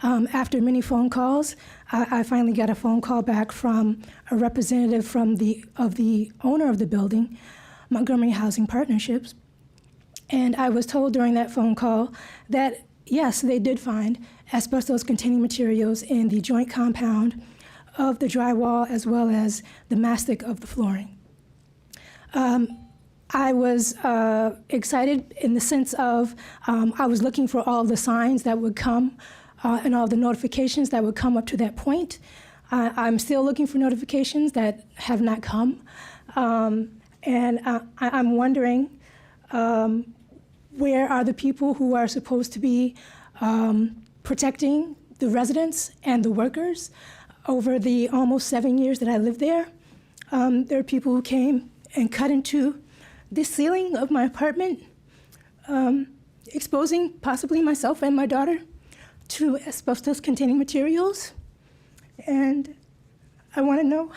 After many phone calls, I finally got a phone call back from a representative from the owner of the building, Montgomery Housing Partnerships. And I was told during that phone call that, yes, they did find asbestos-containing materials in the joint compound of the drywall as well as the mastic of the flooring. I was excited in the sense of I was looking for all the signs that would come and all the notifications that would come up to that point. I'm still looking for notifications that have not come. And I'm wondering, where are the people who are supposed to be protecting the residents and the workers over the almost 7 years that I lived there? There are people who came and cut into the ceiling of my apartment, exposing possibly myself and my daughter to asbestos-containing materials. And I want to know,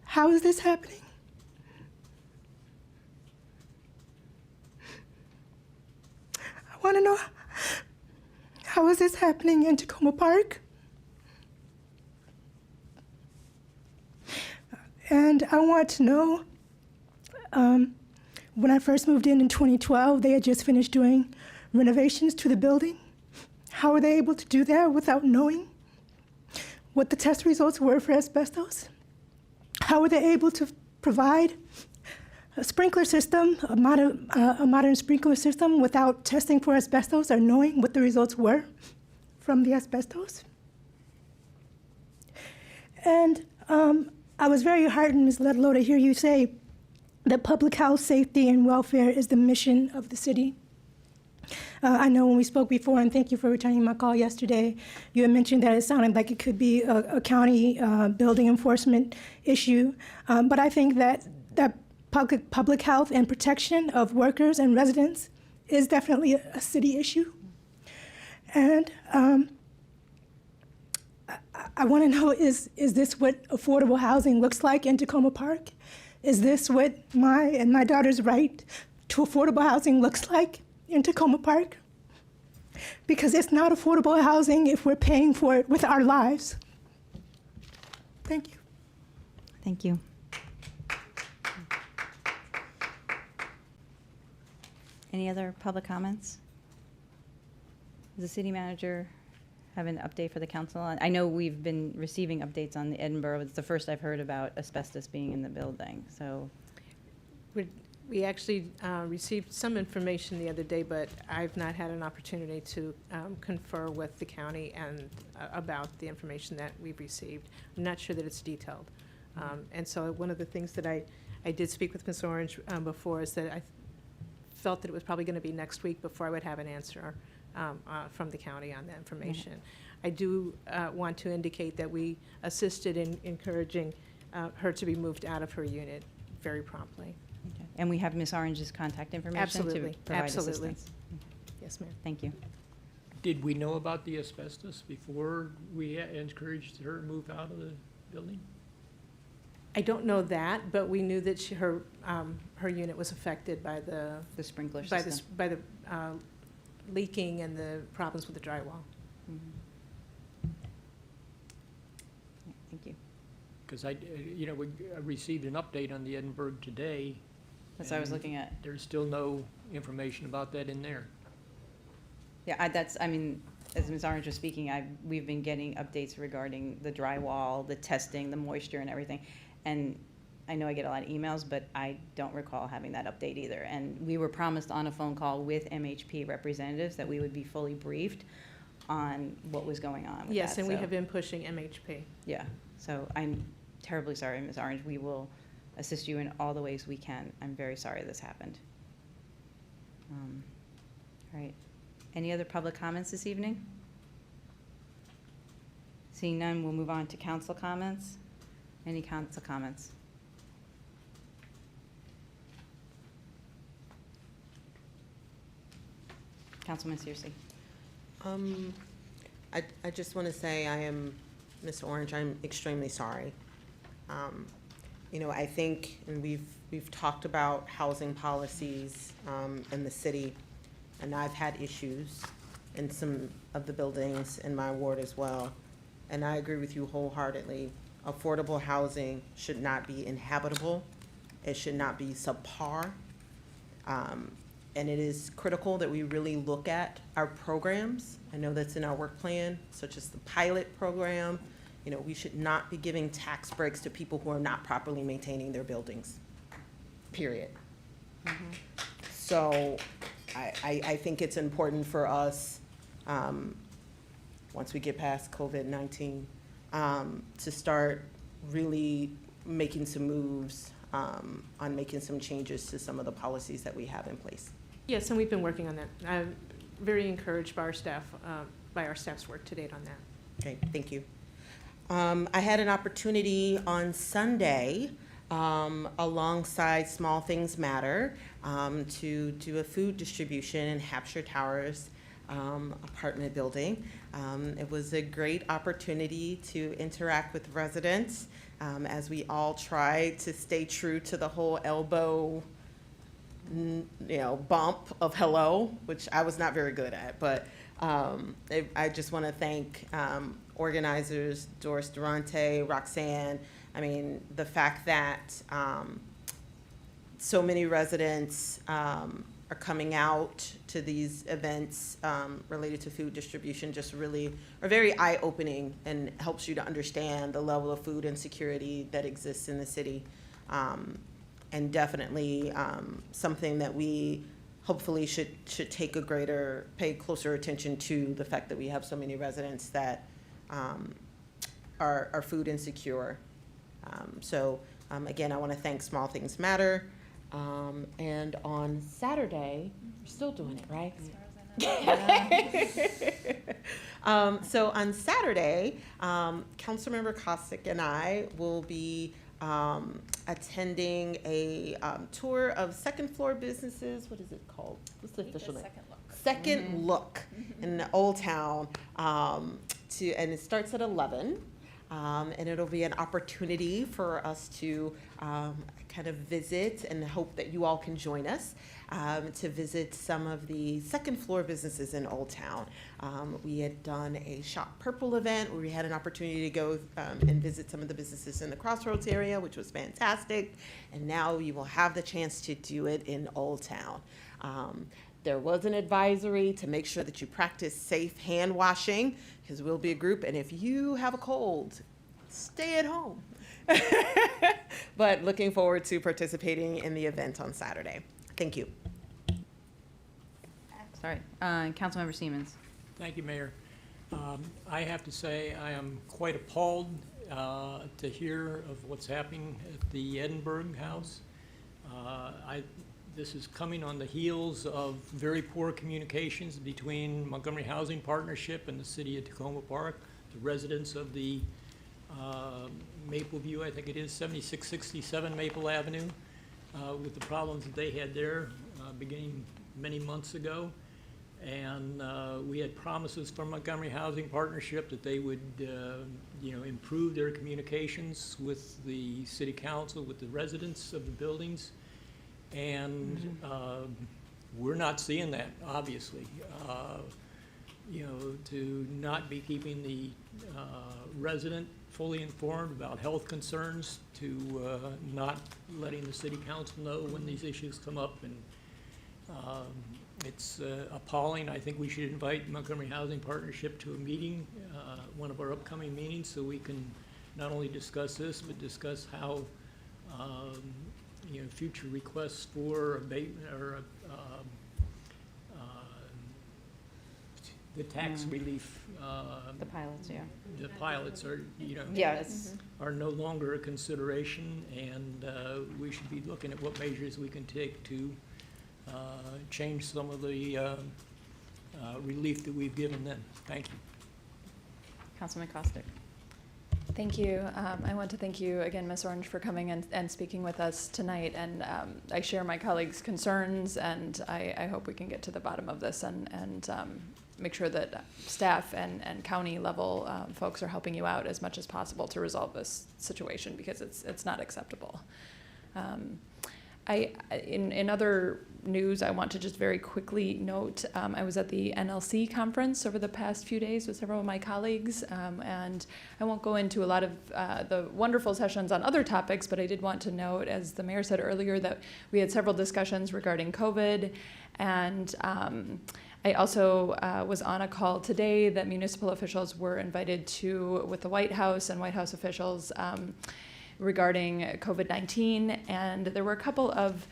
how is this happening? I want to know, how is this happening in Tacoma Park? And I want to know, when I first moved in 2012, they had just finished doing renovations to the building. How were they able to do that without knowing what the test results were for asbestos? How were they able to provide sprinkler system, a modern sprinkler system, without testing for asbestos or knowing what the results were from the asbestos. And I was very heartened, Ms. Ludlow, to hear you say that public health, safety, and welfare is the mission of the city. I know when we spoke before, and thank you for returning my call yesterday, you had mentioned that it sounded like it could be a county building enforcement issue. But I think that public health and protection of workers and residents is definitely a city issue. And I want to know, is this what affordable housing looks like in Tacoma Park? Is this what my daughter's right to affordable housing looks like in Tacoma Park? Because it's not affordable housing if we're paying for it with our lives. Thank you. Thank you. Any other public comments? Does the city manager have an update for the council? I know we've been receiving updates on the Edinburgh. It's the first I've heard about asbestos being in the building, so. We actually received some information the other day, but I've not had an opportunity to confer with the county and about the information that we've received. I'm not sure that it's detailed. And so one of the things that I did speak with Ms. Orange before is that I felt that it was probably going to be next week before I would have an answer from the county on that information. I do want to indicate that we assisted in encouraging her to be moved out of her unit very promptly. Okay. And we have Ms. Orange's contact information Absolutely. to provide Absolutely. assistance. Yes, ma'am. Thank you. Did we know about the asbestos before we encouraged her to move out of the building? I don't know that, but we knew that her unit was affected by the sprinkler by system. by the leaking and the problems with the drywall. Thank you. Because we received an update on the Edinburgh today. That's what I was and looking at. There's still no information about that in there. Yeah, I mean, as Ms. Orange was speaking, we've been getting updates regarding the drywall, the testing, the moisture and everything. And I know I get a lot of emails, but I don't recall having that update either. And we were promised on a phone call with MHP representatives that we would be fully briefed on what was going on with Yes, that, and we so- have been pushing MHP. Yeah, so I'm terribly sorry, Ms. Orange. We will assist you in all the ways we can. I'm very sorry this happened. All right. Any other public comments this evening? Seeing none, we'll move on to council comments. Any council comments? Councilman Searcy. I just want to say Ms. Orange, I'm extremely sorry. I think, and we've talked about housing policies in the city, and I've had issues in some of the buildings in my ward as well. And I agree with you wholeheartedly. Affordable housing should not be inhabitable. It should not be subpar. And it is critical that we really look at our programs. I know that's in our work plan, such as the pilot program. We should not be giving tax breaks to people who are not properly maintaining their buildings, period. So I think it's important for us, once we get past COVID-19, to start really making some moves on making some changes to some of the policies that we have in place. Yes, and we've been working on that. I'm very encouraged by our staff, by our staff's work to date on that. Okay, thank you. I had an opportunity on Sunday, alongside Small Things Matter, to do a food distribution in Hampshire Towers apartment building. It was a great opportunity to interact with residents as we all tried to stay true to the whole elbow bump of hello, which I was not very good at, but I just want to thank organizers, Doris Durante, Roxanne. I mean, the fact that so many residents are coming out to these events related to food distribution just really are very eye-opening and helps you to understand the level of food insecurity that exists in the city. and definitely something that we hopefully should take pay closer attention to the fact that we have so many residents that are food insecure. Again, I want to thank Small Things Matter. And on Saturday, we're still doing it, right? So on Saturday, Councilmember Kostick and I will be attending a tour of second floor businesses. What is it called? What's the official name? Second Look in Old Town. And it starts at 11. And it'll be an opportunity for us to kind of visit, and hope that you all can join us to visit some of the second floor businesses in Old Town. We had done a Shop Purple event where we had an opportunity to go and visit some of the businesses in the Crossroads area, which was fantastic. And now you will have the chance to do it in Old Town. There was an advisory to make sure that you practice safe hand washing, because we'll be a group, and if you have a cold, stay at home. But looking forward to participating in the event on Saturday. Thank you. Sorry, Councilmember Siemens. Thank you, Mayor. I have to say I am quite appalled to hear of what's happening at the Edinburgh House. This is coming on the heels of very poor communications between Montgomery Housing Partnership and the City of Tacoma Park. The residents of the Mapleview, I think it is, 7667 Maple Avenue, with the problems that they had there beginning many months ago. And we had promises from Montgomery Housing Partnership that they would improve their communications with the City Council, with the residents of the buildings. And we're not seeing that, obviously. To not be keeping the resident fully informed about health concerns, to not letting the City Council know when these issues come up, and it's appalling. I think we should invite Montgomery Housing Partnership to a meeting, one of our upcoming meetings, so we can not only discuss this, but discuss how future requests for abatement or the tax relief. The pilots, yeah. The pilots are, Yes. are no longer a consideration, and we should be looking at what measures we can take to change some of the relief that we've given them. Thank you. Councilman Kostick. Thank you. I want to thank you again, Ms. Orange, for coming and speaking with us tonight. And I share my colleagues' concerns, and I hope we can get to the bottom of this and make sure that staff and county level folks are helping you out as much as possible to resolve this situation, because it's not acceptable. In other news, I want to just very quickly note, I was at the NLC conference over the past few days with several of my colleagues, and I won't go into a lot of the wonderful sessions on other topics, but I did want to note, as the mayor said earlier, that we had several discussions regarding COVID, and I also was on a call today that municipal officials were invited to with the White House and White House officials regarding COVID-19, and there were a couple of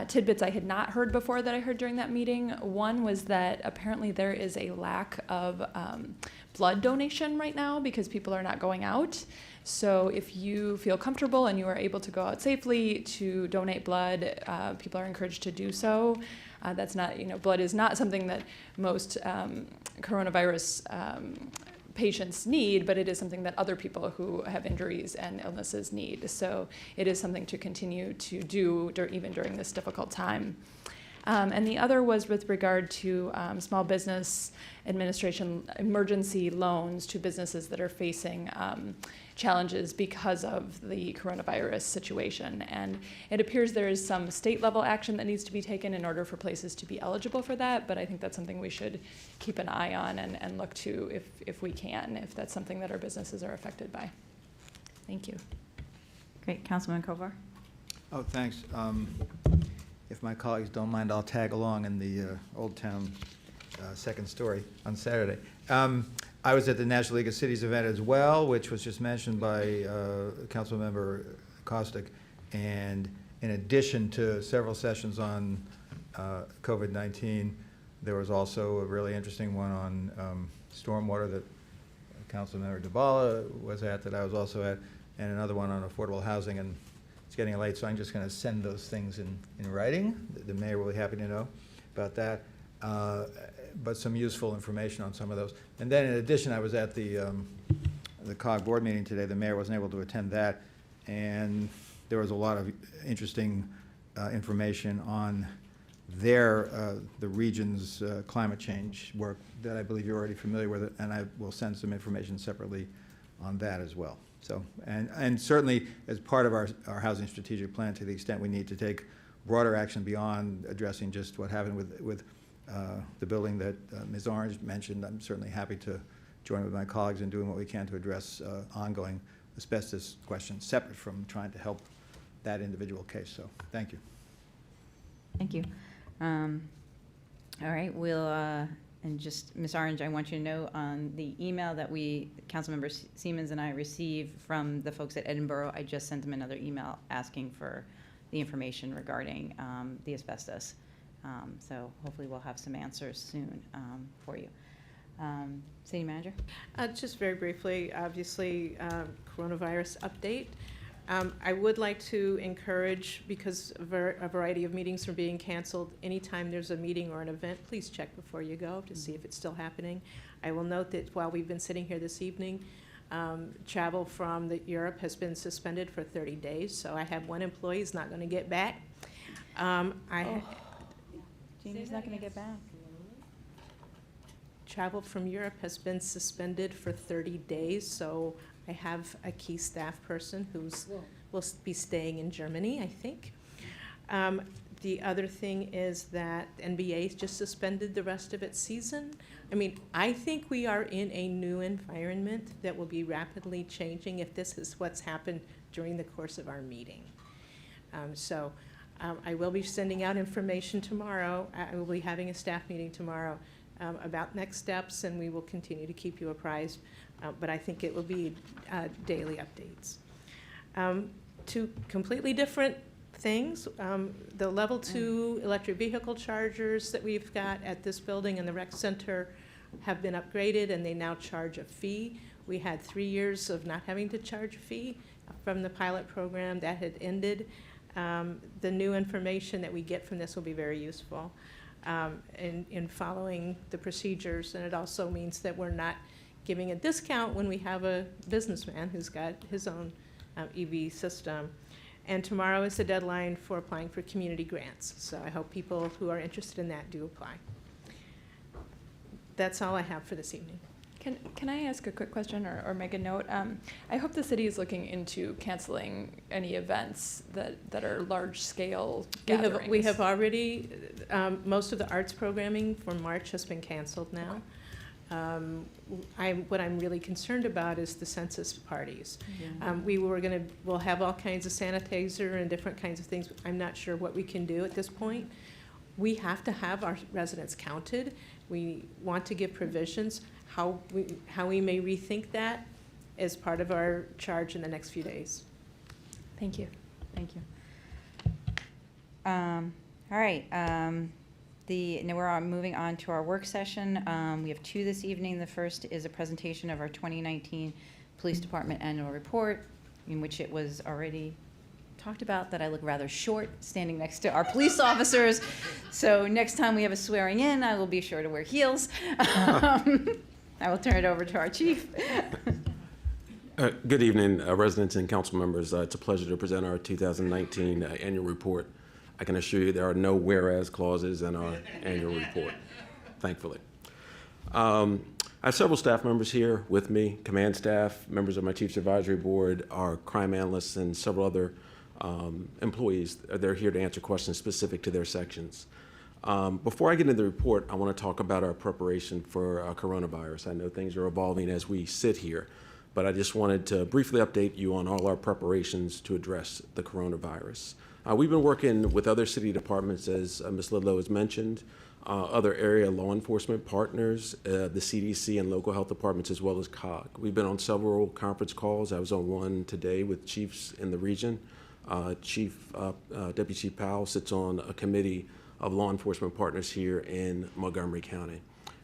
tidbits I had not heard before that I heard during that meeting. One was that apparently there is a lack of blood donation right now because people are not going out. So if you feel comfortable and you are able to go out safely to donate blood, people are encouraged to do so. That's not, blood is not something that most coronavirus patients need, but it is something that other people who have injuries and illnesses need. So it is something to continue to do even during this difficult time. And the other was with regard to Small Business Administration emergency loans to businesses that are facing challenges because of the coronavirus situation. And it appears there is some state level action that needs to be taken in order for places to be eligible for that, but I think that's something we should keep an eye on and look to if we can, if that's something that our businesses are affected by. Thank you. Great, Councilman Kovar. Oh, thanks. If my colleagues don't mind, I'll tag along in the Old Town second story on Saturday. I was at the National League of Cities event as well, which was just mentioned by Councilmember Kostick, and in addition to several sessions on COVID-19, there was also a really interesting one on stormwater that Councilmember DeBala was at, that I was also at, and another one on affordable housing. And it's getting late, so I'm just going to send those things in writing. The mayor will be happy to know about that. But some useful information on some of those. And then in addition, I was at the COG board meeting today. The mayor wasn't able to attend that. And there was a lot of interesting information on the region's climate change work that I believe you're already familiar with, and I will send some information separately on that as well. So, and certainly as part of our housing strategic plan, to the extent we need to take broader action beyond addressing just what happened with the building that Ms. Orange mentioned, I'm certainly happy to join with my colleagues in doing what we can to address ongoing asbestos questions separate from trying to help that individual case. So thank you. Thank you. All right, we'll, and just, Ms. Orange, I want you to know on the email that Councilmember Siemens and I received from the folks at Edinburgh, I just sent them another email asking for the information regarding the asbestos. So hopefully we'll have some answers soon for you. City Manager? Just very briefly, obviously, coronavirus update. I would like to encourage, because a variety of meetings are being canceled, anytime there's a meeting or an event, please check before you go to see if it's still happening. I will note that while we've been sitting here this evening, travel from Europe has been suspended for 30 days, so I have one employee who's not going to get back. Jamie's not going to get back. Travel from Europe has been suspended for 30 days, so I have a key staff person will be staying in Germany, I think. The other thing is that NBA just suspended the rest of its season. I mean, I think we are in a new environment that will be rapidly changing if this is what's happened during the course of our meeting. I will be sending out information tomorrow. I will be having a staff meeting tomorrow about next steps, and we will continue to keep you apprised. But I think it will be daily updates. Two completely different things. The level 2 electric vehicle chargers that we've got at this building and the rec center have been upgraded, and they now charge a fee. We had 3 years of not having to charge a fee from the pilot program. That had ended. The new information that we get from this will be very useful in following the procedures, and it also means that we're not giving a discount when we have a businessman who's got his own EV system. And tomorrow is the deadline for applying for community grants, so I hope people who are interested in that do apply. That's all I have for this evening. Can I ask a quick question or make a note? I hope the city is looking into canceling any events that are large-scale gatherings. We have already, most of the arts programming for March has been canceled now. What I'm really concerned about is the census parties. Yeah. We'll have all kinds of sanitizer and different kinds of things. I'm not sure what we can do at this point. We have to have our residents counted. We want to give provisions. How we may rethink that is part of our charge in the next few days. Thank you. Thank you. All right. Now we're moving on to our work session. We have 2 this evening. The first is a presentation of our 2019 Police Department Annual Report, in which it was already talked about that I look rather short standing next to our police officers. So next time we have a swearing in, I will be sure to wear heels. I will turn it over to our chief. Good evening, residents and council members. It's a pleasure to present our 2019 annual report. I can assure you there are no whereas clauses in our annual report, thankfully. I have several staff members here with me, command staff, members of my Chiefs Advisory Board, our crime analysts, and several other employees. They're here to answer questions specific to their sections. Before I get into the report, I want to talk about our preparation for coronavirus. I know things are evolving as we sit here, but I just wanted to briefly update you on all our preparations to address the coronavirus. We've been working with other city departments, as Ms. Lidlow has mentioned, other area law enforcement partners, the CDC and local health departments, as well as COG. We've been on several conference calls. I was on one today with chiefs in the region. Deputy Chief Powell sits on a committee of law enforcement partners here in Montgomery County.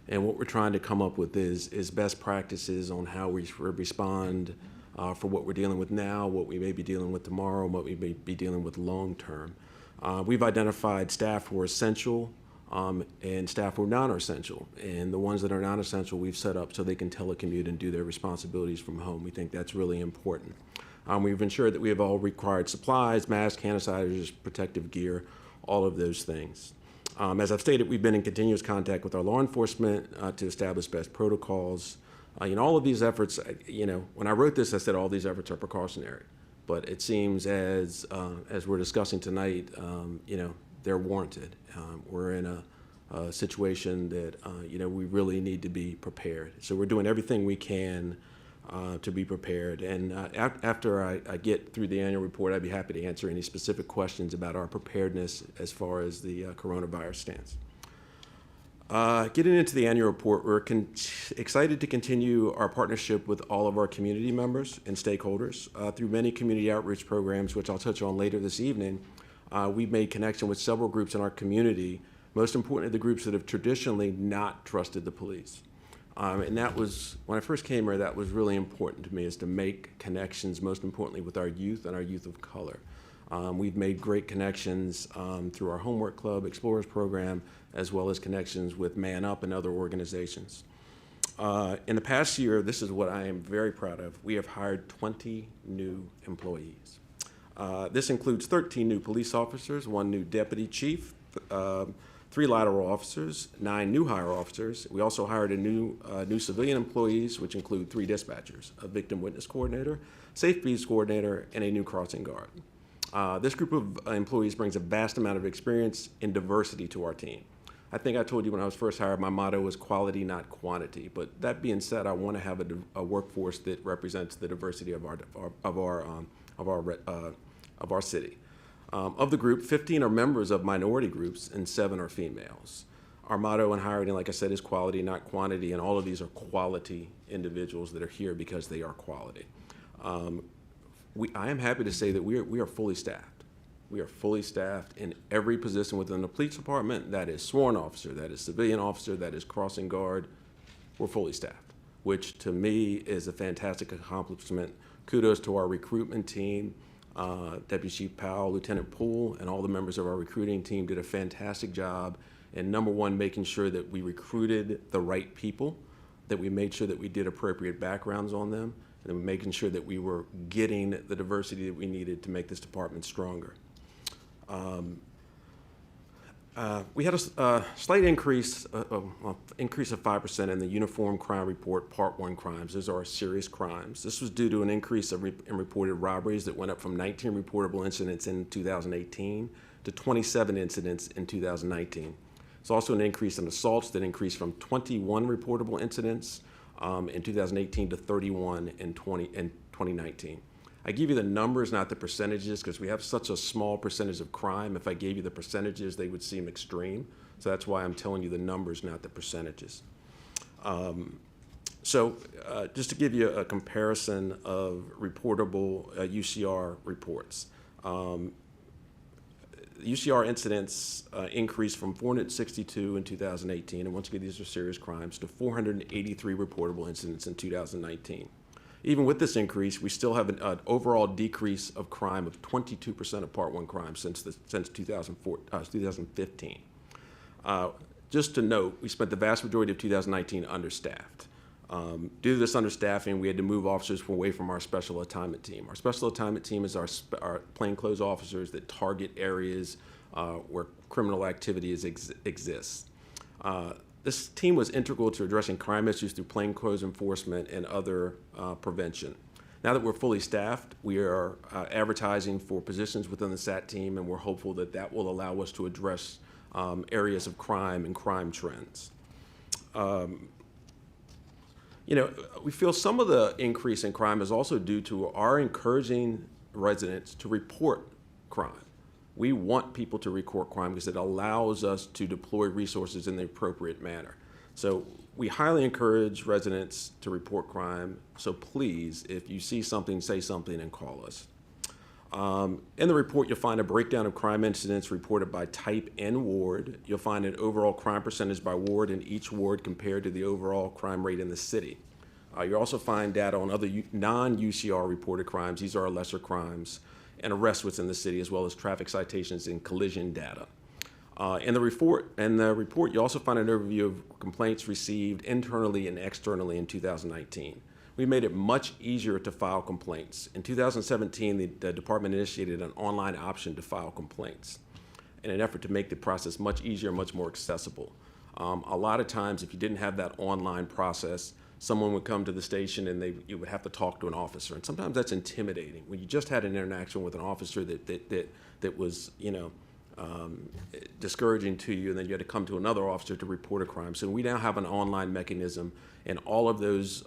And what we're trying to come up with is best practices on how we respond for what we're dealing with now, what we may be dealing with tomorrow, and what we may be dealing with long term. We've identified staff who are essential and staff who are non-essential. And the ones that are non-essential, we've set up so they can telecommute and do their responsibilities from home. We think that's really important. We've ensured that we have all required supplies, masks, hand sanitizers, protective gear, all of those things. As I've stated, we've been in continuous contact with our law enforcement to establish best protocols. All of these efforts, when I wrote this, I said all these efforts are precautionary. But it seems as we're discussing tonight, they're warranted. We're in a situation that, we really need to be prepared. So we're doing everything we can to be prepared. And after I get through the annual report, I'd be happy to answer any specific questions about our preparedness as far as the coronavirus stands. Getting into the annual report, we're excited to continue our partnership with all of our community members and stakeholders through many community outreach programs, which I'll touch on later this evening. We've made connection with several groups in our community, most importantly, the groups that have traditionally not trusted the police. And that was, when I first came here, that was really important to me, is to make connections, most importantly, with our youth and our youth of color. We've made great connections through our Homework Club Explorers program, as well as connections with Man Up and other organizations. In the past year, this is what I am very proud of. We have hired 20 new employees. This includes 13 new police officers, 1 new deputy chief, 3 lateral officers, 9 new hire officers. We also hired a new civilian employees, which include 3 dispatchers, a victim witness coordinator, safe beats coordinator, and a new crossing guard. This group of employees brings a vast amount of experience and diversity to our team. I think I told you when I was first hired, my motto is quality, not quantity. But that being said, I want to have a workforce that represents the diversity of our city. Of the group, 15 are members of minority groups and 7 are females. Our motto in hiring, like I said, is quality, not quantity, and all of these are quality individuals that are here because they are quality. I am happy to say that we are fully staffed. We are fully staffed in every position within the police department. That is sworn officer, that is civilian officer, that is crossing guard. We're fully staffed, which to me is a fantastic accomplishment. Kudos to our recruitment team. Deputy Chief Powell, Lieutenant Poole, and all the members of our recruiting team did a fantastic job. And number one, making sure that we recruited the right people, that we made sure that we did appropriate backgrounds on them, and then making sure that we were getting the diversity that we needed to make this department stronger. We had a slight increase of 5% in the Uniform Crime Report Part 1 crimes. Those are serious crimes. This was due to an increase in reported robberies that went up from 19 reportable incidents in 2018 to 27 incidents in 2019. It's also an increase in assaults that increased from 21 reportable incidents in 2018 to 31 in 2019. I give you the numbers, not the percentages, because we have such a small percentage of crime. If I gave you the percentages, they would seem extreme. So that's why I'm telling you the numbers, not the percentages. Just to give you a comparison of reportable UCR reports. UCR incidents increased from 462 in 2018, and once again, these are serious crimes, to 483 reportable incidents in 2019. Even with this increase, we still have an overall decrease of crime of 22% of Part 1 crimes since 2015. Just to note, we spent the vast majority of 2019 understaffed. Due to this understaffing, we had to move officers away from our special assignment team. Our special assignment team is our plainclothes officers that target areas where criminal activity exists. This team was integral to addressing crime issues through plainclothes enforcement and other prevention. Now that we're fully staffed, we are advertising for positions within the SAT team, and we're hopeful that that will allow us to address areas of crime and crime trends. We feel some of the increase in crime is also due to our encouraging residents to report crime. We want people to report crime because it allows us to deploy resources in the appropriate manner. So we highly encourage residents to report crime. So please, if you see something, say something and call us. In the report, you'll find a breakdown of crime incidents reported by type and ward. You'll find an overall crime percentage by ward in each ward compared to the overall crime rate in the city. You'll also find data on other non-UCR reported crimes. These are our lesser crimes, and arrests within the city, as well as traffic citations and collision data. In the report, you also find an overview of complaints received internally and externally in 2019. We made it much easier to file complaints. In 2017, the department initiated an online option to file complaints in an effort to make the process much easier, much more accessible. A lot of times, if you didn't have that online process, someone would come to the station and you would have to talk to an officer, and sometimes that's intimidating. When you just had an interaction with an officer that was, discouraging to you, and then you had to come to another officer to report a crime. So we now have an online mechanism, and all of those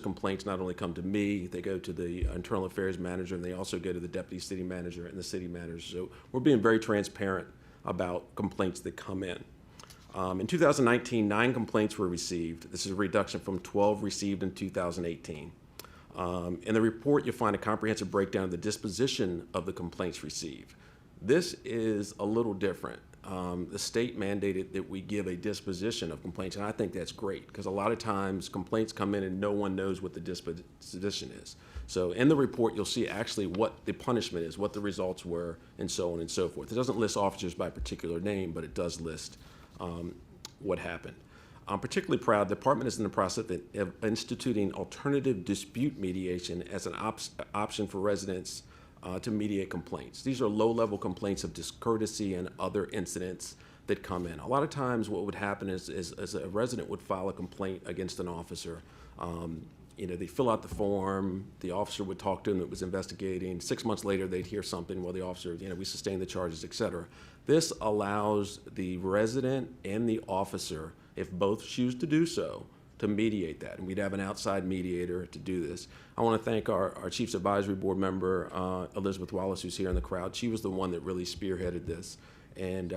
complaints not only come to me, they go to the internal affairs manager, and they also go to the deputy city manager and the city manager. So we're being very transparent about complaints that come in. In 2019, 9 complaints were received. This is a reduction from 12 received in 2018. In the report, you'll find a comprehensive breakdown of the disposition of the complaints received. This is a little different. The state mandated that we give a disposition of complaints, and I think that's great, because a lot of times complaints come in and no one knows what the disposition is. So in the report, you'll see actually what the punishment is, what the results were, and so on and so forth. It doesn't list officers by particular name, but it does list what happened. I'm particularly proud the department is in the process of instituting alternative dispute mediation as an option for residents to mediate complaints. These are low-level complaints of discourtesy and other incidents that come in. A lot of times what would happen is a resident would file a complaint against an officer. They fill out the form, the officer would talk to them that was investigating. 6 months later, they'd hear something, well, the officer, we sustained the charges, et cetera. This allows the resident and the officer, if both choose to do so, to mediate that. And we'd have an outside mediator to do this. I want to thank our Chiefs Advisory Board member, Elizabeth Wallace, who's here in the crowd. She was the one that really spearheaded this. And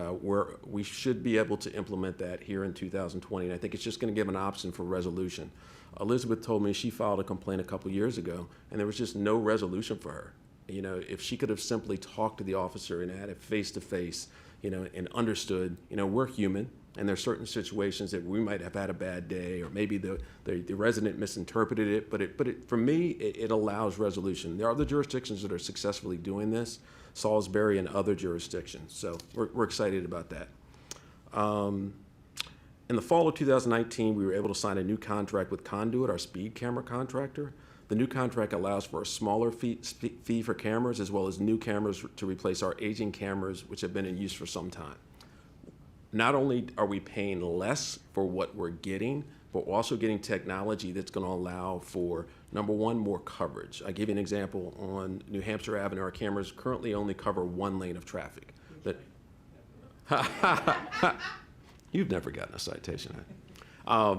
we should be able to implement that here in 2020. And I think it's just going to give an option for resolution. Elizabeth told me she filed a complaint a couple years ago, and there was just no resolution for her. If she could have simply talked to the officer and had it face-to-face, and understood, we're human, and there's certain situations that we might have had a bad day, or maybe the resident misinterpreted it, but for me, it allows resolution. There are other jurisdictions that are successfully doing this, Salisbury and other jurisdictions, so we're excited about that. In the fall of 2019, we were able to sign a new contract with Conduit, our speed camera contractor. The new contract allows for a smaller fee for cameras, as well as new cameras to replace our aging cameras, which have been in use for some time. Not only are we paying less for what we're getting, but we're also getting technology that's going to allow for, number one, more coverage. I give you an example. On New Hampshire Avenue, our cameras currently only cover one lane of traffic. You've never gotten a citation. I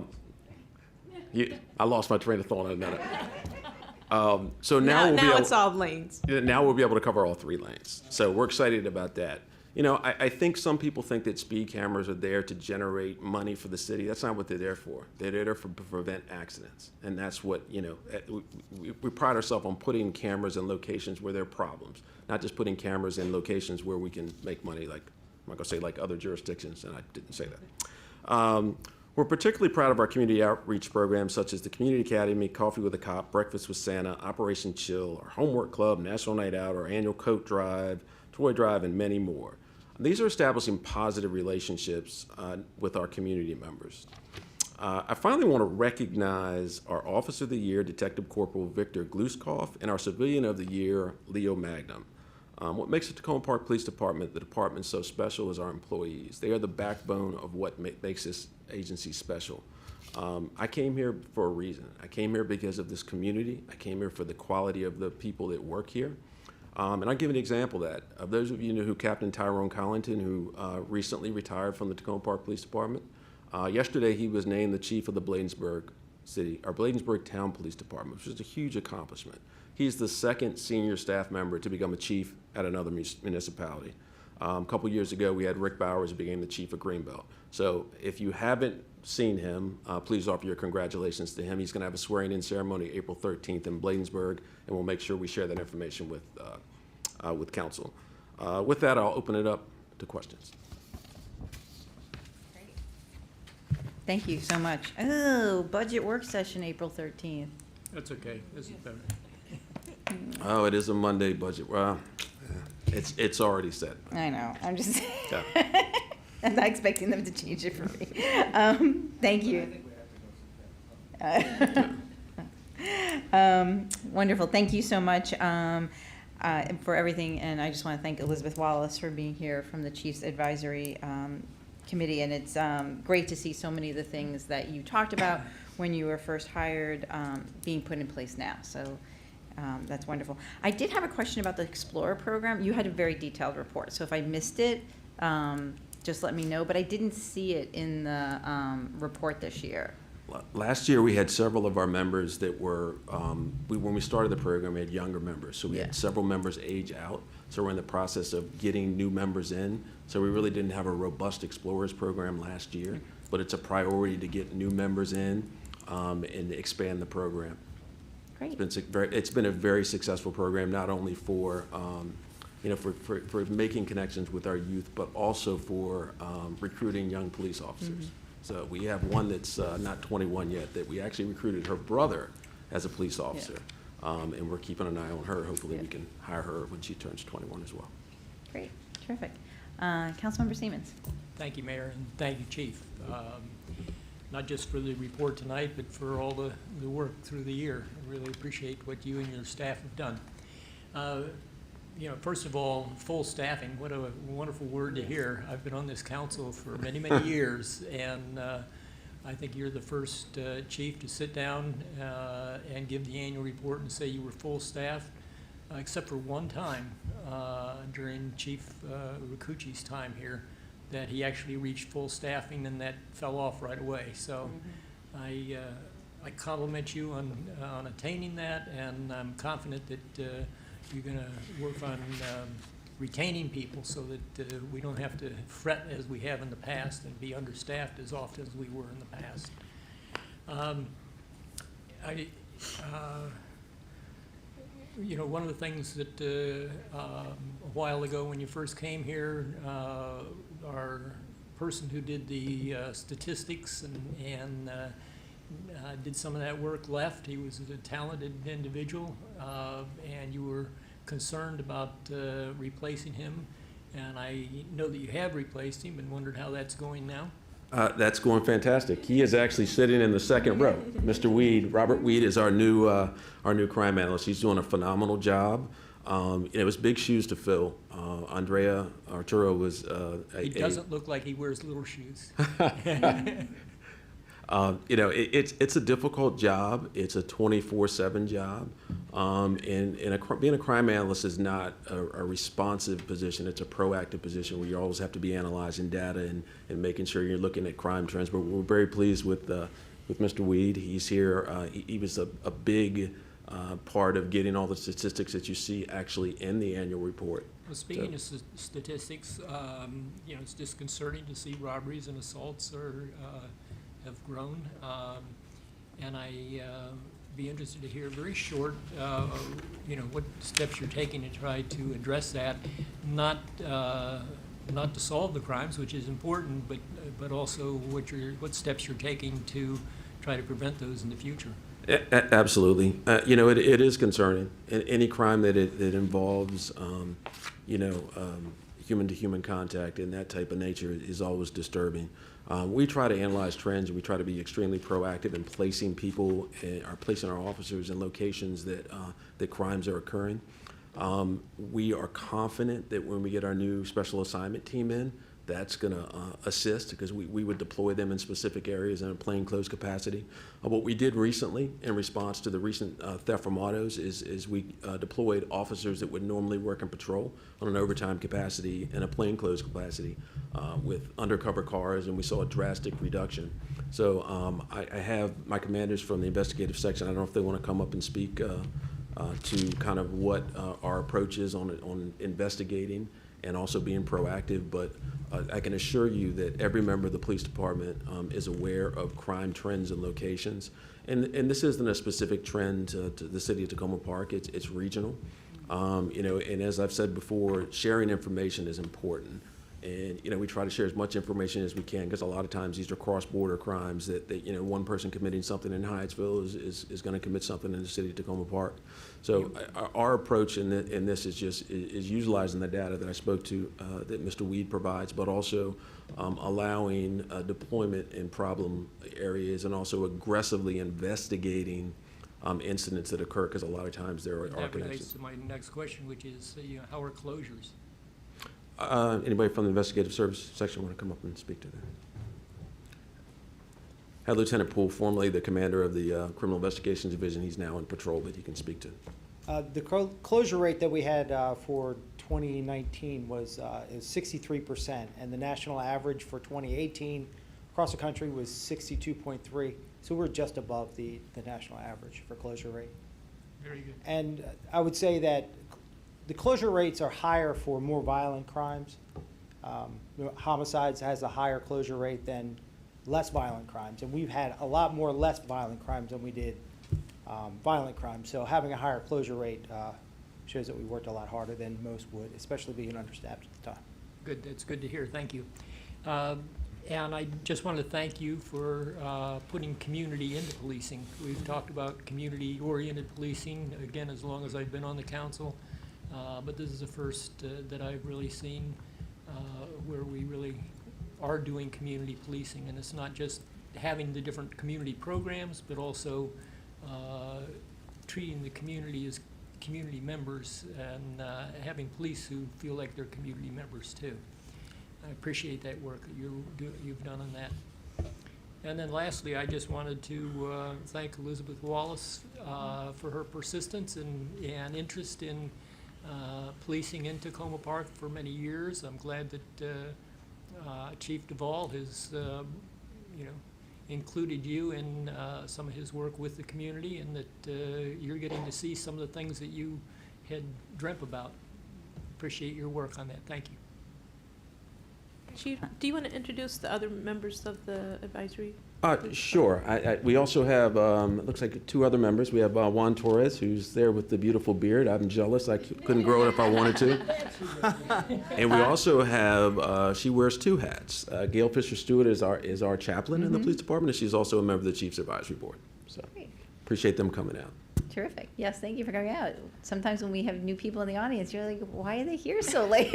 lost my train of thought on that. So now it's all lanes. Now we'll be able to cover all 3 lanes. So we're excited about that. I think some people think that speed cameras are there to generate money for the city. That's not what they're there for. They're there to prevent accidents. And that's what, we pride ourselves on putting cameras in locations where there are problems, not just putting cameras in locations where we can make money, like, I'm not going to say like other jurisdictions, and I didn't say that. We're particularly proud of our community outreach programs such as the Community Academy, Coffee with a Cop, Breakfast with Santa, Operation Chill, our Homework Club, National Night Out, our annual Coat Drive, Toy Drive, and many more. These are establishing positive relationships with our community members. I finally want to recognize our Officer of the Year, Detective Corporal Victor Gluskoff, and our Civilian of the Year, Leo Magnum. What makes the Tacoma Park Police Department, the department, so special is our employees. They are the backbone of what makes this agency special. I came here for a reason. I came here because of this community. I came here for the quality of the people that work here. And I'll give an example of that. Of those of you who know who Captain Tyrone Collington, who recently retired from the Tacoma Park Police Department, yesterday he was named the chief of the Bladensburg Town Police Department, which is a huge accomplishment. He's the 2nd senior staff member to become a chief at another municipality. A couple years ago, we had Rick Bowers who became the chief of Greenbelt. So if you haven't seen him, please offer your congratulations to him. He's going to have a swearing-in ceremony April 13th in Bladensburg, and we'll make sure we share that information with with council. With that, I'll open it up to questions. Thank you so much. Oh, budget work session, April 13th. That's okay. This is better. Oh, it is a Monday budget. Well, it's already set. I know, I'm just, Yeah. I'm not expecting them to change it for me. Thank you. Wonderful, thank you so much for everything, and I just want to thank Elizabeth Wallace for being here from the Chiefs Advisory Committee, and it's great to see so many of the things that you talked about when you were first hired being put in place now, so that's wonderful. I did have a question about the Explorer program. You had a very detailed report, so if I missed it, just let me know, but I didn't see it in the report this year. Last year, we had several of our members that were, when we started the program, we had younger members. So we had several members age out. So we're in the process of getting new members in. So we really didn't have a robust Explorers program last year, but it's a priority to get new members in and expand the program. Great. It's been a very successful program, not only for, for making connections with our youth, but also for recruiting young police officers. So we have one that's not 21 yet, that we actually recruited her brother as a police officer. And we're keeping an eye on her. Hopefully we can hire her when she turns 21 as well. Great, terrific. Councilmember Siemens. Thank you, Mayor, and thank you, Chief. Not just for the report tonight, but for all the work through the year. I really appreciate what you and your staff have done. First of all, full staffing, what a wonderful word to hear. I've been on this council for many, many years, and I think you're the first chief to sit down and give the annual report and say you were full staffed, except for one time during Chief Rikuchi's time here, that he actually reached full staffing and that fell off right away. So I compliment you on attaining that, and I'm confident that you're going to work on retaining people so that we don't have to fret as we have in the past and be understaffed as often as we were in the past. One of the things that a while ago when you first came here, our person who did the statistics and did some of that work left. He was a talented individual, and you were concerned about replacing him. And I know that you have replaced him and wondered how that's going now. That's going fantastic. He is actually sitting in the second row. Mr. Weed, Robert Weed, is our new crime analyst. He's doing a phenomenal job. It was big shoes to fill. Andrea Arturo was he doesn't look like he wears little shoes. It's a difficult job. It's a 24/7 job. Being a crime analyst is not a responsive position. It's a proactive position where you always have to be analyzing data and making sure you're looking at crime trends. But we're very pleased with Mr. Weed. He's here. He was a big part of getting all the statistics that you see actually in the annual report. Well, speaking of statistics, it's disconcerting to see robberies and assaults have grown, and I be interested to hear very short, what steps you're taking to try to address that, not to solve the crimes, which is important, but also what steps you're taking to try to prevent those in the future. Absolutely. It is concerning. Any crime that involves, human-to-human contact and that type of nature is always disturbing. We try to analyze trends, and we try to be extremely proactive in placing people or placing our officers in locations that crimes are occurring. We are confident that when we get our new special assignment team in, that's going to assist, because we would deploy them in specific areas in a plainclothes capacity. What we did recently in response to the recent theft from autos is we deployed officers that would normally work in patrol on an overtime capacity and a plainclothes capacity with undercover cars, and we saw a drastic reduction. So I have my commanders from the investigative section. I don't know if they want to come up and speak to kind of what our approach is on investigating and also being proactive, but I can assure you that every member of the police department is aware of crime trends and locations. And this isn't a specific trend to the city of Tacoma Park, it's regional. And as I've said before, sharing information is important. And, we try to share as much information as we can, because a lot of times these are cross-border crimes that one person committing something in Hyattsville is going to commit something in the city of Tacoma Park. So our approach in this is utilizing the data that I spoke to, that Mr. Weed provides, but also allowing deployment in problem areas and also aggressively investigating incidents that occur, because a lot of times there are That relates connections. to my next question, which is, how are closures? Anybody from the investigative service section want to come up and speak to that? Had Lieutenant Poole, formerly the commander of the Criminal Investigations Division. He's now in patrol, but he can speak to. The closure rate that we had for 2019 is 63%, and the national average for 2018 across the country was 62.3. So we're just above the national average for closure rate. Very good. And I would say that the closure rates are higher for more violent crimes. Homicides has a higher closure rate than less violent crimes, and we've had a lot more less violent crimes than we did violent crimes. So having a higher closure rate shows that we worked a lot harder than most would, especially being understaffed at the time. Good, that's good to hear, thank you. And I just wanted to thank you for putting community into policing. We've talked about community-oriented policing, again, as long as I've been on the council. But this is the first that I've really seen where we really are doing community policing. And it's not just having the different community programs, but also treating the community as community members and having police who feel like they're community members too. I appreciate that work that you've done on that. And then lastly, I just wanted to thank Elizabeth Wallace for her persistence and interest in policing in Tacoma Park for many years. I'm glad that Chief Duvall has, included you in some of his work with the community, and that you're getting to see some of the things that you had dreamt about. Appreciate your work on that. Thank you. Chief, do you want to introduce the other members of the advisory? Sure. We also have, it looks like 2 other members. We have Juan Torres, who's there with the beautiful beard. I'm jealous. I couldn't grow it if I wanted to. And we also have, she wears 2 hats. Gail Fisher-Stewart is our chaplain in the police department, and she's also a member of the Chiefs Advisory Board. So appreciate them coming out. Terrific. Yes, thank you for coming out. Sometimes when we have new people in the audience, you're like, why are they here so late?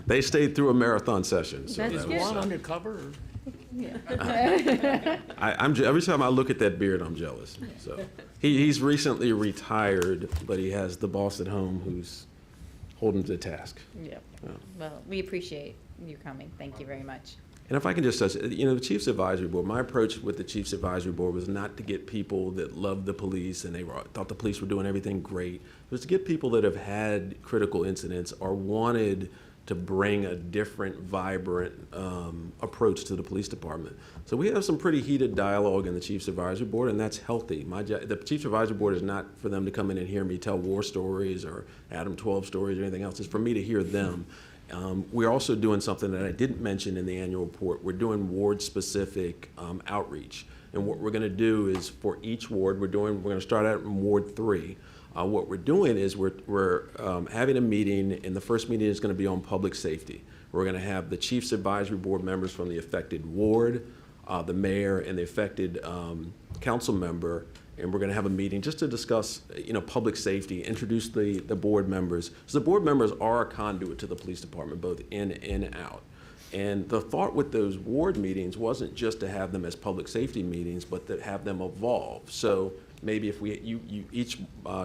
They stayed through a marathon session. So Is that was, Juan undercover? Or? Yeah. every time I look at that beard, I'm jealous. So he's recently retired, but he has the boss at home who's holding him to the task. Yep. Well, we appreciate you coming. Thank you very much. And if I can just touch, the Chiefs Advisory Board, my approach with the Chiefs Advisory Board was not to get people that loved the police and thought the police were doing everything great. It was to get people that have had critical incidents or wanted to bring a different, vibrant approach to the police department. So we have some pretty heated dialogue in the Chiefs Advisory Board, and that's healthy. The Chiefs Advisory Board is not for them to come in and hear me tell war stories or Adam 12 stories or anything else. It's for me to hear them. We're also doing something that I didn't mention in the annual report. We're doing ward-specific outreach. And what we're going to do is for each ward, we're going to start out in Ward 3. What we're doing is we're having a meeting, and the first meeting is going to be on public safety. We're going to have the Chiefs Advisory Board members from the affected ward, the mayor, and the affected council member, and we're going to have a meeting just to discuss, public safety, introduce the board members. So the board members are a conduit to the police department, both in and out. And the thought with those ward meetings wasn't just to have them as public safety meetings, but to have them evolve. So maybe if each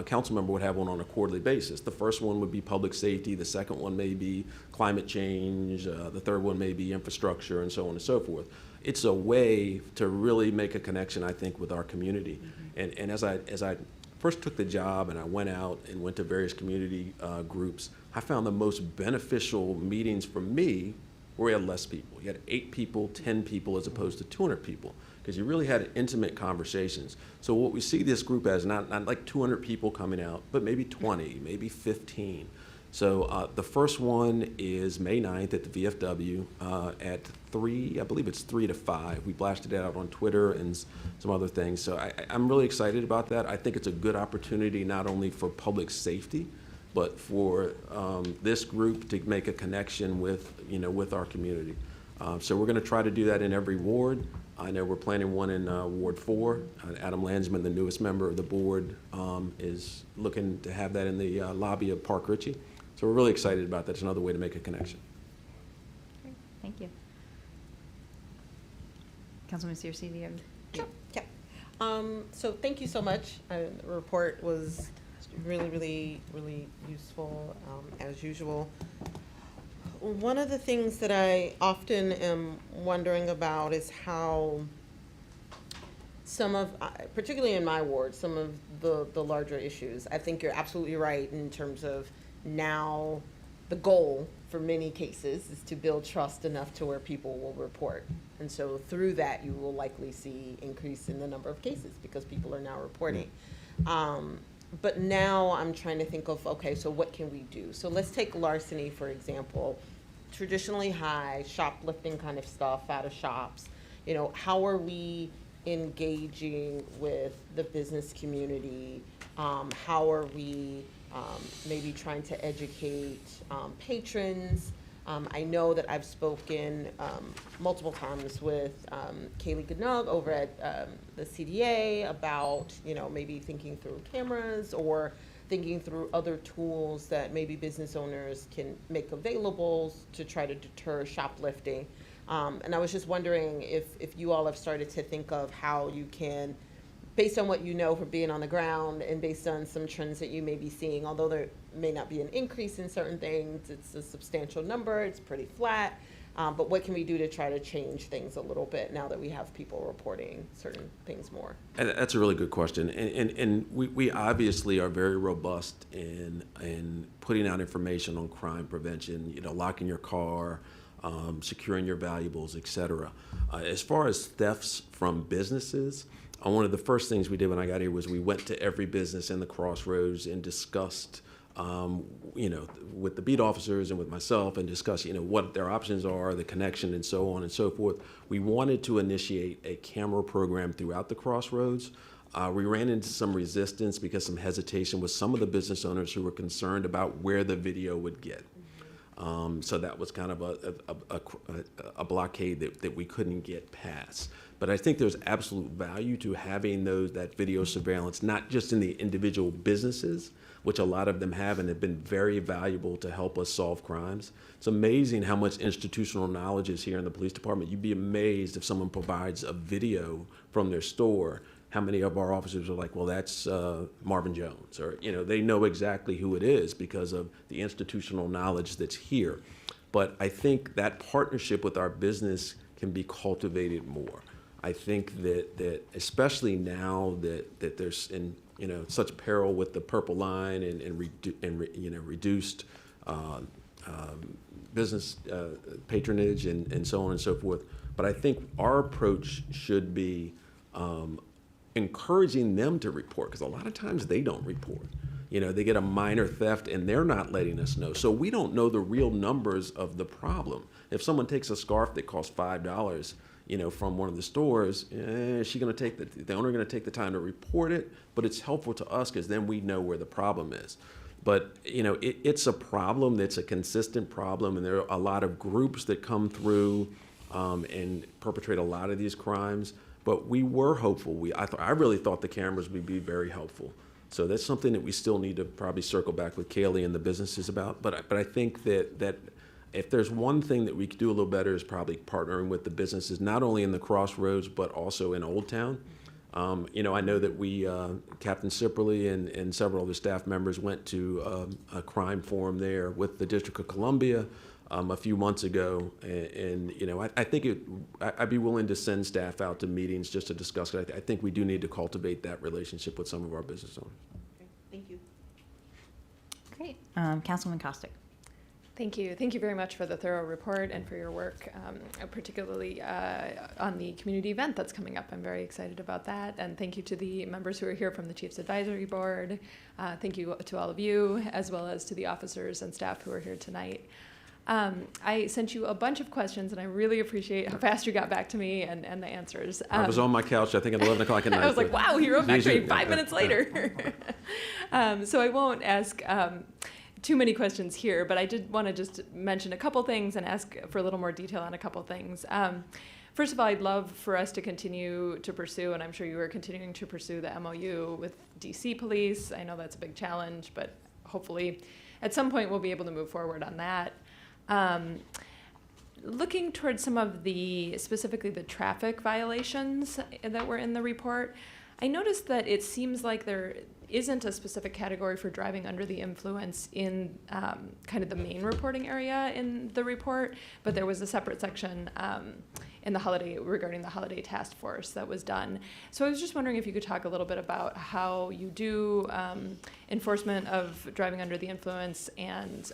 council member would have one on a quarterly basis. The first one would be public safety, the second one may be climate change, the third one may be infrastructure, and so on and so forth. It's a way to really make a connection, I think, with our community. And as I first took the job and I went out and went to various community groups, I found the most beneficial meetings for me where we had less people. You had 8 people, 10 people, as opposed to 200 people, because you really had intimate conversations. So what we see this group as, not like 200 people coming out, but maybe 20, maybe 15. So the first one is May 9th at the VFW at 3, I believe it's 3 to 5. We blasted it out on Twitter and some other things. So I'm really excited about that. I think it's a good opportunity not only for public safety, but for this group to make a connection with, with our community. So we're going to try to do that in every ward. I know we're planning one in Ward 4. Adam Landsman, the newest member of the board, is looking to have that in the lobby of Park Ritchie. So we're really excited about that. It's another way to make a connection. Great, thank you. Councilman Searcy, do you have? Sure. Yeah. So thank you so much. The report was really useful, as usual. One of the things that I often am wondering about is how some of, particularly in my ward, some of the larger issues. I think you're absolutely right in terms of now the goal for many cases is to build trust enough to where people will report. And so through that, you will likely see increase in the number of cases because people are now reporting. But now I'm trying to think of, okay, so what can we do? So let's take larceny, for example. Traditionally high, shoplifting kind of stuff out of shops. How are we engaging with the business community? How are we maybe trying to educate patrons? I know that I've spoken multiple times with Kaylee Gnug over at the CDA about, maybe thinking through cameras or thinking through other tools that maybe business owners can make available to try to deter shoplifting. And I was just wondering if you all have started to think of how you can, based on what you know from being on the ground and based on some trends that you may be seeing, although there may not be an increase in certain things, it's a substantial number, it's pretty flat, but what can we do to try to change things a little bit now that we have people reporting certain things more? And that's a really good question. And we obviously are very robust in putting out information on crime prevention, locking your car, securing your valuables, et cetera. As far as thefts from businesses, one of the first things we did when I got here was we went to every business in the Crossroads and discussed, with the beat officers and with myself and discussed, what their options are, the connection and so on and so forth. We wanted to initiate a camera program throughout the Crossroads. We ran into some resistance because some hesitation with some of the business owners who were concerned about where the video would get. So that was kind of a blockade that we couldn't get past. But I think there's absolute value to having that video surveillance, not just in the individual businesses, which a lot of them have and have been very valuable to help us solve crimes. It's amazing how much institutional knowledge is here in the police department. You'd be amazed if someone provides a video from their store, how many of our officers are like, well, that's Marvin Jones, or, they know exactly who it is because of the institutional knowledge that's here. But I think that partnership with our business can be cultivated more. I think that especially now that there's such peril with the Purple Line and reduced business patronage and so on and so forth. But I think our approach should be encouraging them to report, because a lot of times they don't report. They get a minor theft and they're not letting us know. So we don't know the real numbers of the problem. If someone takes a scarf that costs $5, from one of the stores, the owner going to take the time to report it, but it's helpful to us because then we know where the problem is. But, it's a problem that's a consistent problem, and there are a lot of groups that come through and perpetrate a lot of these crimes. But we were hopeful. I really thought the cameras would be very helpful. So that's something that we still need to probably circle back with Kaylee and the businesses about. But I think that if there's one thing that we could do a little better is probably partnering with the businesses, not only in the Crossroads, but also in Old Town. I know that we, Captain Sipperly and several other staff members went to a crime forum there with the District of Columbia a few months ago. And I think I'd be willing to send staff out to meetings just to discuss it. I think we do need to cultivate that relationship with some of our business owners. Okay, thank you. Great. Councilman Costick. Thank you. Thank you very much for the thorough report and for your work, particularly on the community event that's coming up. I'm very excited about that. And thank you to the members who are here from the Chiefs Advisory Board. Thank you to all of you, as well as to the officers and staff who are here tonight. I sent you a bunch of questions, and I really appreciate how fast you got back to me and the answers. I was on my couch, I think, at 11 o'clock at night. I was like, wow, he wrote back to me Usually- 5 minutes later. So I won't ask too many questions here, but I did want to just mention a couple things and ask for a little more detail on a couple things. First of all, I'd love for us to continue to pursue, and I'm sure you are continuing to pursue, the MOU with DC Police. I know that's a big challenge, but hopefully at some point we'll be able to move forward on that. Looking towards some of the, specifically the traffic violations that were in the report, I noticed that it seems like there isn't a specific category for driving under the influence in kind of the main reporting area in the report, but there was a separate section in the holiday, regarding the holiday task force that was done. So I was just wondering if you could talk a little bit about how you do enforcement of driving under the influence, and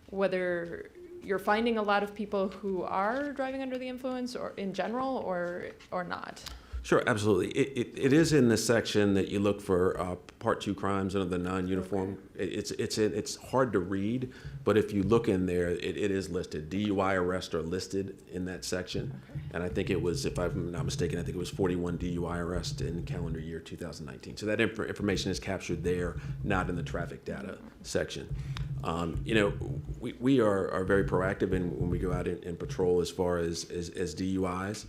whether you're finding a lot of people who are driving under the influence, or in general, or not. Sure, absolutely. It is in the section that you look for Part 2 crimes under the non-uniform. It's hard to read, but if you look in there, it is listed. DUI arrests are listed in that section. Okay. And I think it was, if I'm not mistaken, I think it was 41 DUI arrests in calendar year 2019. So that information is captured there, not in the traffic data section. You know, we are very proactive when we go out and patrol as far as DUIs.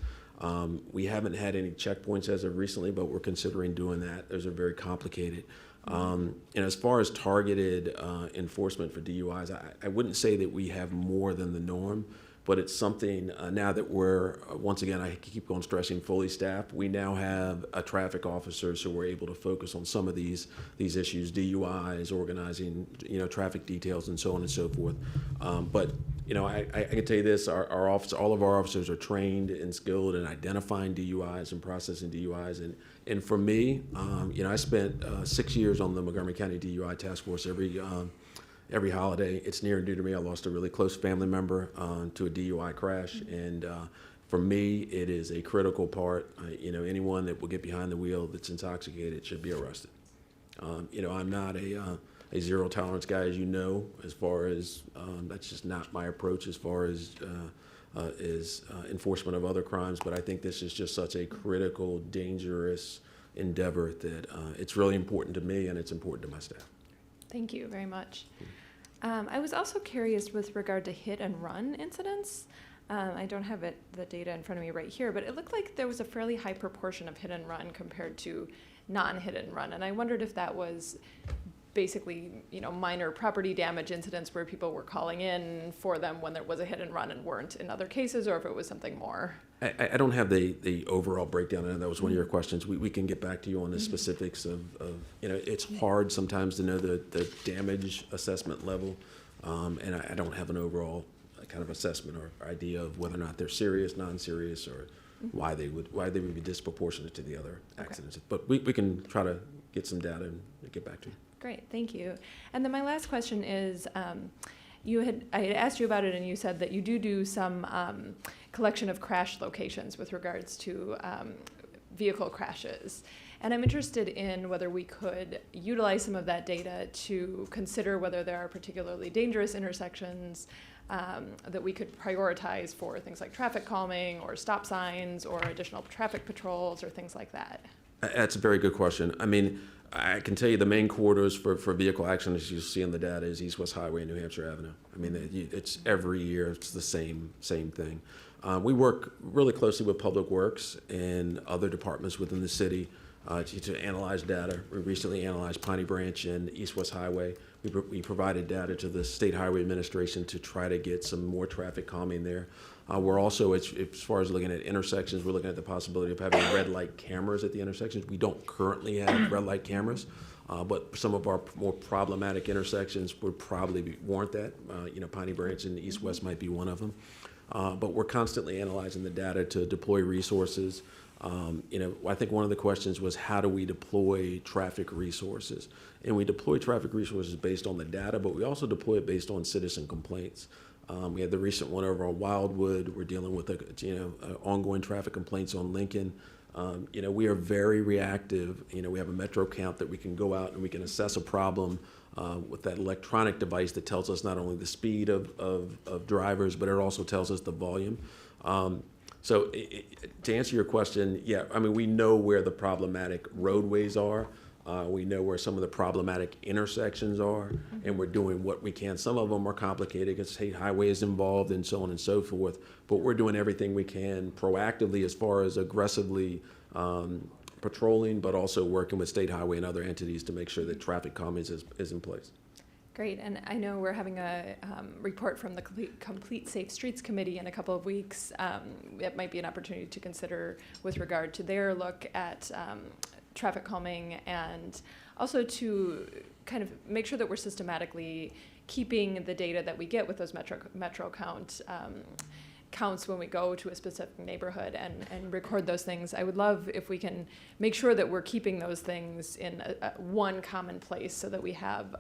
We haven't had any checkpoints as of recently, but we're considering doing that. Those are very complicated. And as far as targeted enforcement for DUIs, I wouldn't say that we have more than the norm, but it's something now that we're, once again, I keep on stressing, fully staffed. We now have traffic officers who are able to focus on some of these issues, DUIs, organizing, traffic details, and so on and so forth. But I can tell you this: our office, all of our officers are trained and skilled in identifying DUIs and processing DUIs. And for me, I spent 6 years on the Montgomery County DUI Task Force. Every holiday, it's near and dear to me. I lost a really close family member to a DUI crash, and for me, it is a critical part. Anyone that will get behind the wheel that's intoxicated should be arrested. I'm not a zero tolerance guy, as you know, as far as that's just not my approach as far as enforcement of other crimes. But I think this is just such a critical, dangerous endeavor that it's really important to me, and it's important to my staff. Thank you very much. I was also curious with regard to hit and run incidents. I don't have the data in front of me right here, but it looked like there was a fairly high proportion of hit and run compared to non-hit and run. And I wondered if that was basically, minor property damage incidents where people were calling in for them when there was a hit and run and weren't in other cases, or if it was something more. I don't have the overall breakdown. I know that was one of your questions. We can get back to you on the specifics of it's hard sometimes to know the damage assessment level, and I don't have an overall kind of assessment or idea of whether or not they're serious, non-serious, or why they would be disproportionate to the other accidents. But we can try to get some data and get back to you. Great, thank you. And then my last question is, I had asked you about it, and you said that you do some collection of crash locations with regards to vehicle crashes. And I'm interested in whether we could utilize some of that data to consider whether there are particularly dangerous intersections that we could prioritize for things like traffic calming or stop signs or additional traffic patrols or things like that. That's a very good question. I mean, I can tell you the main corridors for vehicle accidents you see in the data is East-West Highway and New Hampshire Avenue. I mean, it's every year, it's the same thing. We work really closely with Public Works and other departments within the city to analyze data. We recently analyzed Piney Branch and East-West Highway. We provided data to the State Highway Administration to try to get some more traffic calming there. We're also, as far as looking at intersections, we're looking at the possibility of having red light cameras at the intersections. We don't currently have red light cameras, but some of our more problematic intersections would probably warrant that. Piney Branch and East-West might be one of them. But we're constantly analyzing the data to deploy resources. I think one of the questions was how do we deploy traffic resources? And we deploy traffic resources based on the data, but we also deploy it based on citizen complaints. We had the recent one over on Wildwood. We're dealing with ongoing traffic complaints on Lincoln. We are very reactive. We have a metro count that we can go out and we can assess a problem with that electronic device that tells us not only the speed of drivers, but it also tells us the volume. So to answer your question, yeah, we know where the problematic roadways are. We know where some of the problematic intersections are, and we're doing what we can. Some of them are complicated because state highway is involved and so on and so forth, but we're doing everything we can proactively as far as aggressively patrolling, but also working with state highway and other entities to make sure that traffic calming is in place. Great, and I know we're having a report from the Complete Safe Streets Committee in a couple of weeks. It might be an opportunity to consider with regard to their look at traffic calming, and also to kind of make sure that we're systematically keeping the data that we get with those metro counts when we go to a specific neighborhood and record those things. I would love if we can make sure that we're keeping those things in one common place so that we have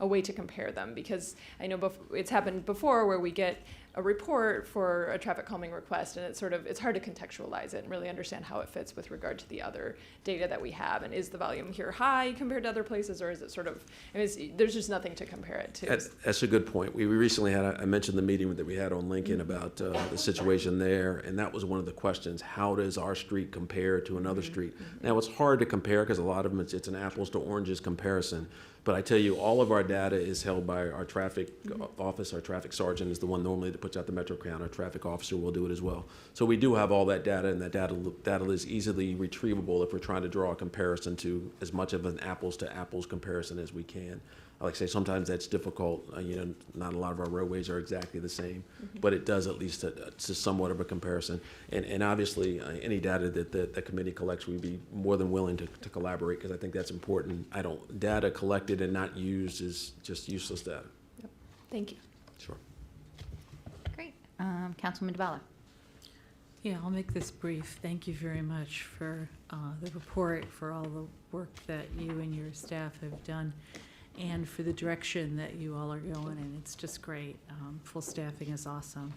a way to compare them, because I know it's happened before where we get a report for a traffic calming request, and it's hard to contextualize it and really understand how it fits with regard to the other data that we have. And is the volume here high compared to other places, or is it there's just nothing to compare it to? That's a good point. We recently I mentioned the meeting that we had on Lincoln about the situation there, and that was one of the questions. How does our street compare to another street? Now, it's hard to compare because a lot of them, it's an apples to oranges comparison. But I tell you, all of our data is held by our traffic office. Our traffic sergeant is the one normally that puts out the metro count. Our traffic officer will do it as well. So we do have all that data, and that data is easily retrievable if we're trying to draw a comparison to as much of an apples to apples comparison as we can. Like I say, sometimes that's difficult. Not a lot of our roadways are exactly the same, but it does at least to somewhat of a comparison. And obviously, any data that the committee collects, we'd be more than willing to collaborate, because I think that's important. Data collected and not used is just useless data. Yep. Thank you. Sure. Great. Councilman DeBella. Yeah, I'll make this brief. Thank you very much for the report, for all the work that you and your staff have done, and for the direction that you all are going in. It's just great. Full staffing is awesome.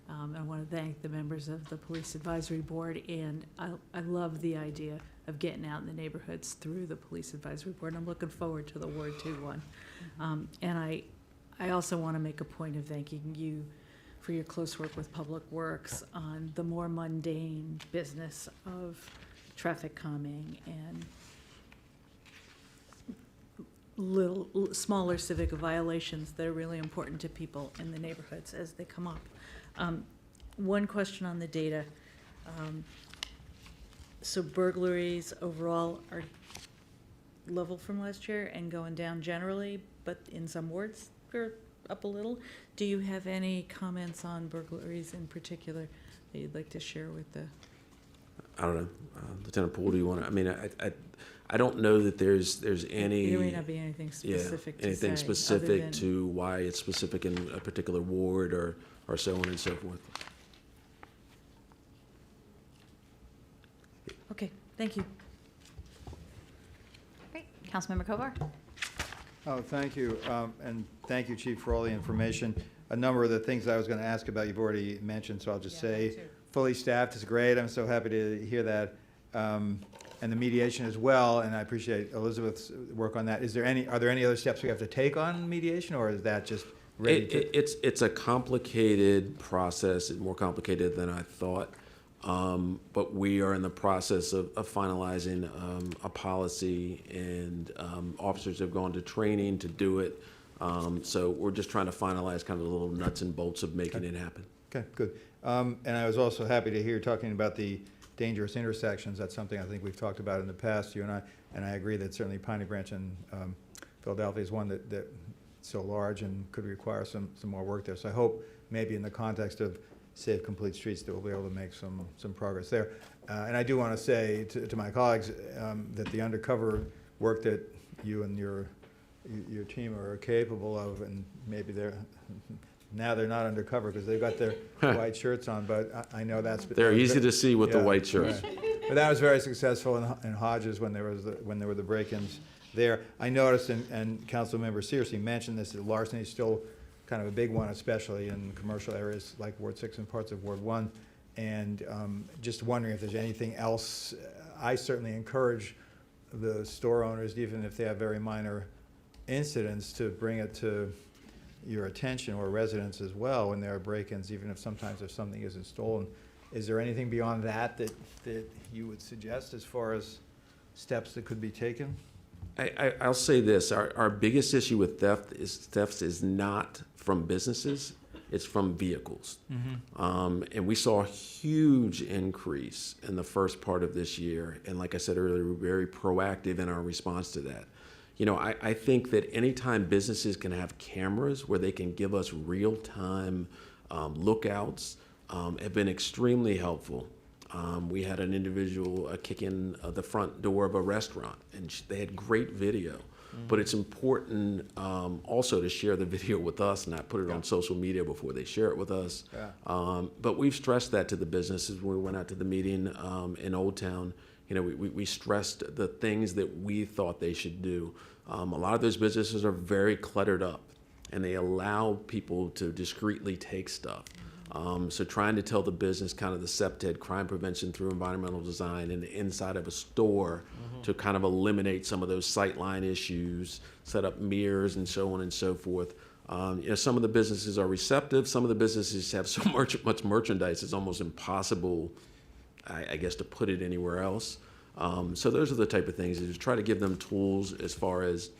I want to thank the members of the Police Advisory Board, and I love the idea of getting out in the neighborhoods through the Police Advisory Board. I'm looking forward to the Ward 2 one. And I also want to make a point of thanking you for your close work with Public Works on the more mundane business of traffic calming and smaller civic violations that are really important to people in the neighborhoods as they come up. One question on the data. So burglaries overall are level from last year and going down generally, but in some wards they're up a little. Do you have any comments on burglaries in particular that you'd like to share with the? I don't know, Lieutenant Poole. Do you want to? I don't know that there's any. There may not be anything specific. Yeah, anything specific to why it's specific in a particular ward or so on and so forth. Okay, thank you. Great. Councilmember Kovar. Oh, thank you. And thank you, Chief, for all the information. A number of the things I was going to ask about, you've already mentioned, so I'll just say fully staffed is great. I'm so happy to hear that. And the mediation as well, and I appreciate Elizabeth's work on that. Are there any other steps we have to take on mediation, or is that just ready to? It's a complicated process, more complicated than I thought. But we are in the process of finalizing a policy, and officers have gone to training to do it. So we're just trying to finalize kind of the little nuts and bolts of making it happen. Okay, good. And I was also happy to hear talking about the dangerous intersections. That's something I think we've talked about in the past, you and I agree that certainly Piney Branch and Philadelphia is one that's so large and could require some more work there. So I hope maybe in the context of Safe Complete Streets that we'll be able to make some progress there. And I do want to say to my colleagues that the undercover work that you and your team are capable of, and maybe now they're not undercover because they've got their white shirts on, but I know that's... They're easy to see with the white shirts. Right. But that was very successful in Hodges when there were the break-ins there. I noticed, and Councilmember Searcy mentioned this, that larceny is still kind of a big one, especially in commercial areas like Ward 6 and parts of Ward 1. And just wondering if there's anything else. I certainly encourage the store owners, even if they have very minor incidents, to bring it to your attention, or residents as well, when there are break-ins, even if sometimes if something isn't stolen. Is there anything beyond that you would suggest as far as steps that could be taken? I'll say this, our biggest issue with thefts is not from businesses, it's from vehicles. And we saw a huge increase in the first part of this year. And like I said earlier, we're very proactive in our response to that. You know, I think that anytime businesses can have cameras where they can give us real-time lookouts have been extremely helpful. We had an individual kick in the front door of a restaurant, and they had great video. But it's important also to share the video with us, not put it on social media before they share it with us. But we've stressed that to the businesses when we went out to the meeting in Old Town. You know, we stressed the things that we thought they should do. A lot of those businesses are very cluttered up, and they allow people to discreetly take stuff. So trying to tell the business kind of the CPTED, crime prevention through environmental design, in the inside of a store to kind of eliminate some of those sightline issues, set up mirrors and so on and so forth. You know, some of the businesses are receptive. Some of the businesses have so much merchandise, it's almost impossible, I guess, to put it anywhere else. So those are the type of things, is try to give them tools as far as,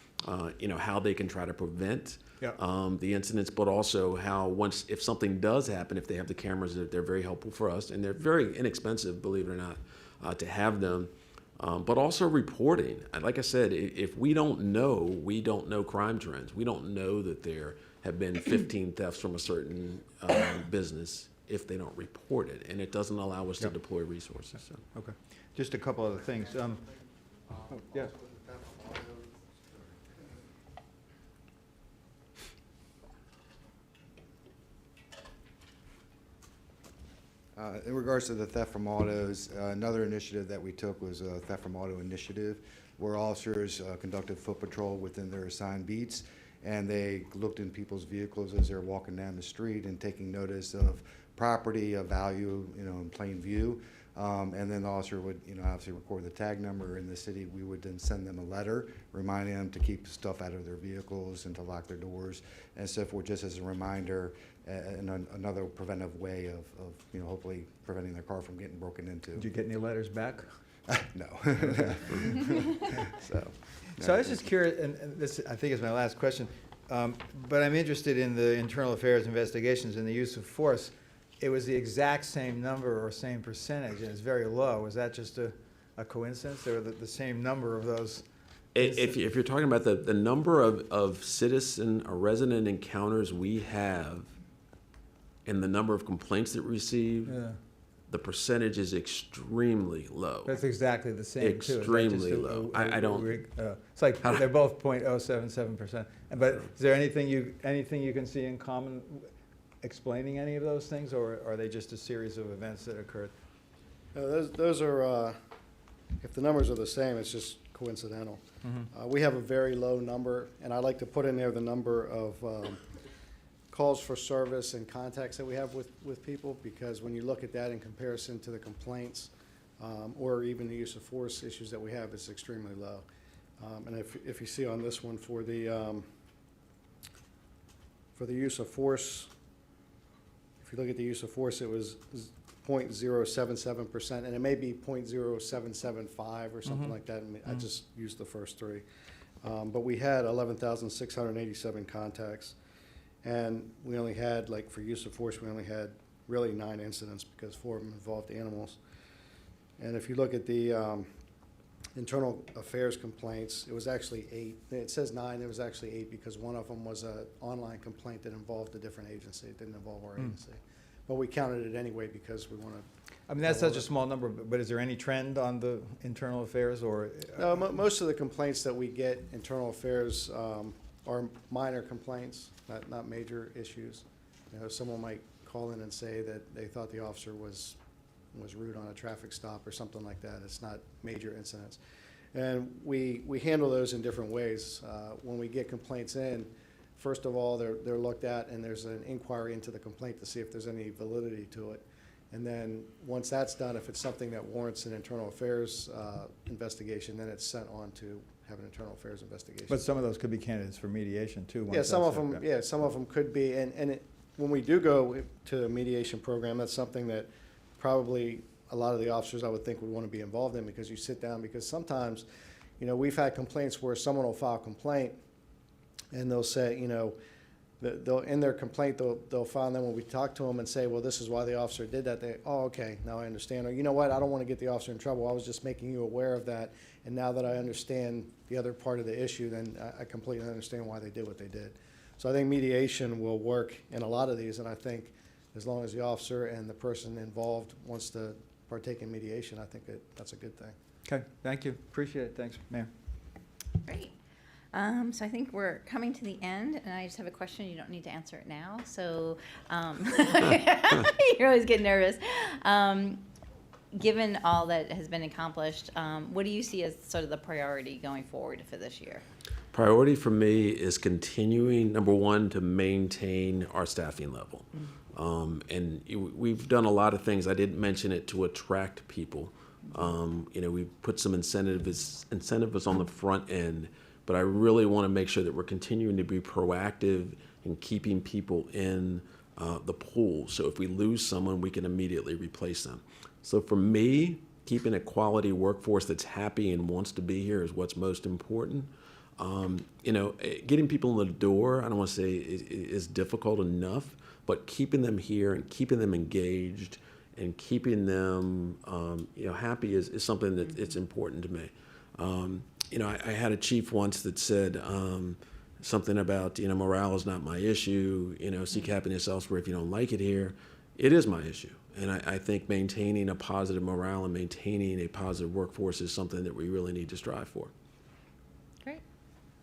you know, how they can try to prevent the incidents, but also how if something does happen, if they have the cameras, they're very helpful for us, and they're very inexpensive, believe it or not, to have them. But also reporting. Like I said, if we don't know crime trends. We don't know that there have been 15 thefts from a certain business if they don't report it, and it doesn't allow us to deploy resources. So. Okay. Just a couple other things. Yes. In regards to the theft from autos, another initiative that we took was a theft from auto initiative, where officers conducted foot patrol within their assigned beats, and they looked in people's vehicles as they're walking down the street and taking notice of property of value, you know, in plain view. And then the officer would, you know, obviously record the tag number in the city. We would then send them a letter reminding them to keep stuff out of their vehicles and to lock their doors and so forth, just as a reminder and another preventive way of, you know, hopefully preventing their car from getting broken into. Did you get any letters back? No. So I was just curious, and this I think is my last question, but I'm interested in the internal affairs investigations and the use of force. It was the exact same number or same percentage, and it's very low. Was that just a coincidence? There were the same number of those? If you're talking about the number of citizen or resident encounters we have and the number of complaints that we receive, the percentage is extremely low. That's exactly the same, extremely too. Low. I don't. It's like they're both 0.077%. But is there anything you can see in common explaining any of those things, or are they just a series of events that occurred? Those are, if the numbers are the same, it's just coincidental. We have a very low number, and I like to put in there the number of calls for service and contacts that we have with people, because when you look at that in comparison to the complaints or even the use of force issues that we have, it's extremely low. And if you see on this one for the use of force, if you look at the use of force, it was 0.077%, and it may be 0.0775 or something like that. And I just used the first three. But we had 11,687 contacts, and we only had, like for use of force, we only had really 9 incidents because 4 of them involved animals. And if you look at the internal affairs complaints, it was actually 8. It says 9, it was actually 8 because one of them was an online complaint that involved a different agency. It didn't involve our agency. But we counted it anyway because we want to. I mean, that's such a small number, but is there any trend on the internal affairs, or? No, most of the complaints that we get, internal affairs, are minor complaints, not major issues. You know, someone might call in and say that they thought the officer was was rude on a traffic stop or something like that. It's not major incidents. And we handle those in different ways. When we get complaints in, first of all, they're looked at and there's an inquiry into the complaint to see if there's any validity to it. And then once that's done, if it's something that warrants an internal affairs investigation, then it's sent on to have an internal affairs investigation. But some of those could be candidates for mediation too. once Yeah, some that's of them. up. Yeah, some of them could be. And when we do go to a mediation program, that's something that probably a lot of the officers I would think would want to be involved in, because you sit down. Because sometimes, you know, we've had complaints where someone will file a complaint, and they'll say, you know, they'll in their complaint they'll file, and then when we talk to them and say, well, this is why the officer did that, they, oh, okay, now I understand. Or, you know what, I don't want to get the officer in trouble. I was just making you aware of that, and now that I understand the other part of the issue, then I completely understand why they did what they did. So I think mediation will work in a lot of these, and I think as long as the officer and the person involved wants to partake in mediation, I think that's a good thing. Okay, thank you. Appreciate it. Thanks, Mayor. Great. So I think we're coming to the end, and I just have a question. You don't need to answer it now. So you always get nervous. Given all that has been accomplished, what do you see as sort of the priority going forward for this year? Priority for me is continuing, number one, to maintain our staffing level. And we've done a lot of things. I didn't mention it to attract people. You know, we put some incentives on the front end, but I really want to make sure that we're continuing to be proactive in keeping people in the pool. So if we lose someone, we can immediately replace them. So for me, keeping a quality workforce that's happy and wants to be here is what's most important. You know, getting people in the door, I don't want to say is difficult enough, but keeping them here and keeping them engaged and keeping them, you know, happy is something that it's important to me. You know, I had a chief once that said something about, you know, morale is not my issue. You know, seek happiness elsewhere if you don't like it here. It is my issue. And I think maintaining a positive morale and maintaining a positive workforce is something that we really need to strive for. Great.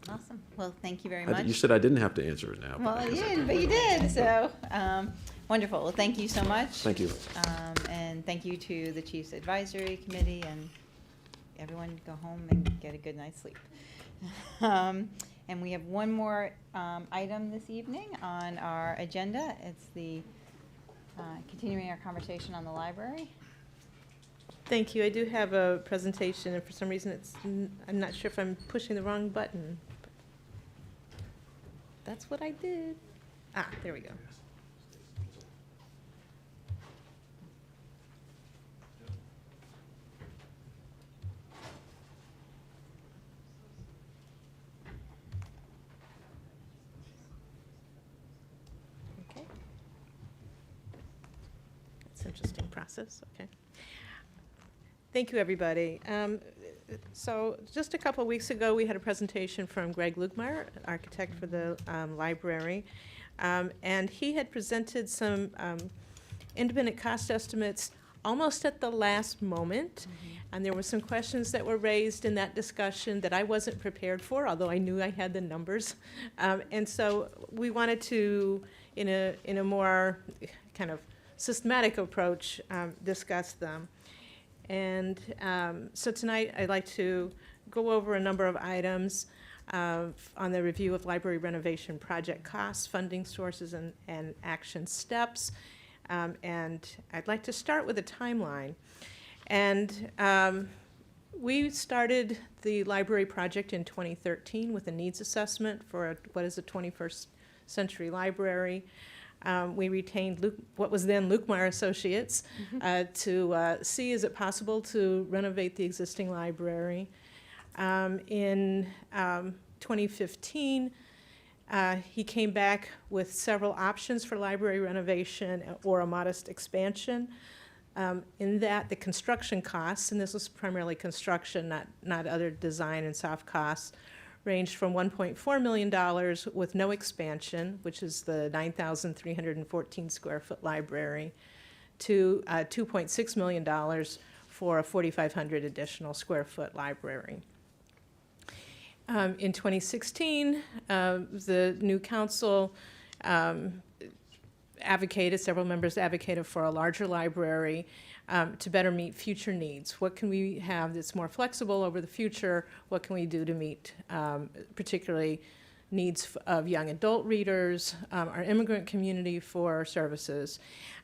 Awesome. Well, thank you very much. You said I didn't have to answer it now. Well, you did, but you did. So wonderful. Well, thank you so much. Thank you. And thank you to the Chiefs Advisory Committee, and everyone go home and get a good night's sleep. And we have one more item this evening on our agenda. It's the continuing our conversation on the library. Thank you. I do have a presentation, and for some reason I'm not sure if I'm pushing the wrong button. That's what I did. Ah, there we go. Okay. It's an interesting process. Okay. Thank you, everybody. So just a couple of weeks ago, we had a presentation from Greg Lugmeyer, architect for the library, and he had presented some independent cost estimates almost at the last moment, and there were some questions that were raised in that discussion that I wasn't prepared for, although I knew I had the numbers, and so we wanted to, in a more kind of systematic approach, discuss them. And so tonight I'd like to go over a number of items on the review of library renovation project costs, funding sources, and action steps. And I'd like to start with a timeline. And we started the library project in 2013 with a needs assessment for what is a 21st century library. We retained what was then Lukemire Associates to see is it possible to renovate the existing library. In 2015, he came back with several options for library renovation or a modest expansion. In that, the construction costs, and this was primarily construction, not other design and soft costs, ranged from $1.4 million with no expansion, which is the 9,314 square foot library, to $2.6 million for a 4,500 additional square foot library. In 2016, the new council several members advocated for a larger library to better meet future needs. What can we have that's more flexible over the future? What can we do to meet particularly needs of young adult readers, our immigrant community for services?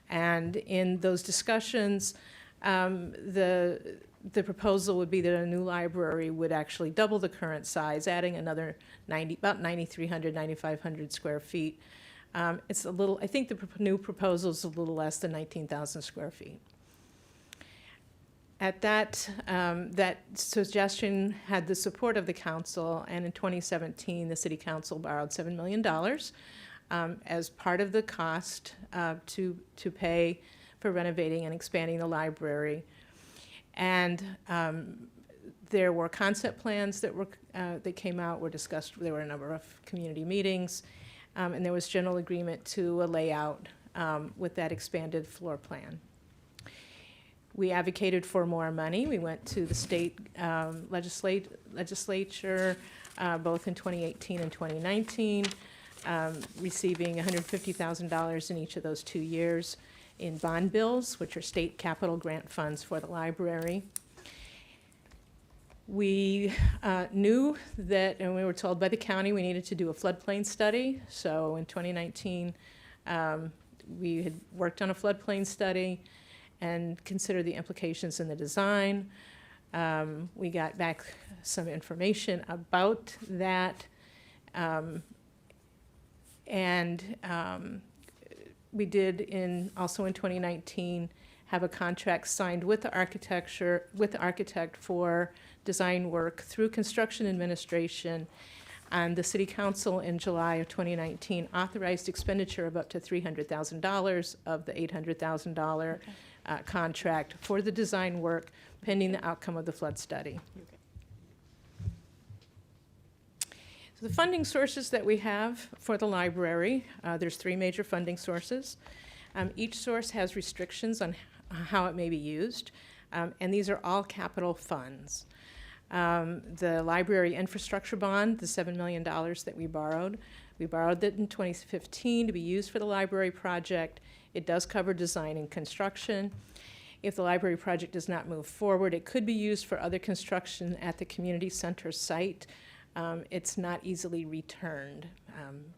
And in those discussions, the proposal would be that a new library would actually double the current size, adding another about 9,300, 9,500 square feet. It's a little, I think the new proposal is a little less than 19,000 square feet. At that, that suggestion had the support of the council, and in 2017, the city council borrowed $7 million as part of the cost to pay for renovating and expanding the library. And there were concept plans that came out, were discussed. There were a number of community meetings, and there was general agreement to a layout with that expanded floor plan. We advocated for more money. We went to the state legislature both in 2018 and 2019, receiving $150,000 in each of those 2 years in bond bills, which are state capital grant funds for the library. We knew that, and we were told by the county, we needed to do a floodplain study. So in 2019, we had worked on a floodplain study and considered the implications in the design. We got back some information about that. We did also in 2019 have a contract signed with the architect for design work through construction administration. And the city council in July of 2019 authorized expenditure of up to $300,000 of the $800,000 contract for the design work pending the outcome of the flood study. So the funding sources that we have for the library, there's 3 major funding sources. Each source has restrictions on how it may be used, and these are all capital funds. The library infrastructure bond, the $7 million that we borrowed that in 2015 to be used for the library project. It does cover design and construction. If the library project does not move forward, it could be used for other construction at the community center site. It's not easily returned.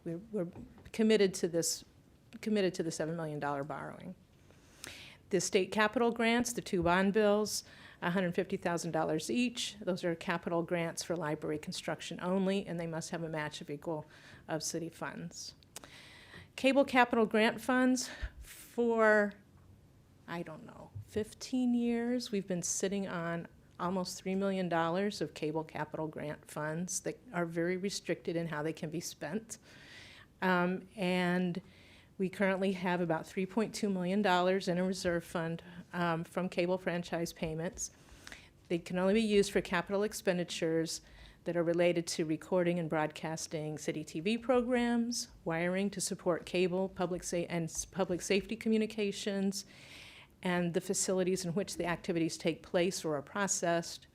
We're committed to the $7 million borrowing. The state capital grants, the 2 bond bills, $150,000 each. Those are capital grants for library construction only, and they must have a match of equal of city funds. Cable capital grant funds, for, 15 years, we've been sitting on almost $3 million of cable capital grant funds that are very restricted in how they can be spent. And we currently have about $3.2 million in a reserve fund from cable franchise payments. They can only be used for capital expenditures that are related to recording and broadcasting city TV programs, wiring to support cable, public safety communications, and the facilities in which the activities take place or are processed.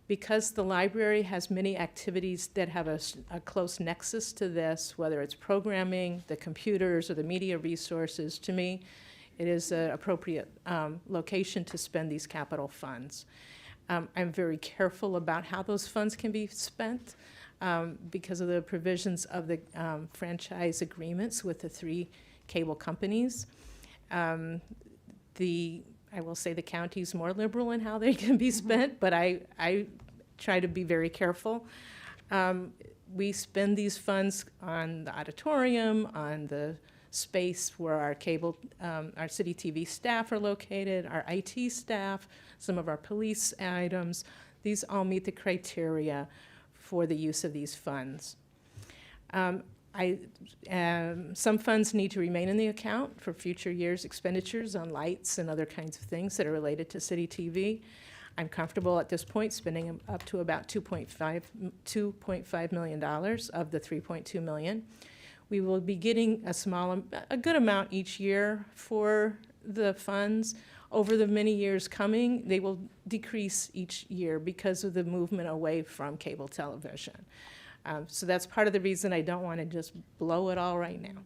Because the library has many activities that have a close nexus to this, whether it's programming, the computers, or the media resources, to me, it is an appropriate location to spend these capital funds. I'm very careful about how those funds can be spent because of the provisions of the franchise agreements with the 3 cable companies. I will say the county's more liberal in how they can be spent, but I try to be very careful. We spend these funds on the auditorium, on the space where our city TV staff are located, our IT staff, some of our police items. These all meet the criteria for the use of these funds. Some funds need to remain in the account for future years' expenditures on lights and other kinds of things that are related to city TV. I'm comfortable at this point spending up to about $2.5 million of the $3.2 million. We will be getting a good amount each year for the funds. Over the many years coming, they will decrease each year because of the movement away from cable television. So that's part of the reason I don't want to just blow it all right now.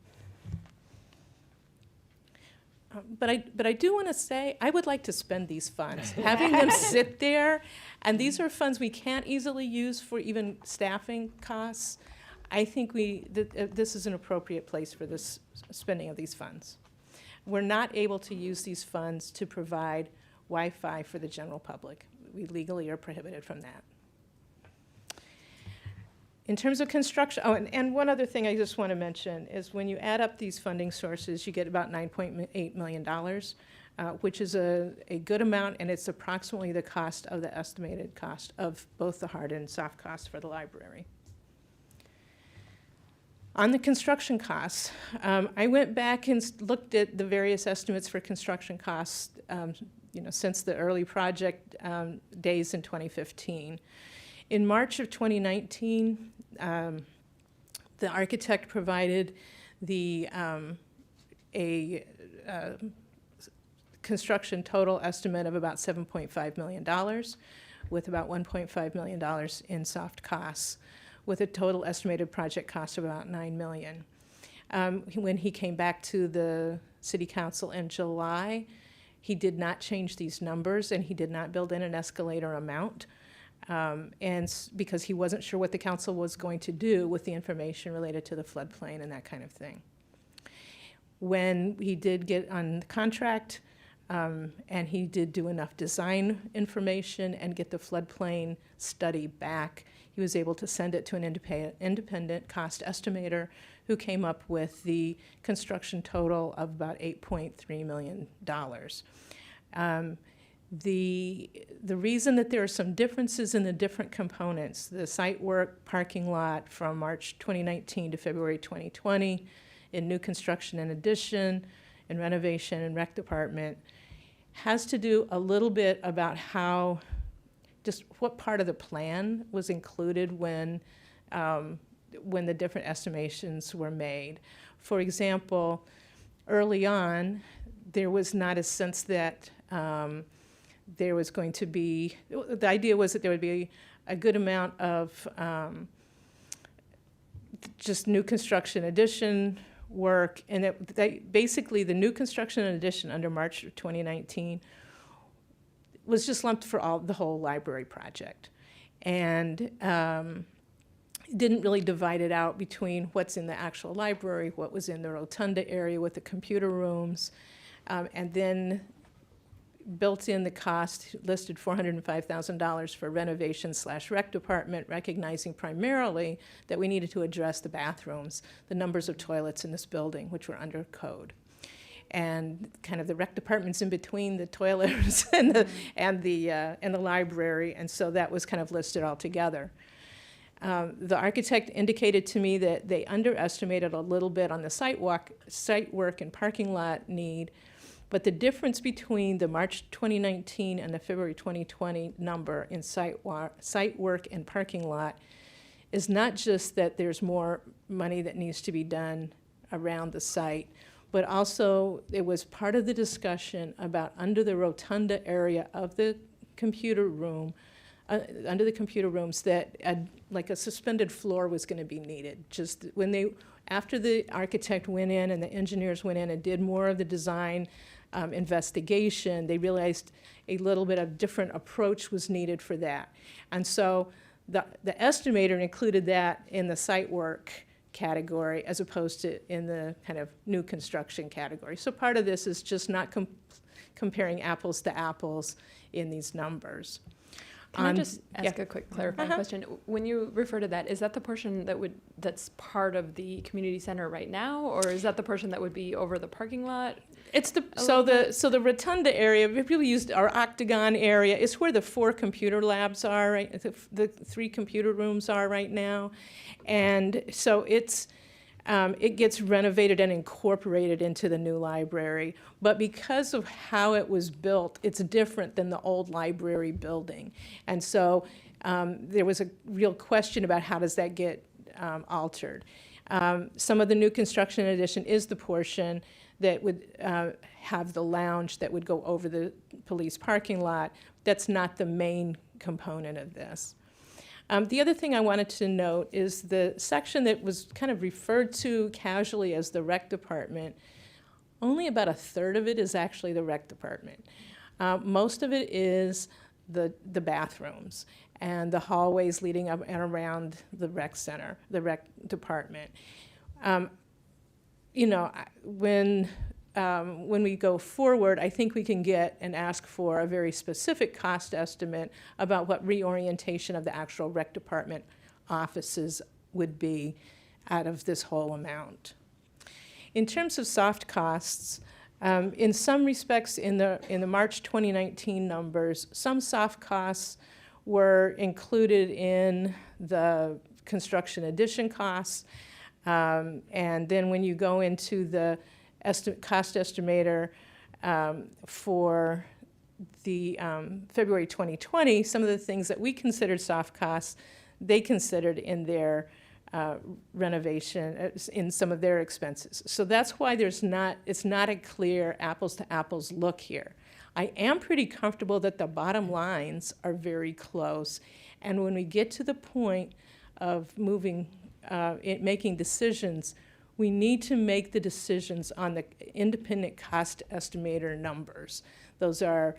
But I do want to say, I would like to spend these funds. Having them sit there, and these are funds we can't easily use for even staffing costs. I think this is an appropriate place for this spending of these funds. We're not able to use these funds to provide Wi-Fi for the general public. We legally are prohibited from that. In terms of construction, and one other thing I just want to mention is when you add up these funding sources, you get about $9.8 million, which is a good amount, and it's approximately the cost of the estimated cost of both the hard and soft costs for the library. On the construction costs, I went back and looked at the various estimates for construction costs since the early project days in 2015. In March of 2019, the architect provided a construction total estimate of about $7.5 million, with about $1.5 million in soft costs, with a total estimated project cost of about $9 million. When he came back to the City Council in July, he did not change these numbers, and he did not build in an escalator amount. Because he wasn't sure what the council was going to do with the information related to the floodplain and that kind of thing. When he did get on the contract, and he did do enough design information and get the floodplain study back, he was able to send it to an independent cost estimator who came up with the construction total of about $8.3 million. The reason that there are some differences in the different components, the site work, parking lot from March 2019 to February 2020, in new construction and addition, in renovation and rec department, has to do a little bit about just what part of the plan was included when the different estimations were made. For example, early on, there was not a sense that there was going to be, the idea was that there would be a good amount of just new construction addition work, and that basically the new construction and addition under March of 2019 was just lumped for the whole library project, and didn't really divide it out between what's in the actual library, what was in the rotunda area with the computer rooms, and then built in the cost, listed $405,000 for renovation/rec department, recognizing primarily that we needed to address the bathrooms, the numbers of toilets in this building, which were under code. And kind of the rec department's in between the toilets and the library, and so that was kind of listed all together. The architect indicated to me that they underestimated a little bit on the site work and parking lot need, but the difference between the March 2019 and the February 2020 number in site work and parking lot is not just that there's more money that needs to be done around the site, but also it was part of the discussion about under the rotunda area of the computer room, under the computer rooms, that like a suspended floor was going to be needed. Just after the architect went in and the engineers went in and did more of the design investigation, they realized a little bit of different approach was needed for that. And so the estimator included that in the site work category as opposed to in the kind of new construction category. So part of this is just not comparing apples to apples in these numbers. Can I just ask a quick clarifying question? When you refer to that, is that the portion that's part of the community center right now, or is that the portion that would be over the parking lot? It's the rotunda area. People used our octagon area. It's where the 4 computer labs are, right? The 3 computer rooms are right now, and so it gets renovated and incorporated into the new library. But because of how it was built, it's different than the old library building. And so there was a real question about how does that get altered. Some of the new construction addition is the portion that would have the lounge that would go over the police parking lot. That's not the main component of this. The other thing I wanted to note is the section that was kind of referred to casually as the rec department only about a third of it is actually the rec department. Most of it is the bathrooms and the hallways leading up and around the rec center, the rec department. You know, when we go forward, I think we can get and ask for a very specific cost estimate about what reorientation of the actual rec department offices would be out of this whole amount. In terms of soft costs, in some respects, in the March 2019 numbers, some soft costs were included in the construction addition costs, and then when you go into the cost estimator for the February 2020, some of the things that we considered soft costs, they considered in their renovation, in some of their expenses. So that's why it's not a clear apples to apples look here. I am pretty comfortable that the bottom lines are very close. And when we get to the point of making decisions, we need to make the decisions on the independent cost estimator numbers. Those are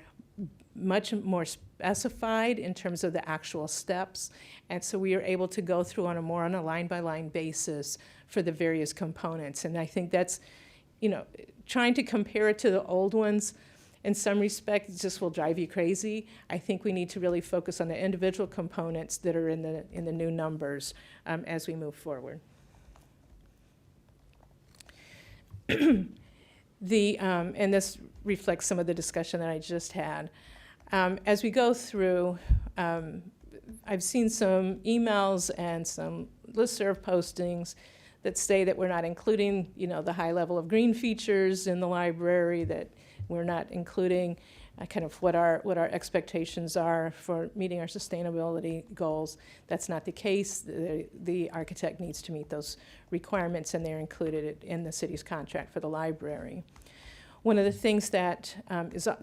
much more specified in terms of the actual steps, and so we are able to go through on a line-by-line basis for the various components. And I think that's, you know, trying to compare it to the old ones, in some respects, just will drive you crazy. I think we need to really focus on the individual components that are in the new numbers as we move forward. And this reflects some of the discussion that I just had. As we go through, I've seen some emails and some listserv postings that say that we're not including, you know, the high level of green features in the library, that we're not including kind of what our expectations are for meeting our sustainability goals. That's not the case. The architect needs to meet those requirements, and they're included in the city's contract for the library. One of the things that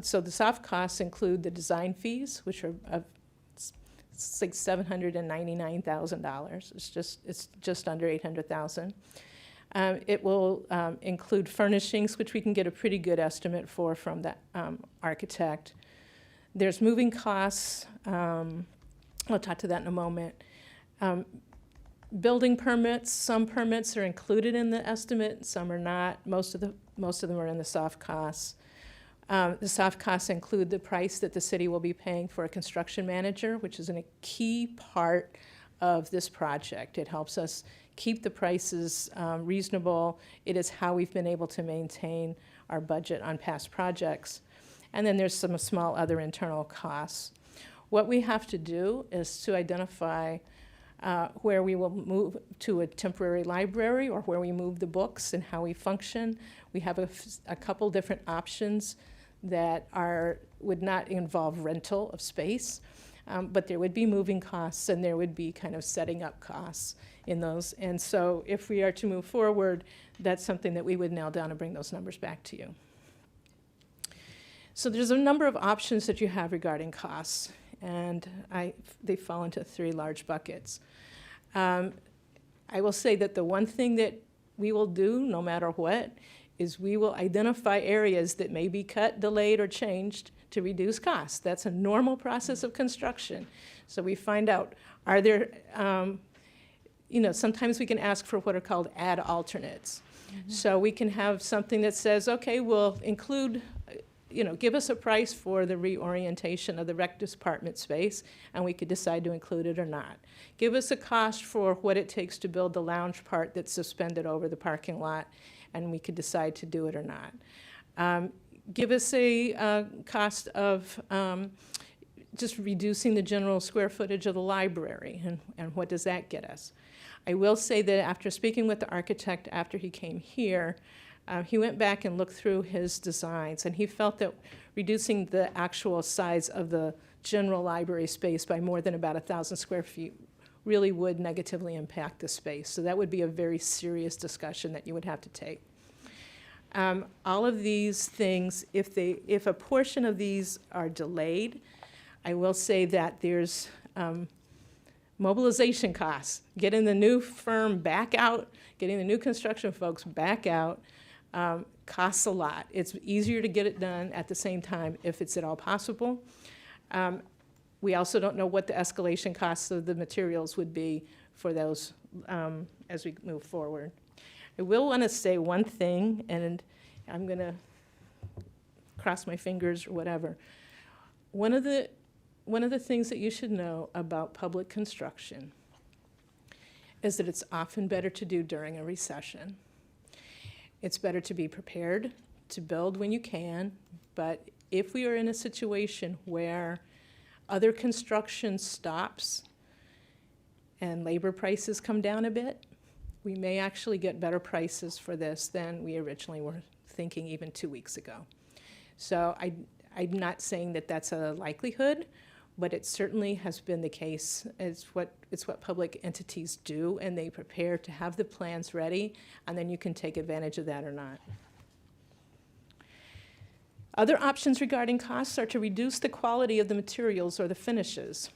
so the soft costs include the design fees, which are it's like $799,000. It's just under $800,000. It will include furnishings, which we can get a pretty good estimate from the architect. There's moving costs. I'll talk to that in a moment. Building permits. Some permits are included in the estimate, some are not. Most of them are in the soft costs. The soft costs include the price that the city will be paying for a construction manager, which is a key part of this project. It helps us keep the prices reasonable. It is how we've been able to maintain our budget on past projects. And then there's some small other internal costs. What we have to do is to identify where we will move to a temporary library or where we move the books and how we function. We have a couple different options that would not involve rental of space, but there would be moving costs and there would be kind of setting up costs in those. And so if we are to move forward, that's something that we would nail down and bring those numbers back to you. So there's a number of options that you have regarding costs, and they fall into three large buckets. I will say that the one thing that we will do, no matter what, is we will identify areas that may be cut, delayed, or changed to reduce costs. That's a normal process of construction. So we find out, are there, you know, sometimes we can ask for what are called add alternates. Mm-hmm. So we can have something that says, okay, we'll include, you know, give us a price for the reorientation of the rec department space, and we could decide to include it or not. Give us a cost for what it takes to build the lounge part that's suspended over the parking lot, and we could decide to do it or not. Give us a cost of just reducing the general square footage of the library, and what does that get us? I will say that after speaking with the architect after he came here, he went back and looked through his designs, and he felt that reducing the actual size of the general library space by more than about 1,000 square feet really would negatively impact the space. So that would be a very serious discussion that you would have to take. All of these things, if a portion of these are delayed, I will say that there's mobilization costs, getting the new firm back out, getting the new construction folks back out, costs a lot. It's easier to get it done at the same time if it's at all possible. We also don't know what the escalation costs of the materials would be for those as we move forward. I will want to say one thing, and I'm going to cross my fingers or whatever. One of the things that you should know about public construction is that it's often better to do during a recession. It's better to be prepared to build when you can, but if we are in a situation where other construction stops and labor prices come down a bit, we may actually get better prices for this than we originally were thinking even 2 weeks ago. So I'm not saying that that's a likelihood, but it certainly has been the case. It's what public entities do, and they prepare to have the plans ready, and then you can take advantage of that or not. Other options regarding costs are to reduce the quality of the materials or the finishes.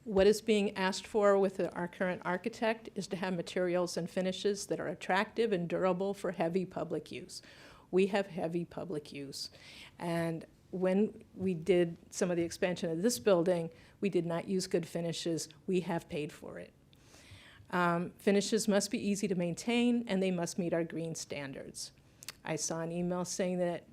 What is being asked for with our current architect is to have materials and finishes that are attractive and durable for heavy public use. We have heavy public use. And when we did some of the expansion of this building, we did not use good finishes. We have paid for it. Finishes must be easy to maintain, and they must meet our green standards. I saw an email saying that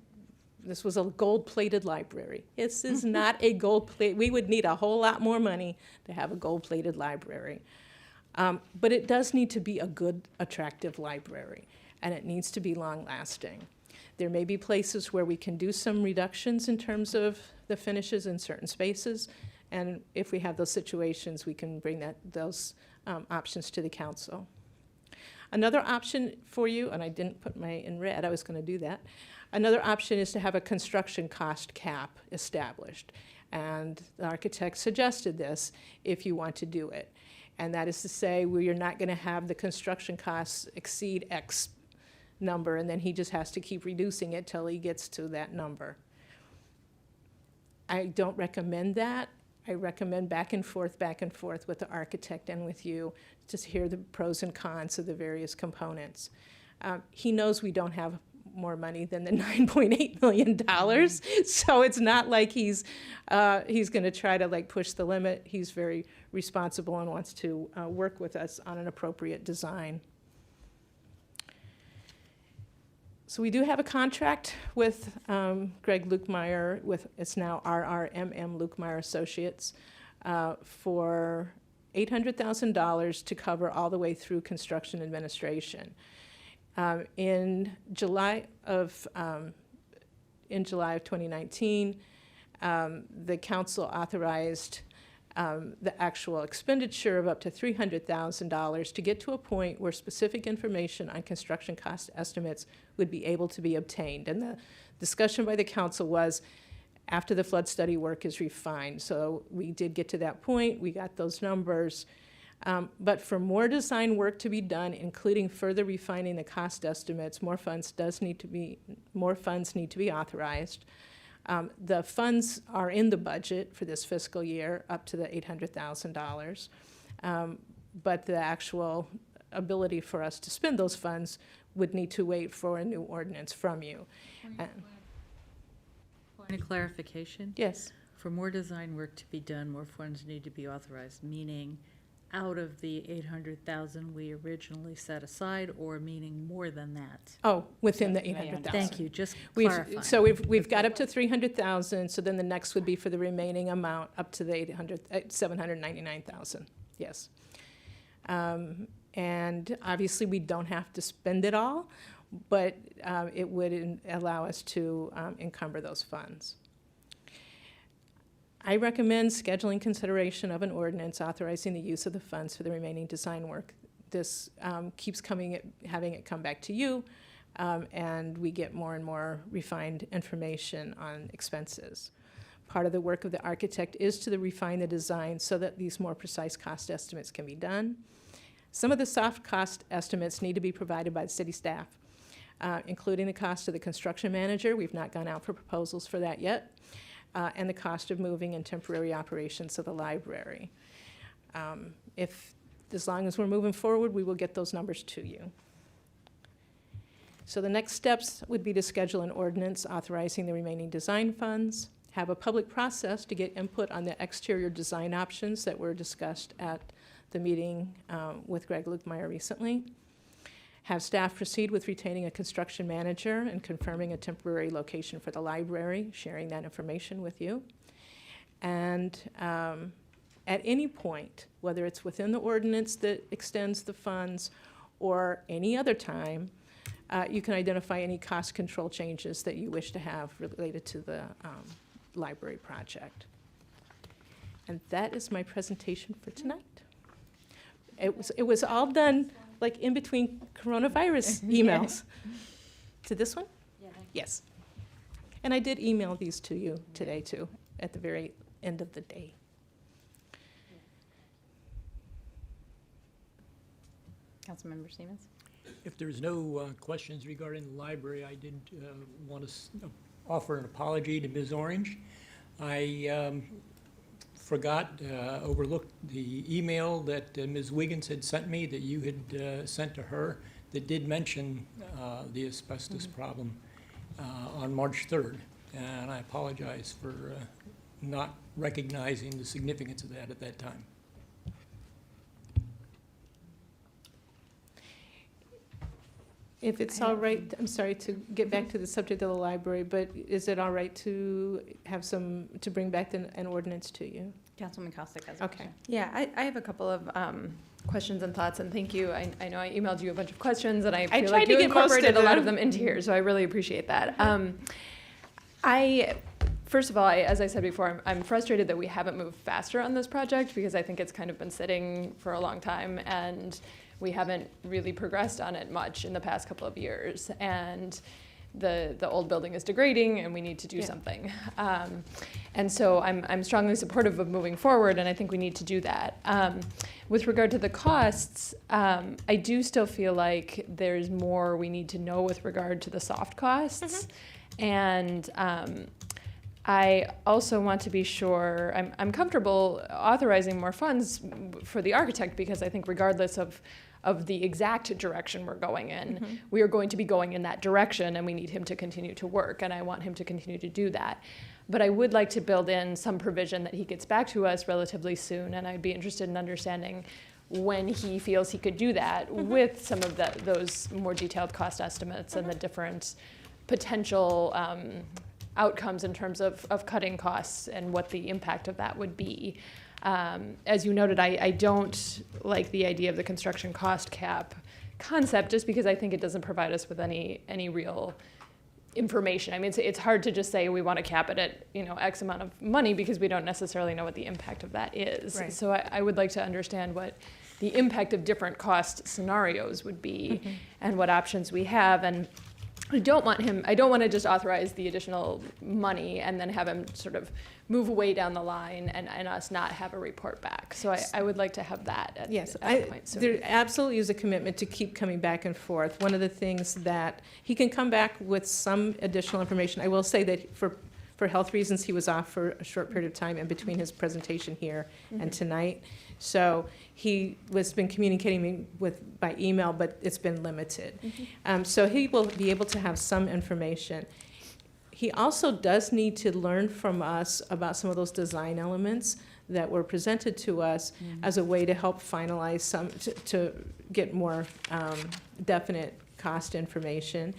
this was a gold-plated library. This is not a gold-plated. We would need a whole lot more money to have a gold-plated library. But it does need to be a good, attractive library, and it needs to be long-lasting. There may be places where we can do some reductions in terms of the finishes in certain spaces, and if we have those situations, we can bring those options to the council. Another option for you, and I didn't put my in red, I was going to do that. Another option is to have a construction cost cap established, and the architect suggested this if you want to do it. And that is to say, you're not going to have the construction costs exceed X number, and then he just has to keep reducing it till he gets to that number. I don't recommend that. I recommend back and forth with the architect and with you to hear the pros and cons of the various components. He knows we don't have more money than the $9.8 million, so it's not like he's going to try to push the limit. He's very responsible and wants to work with us on an appropriate design. So we do have a contract with Greg Lukemire, it's now RRMM Lukemire Associates, for $800,000 to cover all the way through construction administration. In July of 2019, the council authorized the actual expenditure of up to $300,000 to get to a point where specific information on construction cost estimates would be able to be obtained. And the discussion by the council was after the flood study work is refined. So we did get to that point. We got those numbers. But for more design work to be done, including further refining the cost estimates, more funds need to be authorized. The funds are in the budget for this fiscal year, up to the $800,000. But the actual ability for us to spend those funds would need to wait for a new ordinance from you. Point of clarification? Yes. For more design work to be done, more funds need to be authorized, meaning out of the $800,000 we originally set aside, or meaning more than that? Oh, within the $800,000. Thank you, just We've got up to $300,000, so then the next would be for the remaining amount up to the $799,000, yes. And obviously we don't have to spend it all, but it would allow us to encumber those funds. I recommend scheduling consideration of an ordinance authorizing the use of the funds for the remaining design work. This keeps having it come back to you, and we get more and more refined information on expenses. Part of the work of the architect is to refine the design so that these more precise cost estimates can be done. Some of the soft cost estimates need to be provided by the city staff, including the cost of the construction manager. We've not gone out for proposals for that yet. And the cost of moving and temporary operations of the library. As long as we're moving forward, we will get those numbers to you. So the next steps would be to schedule an ordinance authorizing the remaining design funds, have a public process to get input on the exterior design options that were discussed at the meeting with Greg Lugmeyer recently, have staff proceed with retaining a construction manager and confirming a temporary location for the library, sharing that information with you. And at any point, whether it's within the ordinance that extends the funds or any other time, you can identify any cost control changes that you wish to have related to the library project. And that is my presentation for tonight. It was all done like in between coronavirus emails. To this one? Yeah. Yes. And I did email these to you today too, at the very end of the day. Councilmember Stevens? If there's no questions regarding the library, I did want to offer an apology to Ms. Orange. I overlooked the email that Ms. Wiggins had sent me that you had sent to her that did mention the asbestos problem on March 3rd. And I apologize for not recognizing the significance of that at that time. If it's all right, I'm sorry to get back to the subject of the library, but is it all right to have to bring back an ordinance to you? Councilman Kostick has a Okay. question. Yeah, I have a couple of questions and thoughts, and thank you. I know I emailed you a bunch of questions, and I feel tried like to you get most incorporated of a lot them. of them into here, so I really appreciate that. First of all, as I said before, I'm frustrated that we haven't moved faster on this project because I think it's kind of been sitting for a long time, and we haven't really progressed on it much in the past couple of years. And the old building is degrading, and we need to do something. And so I'm strongly supportive of moving forward, and I think we need to do that. With regard to the costs, I do still feel like there's more we need to know with regard to the soft costs. And I also want to be sure, I'm comfortable authorizing more funds for the architect because I think regardless of the exact direction we're going in, we are going to be going in that direction, and we need him to continue to work, and I want him to continue to do that. But I would like to build in some provision that he gets back to us relatively soon, and I'd be interested in understanding when he feels he could do that with some of those more detailed cost estimates and the different potential outcomes in terms of cutting costs and what the impact of that would be. As you noted, I don't like the idea of the construction cost cap concept just because I think it doesn't provide us with any real information. I mean, it's hard to just say we want to cap it at X amount of money because we don't necessarily know what the impact of that is. Right. So I would like to understand what the impact of different cost scenarios would be and what options we have. And I don't want to just authorize the additional money and then have him sort of move away down the line and us not have a report back. So I would like to have that at a point soon. There absolutely is a commitment to keep coming back and forth. One of the things that he can come back with some additional information. I will say that for health reasons, he was off for a short period of time in between his presentation here and tonight. So he has been communicating by email, but it's been limited. So he will be able to have some information. He also does need to learn from us about some of those design elements that were presented to us as a way to help finalize to get more definite cost information.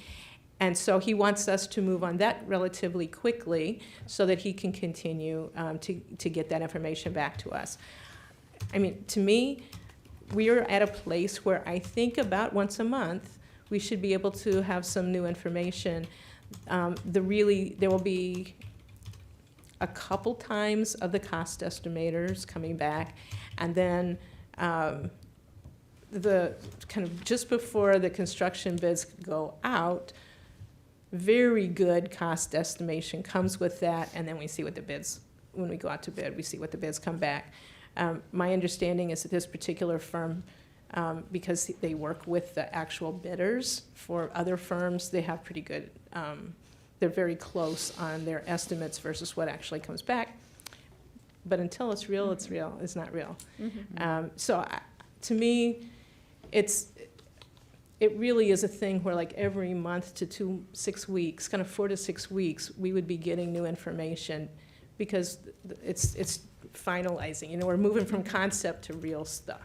And so he wants us to move on that relatively quickly so that he can continue to get that information back to us. I mean, to me, we are at a place where I think about once a month, we should be able to have some new information. There will be a couple times of the cost estimators coming back, and then the kind of just before the construction bids go out, very good cost estimation comes with that, and then we see what the bids, when we go out to bid, we see what the bids come back. My understanding is that this particular firm, because they work with the actual bidders for other firms, they have pretty good, they're very close on their estimates versus what actually comes back. But until it's real, it's real. It's not real. So to me, it's it really is a thing where like every month to 6 weeks, kind of 4 to 6 weeks, we would be getting new information because it's finalizing. You know, we're moving from concept to real stuff.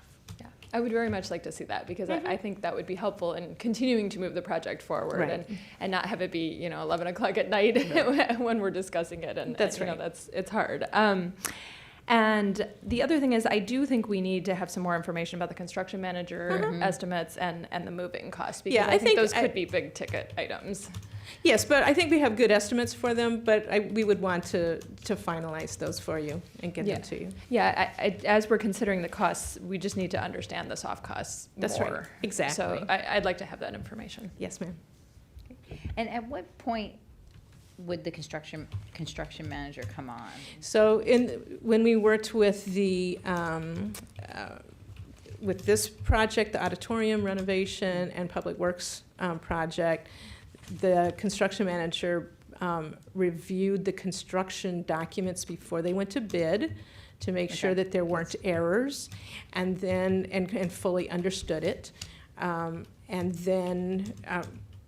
I would very much like to see that because I think that would be helpful in continuing to move the project forward Right. and not have it be, you know, 11 o'clock at night when we're discussing it. And That's you know, right. it's hard. And the other thing is I do think we need to have some more information about the construction manager estimates and the moving costs because Yeah, I think those could be big ticket items. Yes, but I think we have good estimates for them, but we would want to finalize those for you and get them to you. Yeah, as we're considering the costs, we just need to understand the soft costs That's more. right. Exactly. So I'd like to have that information. Yes, ma'am. And at what point would the construction manager come on? So when we worked with with this project, the auditorium renovation and public works project, the construction manager reviewed the construction documents before they went to bid to make sure that there weren't errors, and then and fully understood it, and then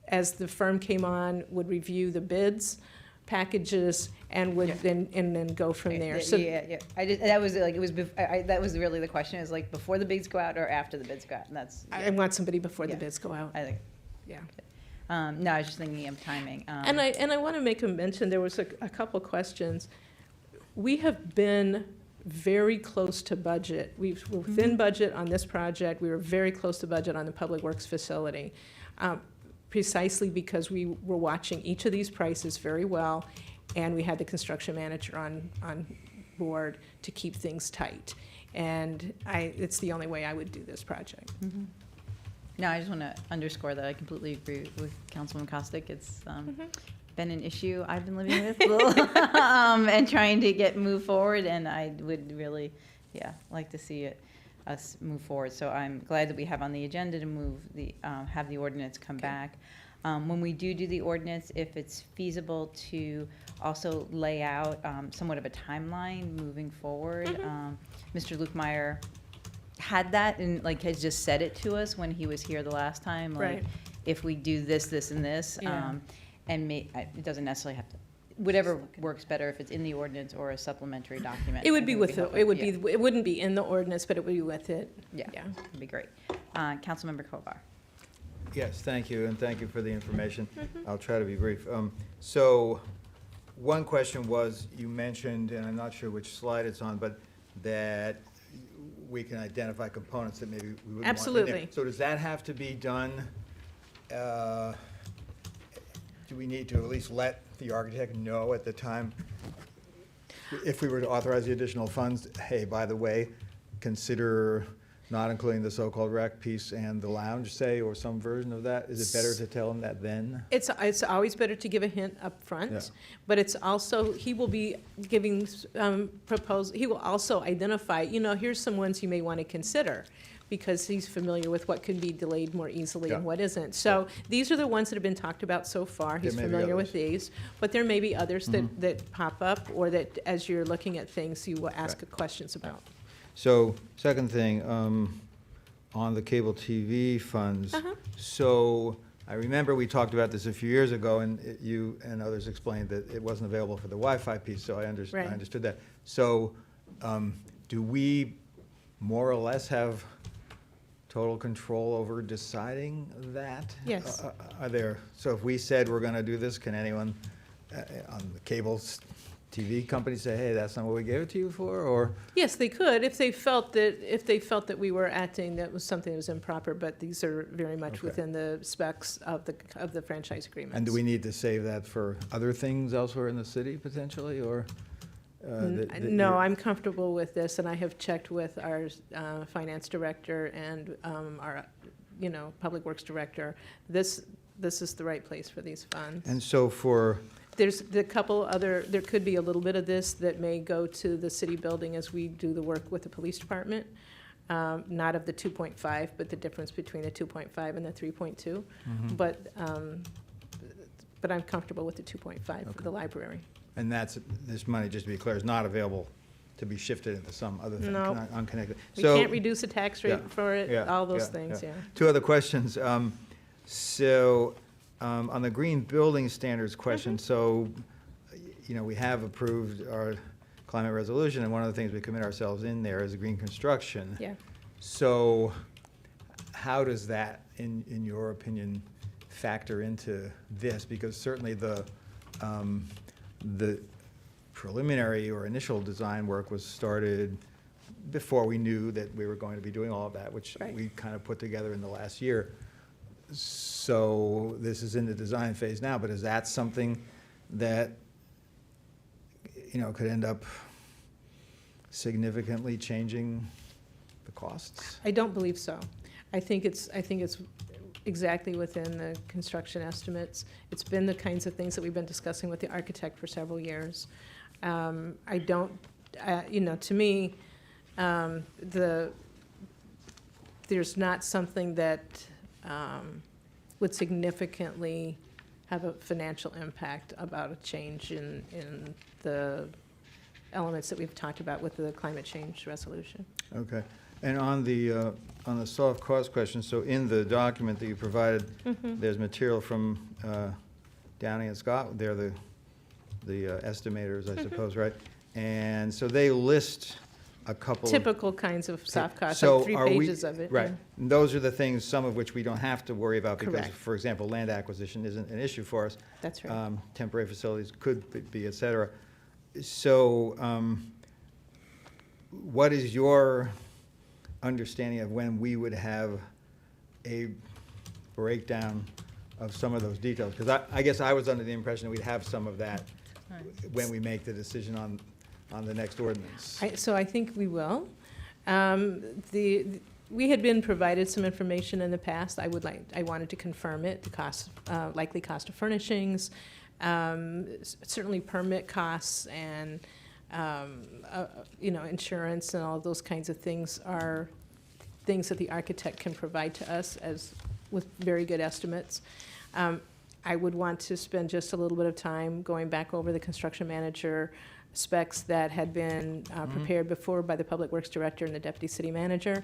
as the firm came on, would review the bids, packages, and would then go from there. So yeah. That was like that was really the question. Is like before the bids go out or after the bids go out, and that's. I want somebody before the bids go out. I think. Yeah. No, I was just thinking of timing. And I want to make a mention, there was a couple questions. We have been very close to budget. We're within budget on this project. We were very close to budget on the Public Works facility, precisely because we were watching each of these prices very well, and we had the construction manager on board to keep things tight. And it's the only way I would do this project. No, I just want to underscore that I completely agree with Councilwoman Costick. It's been an issue I've been living with and trying to move forward, and I would really, like to see us move forward. So I'm glad that we have on the agenda to have the ordinance come back. When we do the ordinance, if it's feasible to also lay out somewhat of a timeline moving forward. Mr. Lukemire had that and has just said it to us when he was here the last time. Right. If we do this, this, and this, Yeah. It doesn't necessarily have to, whatever works better, if it's in the ordinance or a supplementary document. It would be with it. helpful. It would Yeah. be. It wouldn't be in the ordinance, but it would be with it. Yeah, it'd be great. Councilmember Kovar. Yes, thank you, and thank you for the information. I'll try to be brief. So, one question was, you mentioned, and I'm not sure which slide it's on, but that we can identify components that maybe we wouldn't want in there. Absolutely. So does that have to be done, do we need to at least let the architect know at the time, if we were to authorize the additional funds, hey, by the way, consider not including the so-called rec piece and the lounge, say, or some version of that? Is it better to tell him that then? It's always better to give a hint up front, Yeah. but it's also, he will be giving he will also identify, here's some ones you may want to consider, because he's familiar with what could be delayed more easily and Yeah. what isn't. So these are the ones that have been talked about so far. He's There may be familiar with others. these, but there may be others that pop up, or that as you're looking at things, you will ask questions about. So, second thing, on the cable TV funds. So, I remember we talked about this a few years ago, and you and others explained that it wasn't available for the Wi-Fi piece, so I Right. understood that. So, do we more or less have total control over deciding that? Yes. So if we said we're gonna do this, can anyone on the cable TV company say, hey, that's not what we gave it to you for, or? Yes, they could, if they felt that we were acting, that was something that was improper, but these are very much Okay. within the specs of the franchise agreements. And do we need to save that for other things elsewhere in the city potentially, or? No, I'm comfortable with this, and I have checked with our finance director and our, public works director. This is the right place for these funds. And so There's a couple other, there could be a little bit of this that may go to the city building as we do the work with the police department. Not of the 2.5, but the difference between the 2.5 and the 3.2. But I'm comfortable with the 2.5 for the library. And this money, just to be clear, is not available to be shifted into some other thing, No. unconnected. We So- can't reduce the tax rate Yeah, for it, yeah, all those things, yeah. Two other questions. So, on the green building standards question, so, you know, we have approved our climate resolution, and one of the things we commit ourselves in there is green construction. Yeah. So, how does that, in your opinion, factor into this? Because certainly the preliminary or initial design work was started before we knew that we were going to be doing all of that, which we kind of put together in the last year. So this is in the design phase now, but is that something that, you know, could end up significantly changing the costs? I don't believe so. I think it's exactly within the construction estimates. It's been the kinds of things that we've been discussing with the architect for several years. I don't, you know, to me, there's not something that would significantly have a financial impact about a change in the elements that we've talked about with the climate change resolution. Okay. And on the soft cost question, so in the document that you provided, there's material from Downing and Scott. They're the estimators, I suppose, right? And so they list a couple Typical kinds of soft costs, so like 3 are we- pages of it. Right. yeah. And those are the things, some of which we don't have to worry about because, Correct. for example, land acquisition isn't an issue for us. That's right. Temporary facilities could be, et cetera. So what is your understanding of when we would have a breakdown of some of those details? Because I guess I was under the impression that we'd have some of that when we make the decision on the next ordinance. So I think we will. We had been provided some information in the past. I wanted to confirm it, the cost, likely cost of furnishings, certainly permit costs and, you know, insurance and all of those kinds of things are things that the architect can provide to us with very good estimates. I would want to spend just a little bit of time going back over the construction manager specs that had been prepared before by the Public Works Director and the Deputy City Manager.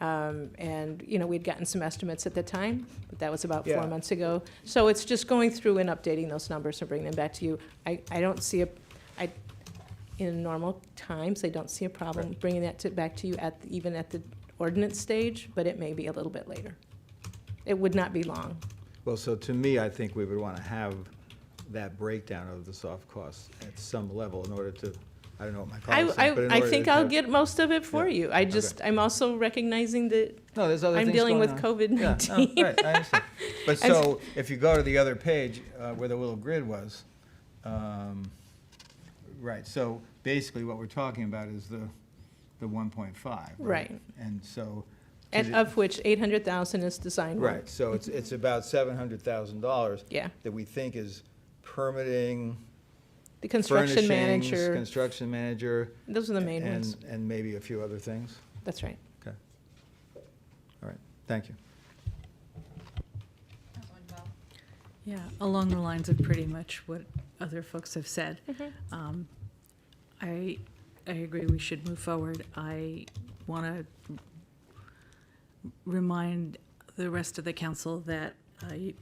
And, you know, we'd gotten some estimates at the time, but that was about 4 months ago. So it's just going through and updating those numbers and bringing them back to you. I don't see in normal times, I don't see a problem bringing that back to you even at the ordinance stage, but it may be a little bit later. It would not be long. Well, so to me, I think we would want to have that breakdown of the soft costs at some level in order to, I don't know what my colleagues think, but in I order think to I'll have- get most of it for you. I'm also recognizing that No, there's other I'm things dealing going with on. COVID-19. Yeah, no, right, I understand. But And so, if you go to the other page, where the little grid was, right, so basically what we're talking about is the 1.5, right? Right. And so. And of which 800,000 is design work. Right, so it's about $700,000. Yeah. That we think is permitting. The construction furnishings, manager. Construction manager. Those are the main ones. And maybe a few other things. That's right. Okay. All right, thank you. Yeah, along the lines of pretty much what other folks have said. I agree we should move forward. I want to remind the rest of the council that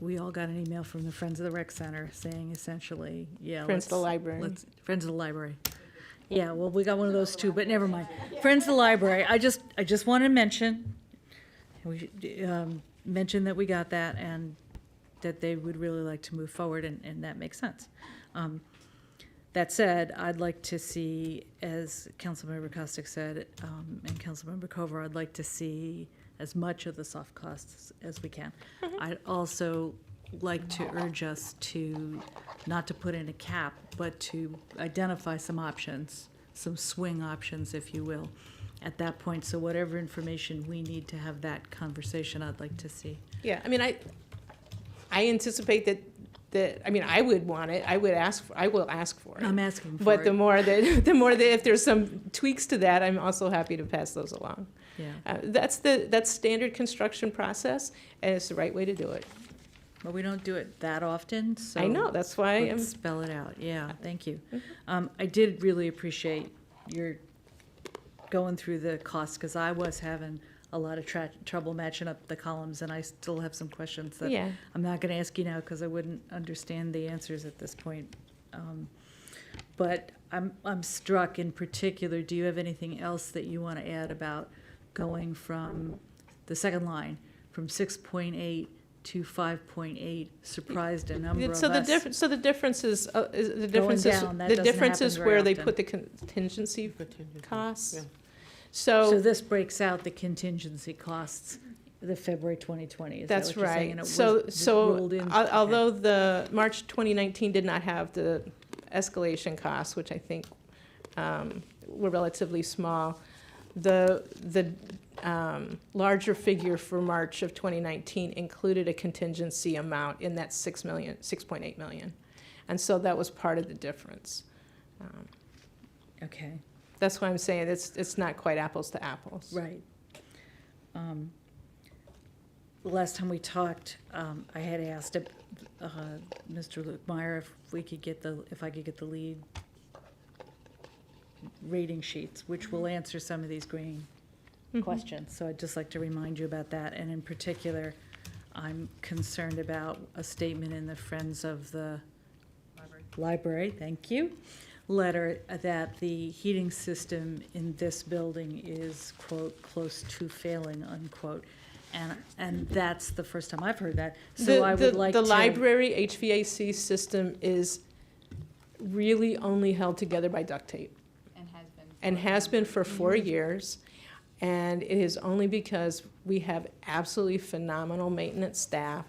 we all got an email from the Friends of the Rec Center saying essentially, yeah. Friends of the library. Friends of the library. Yeah, well, we got one of those too, but never mind. Friends of the library, I just want to mention, that we got that and that they would really like to move forward, and that makes sense. That said, I'd like to see, as Councilmember Kostick said, and Councilmember Cover, I'd like to see as much of the soft costs as we can. I'd also like to urge us to, not to put in a cap, but to identify some options, some swing options, if you will, at that point. So whatever information we need to have that conversation, I'd like to see. Yeah, I mean, I anticipate that I mean, I would want it. I will ask for it. I'm asking for But it. the more that if there's some tweaks to that, I'm also happy to pass those along. Yeah. That's standard construction process, and it's the right way to do it. But we don't do it that often, so. I know, that's why let's I'm. spell it out, yeah, thank you. I did really appreciate your going through the costs, because I was having a lot of trouble matching up the columns, and I still have some questions that Yeah. I'm not going to ask you now because I wouldn't understand the answers at this point. But I'm struck in particular. Do you have anything else that you want to add about going from the second line from 6.8 to 5.8? Surprised a number of So us. the difference is down, that the doesn't difference happen is very where they often. put the contingency costs. Yeah. So this breaks out the contingency costs, the February 2020. Is That's that what you're saying? right. And it So, was rolled in? Okay. although the March 2019 did not have the escalation costs, which I think were relatively small, the larger figure for March of 2019 included a contingency amount in that 6.8 million. And so that was part of the difference. Okay. That's why I'm saying it's not quite apples to apples. Right. The last time we talked, I had asked Mr. Luke Meyer if I could get the lead rating sheets, which will answer some of these green questions. So I'd just like to remind you about that. And in particular, I'm concerned about a statement in the Friends of the Library, thank you, letter that the heating system in this building is, quote, close to failing, unquote. And that's the first time I've heard that. So I would like to. The library HVAC system is really only held together by duct tape. And has been for 4 years. And it is only because we have absolutely phenomenal maintenance staff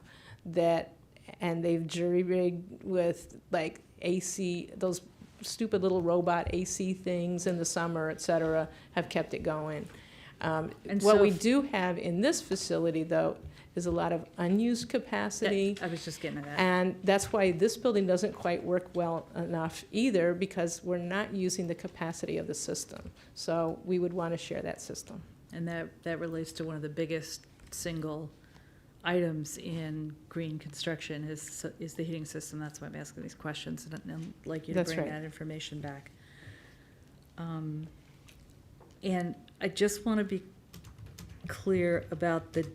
and they've jury-rigged with like AC, those stupid little robot AC things in the summer, et cetera, have kept it going. And What so we do have in this facility, though, is a lot of unused capacity. I was just getting at that. And that's why this building doesn't quite work well enough either, because we're not using the capacity of the system. So we would want to share that system. And that relates to one of the biggest single items in green construction is the heating system. That's why I'm asking these questions, and I'd like you to That's bring right. that information back. And I just want to be clear about the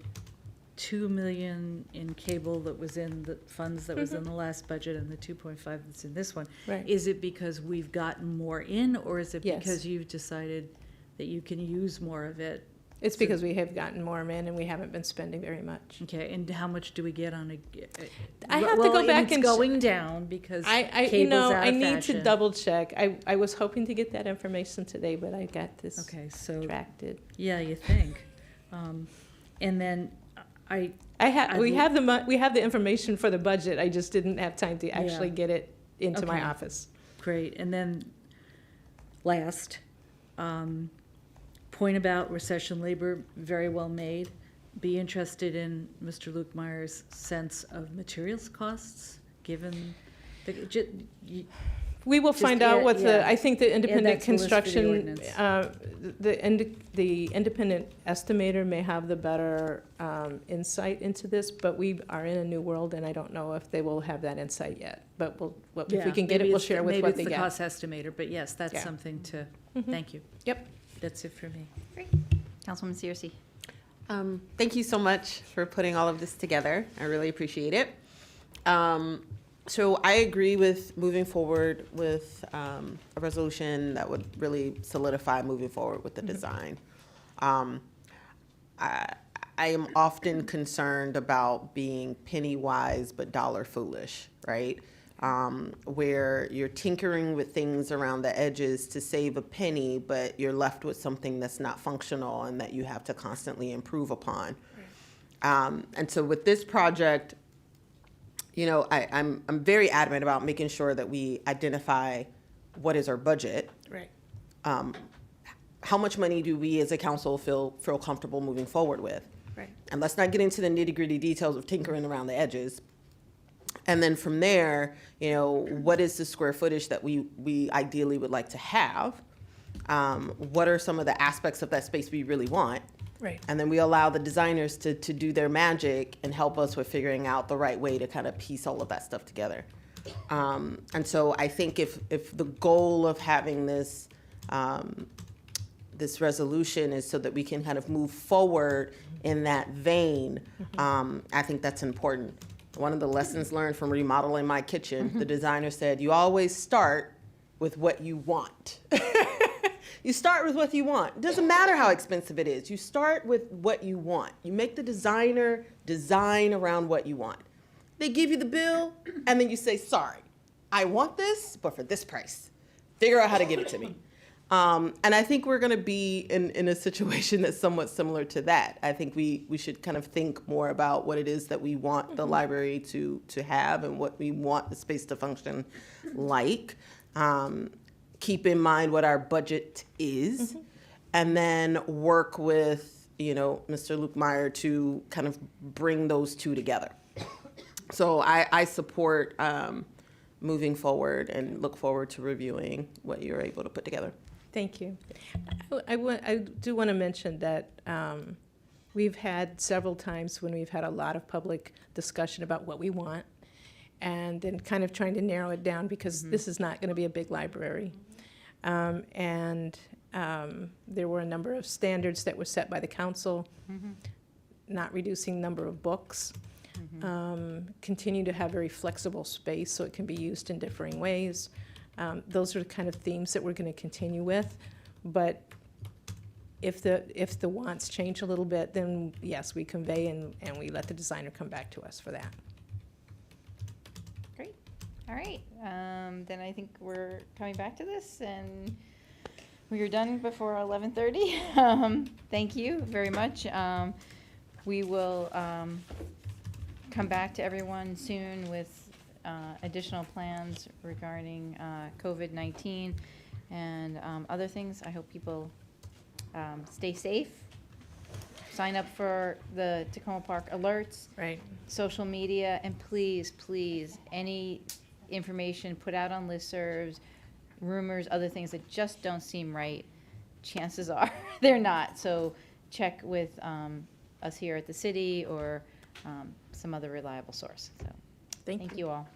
$2 million in cable that was in the funds that was in the last budget and the 2.5 that's in this one. Right. Is it because we've gotten more in, or is it Yes. because you've decided that you can use more of it? It's because we have gotten more in and we haven't been spending very much. Okay, and how much do we get on a? I have to go back and it's going down because I cable's out I of need fashion. to double check. I was hoping to get that information today, but I got this Okay, so distracted. yeah, you think, and then we have the information for the budget. I just didn't have time to actually Yeah. get it into my Okay. office. Great, and then last, point about recession labor, very well made. Be interested in Mr. Luke Meyer's sense of materials costs, given the, We will Just find out add- what yeah. I think the independent that's the list for the construction, ordinance. the independent estimator may have the better insight into this, but we are in a new world, and I don't know if they will have that insight yet. But if yeah, we can get it, maybe we'll it's- share with maybe what it's they the get. cost estimator, but yes, that's Yeah. something to, Mhm. thank you. Yep. That's it for me. Councilwoman Searcy. Thank you so much for putting all of this together. I really appreciate it. So I agree with moving forward with a resolution that would really solidify moving forward with the design. I am often concerned about being penny wise but dollar foolish, right? Where you're tinkering with things around the edges to save a penny, but you're left with something that's not functional and that you have to constantly improve upon. And so with this project, you know, I'm very adamant about making sure that we identify what is our budget. Right. How much money do we as a council feel comfortable moving forward with? Right. And let's not get into the nitty-gritty details of tinkering around the edges. And then from there, you know, what is the square footage that we ideally would like to have? What are some of the aspects of that space we really want? Right. And then we allow the designers to do their magic and help us with figuring out the right way to kind of piece all of that stuff together. And so I think if the goal of having this this resolution is so that we can kind of move forward in that vein. I think that's important. One of the lessons learned from remodeling my kitchen, the designer said, you always start with what you want. You start with what you want. It doesn't matter how expensive it is. You start with what you want. You make the designer design around what you want. They give you the bill, and then you say, sorry, I want this, but for this price. Figure out how to give it to me. And I think we're going to be in a situation that's somewhat similar to that. I think we should kind of think more about what it is that we want the library to have and what we want the space to function like. Keep in mind what our budget is, and then work with, Mr. Lukemire to kind of bring those two together. So I support moving forward and look forward to reviewing what you're able to put together. Thank you. I do want to mention that we've had several times when we've had a lot of public discussion about what we want, and then kind of trying to narrow it down because this is not going to be a big library. And there were a number of standards that were set by the council, not reducing number of books, continue to have very flexible space so it can be used in differing ways. Those are the kind of themes that we're going to continue with. But if the wants change a little bit, then yes, we convey and we let the designer come back to us for that. Great. All right. Then I think we're coming back to this, and we are done before 11:30. Thank you very much. We will come back to everyone soon with additional plans regarding COVID-19 and other things. I hope people stay safe. Sign up for the Tacoma Park alerts, social media, and please, any information put out on listservs, rumors, other things that just don't seem right, chances are they're not. So check with us here at the city or some other reliable source. So thank you all.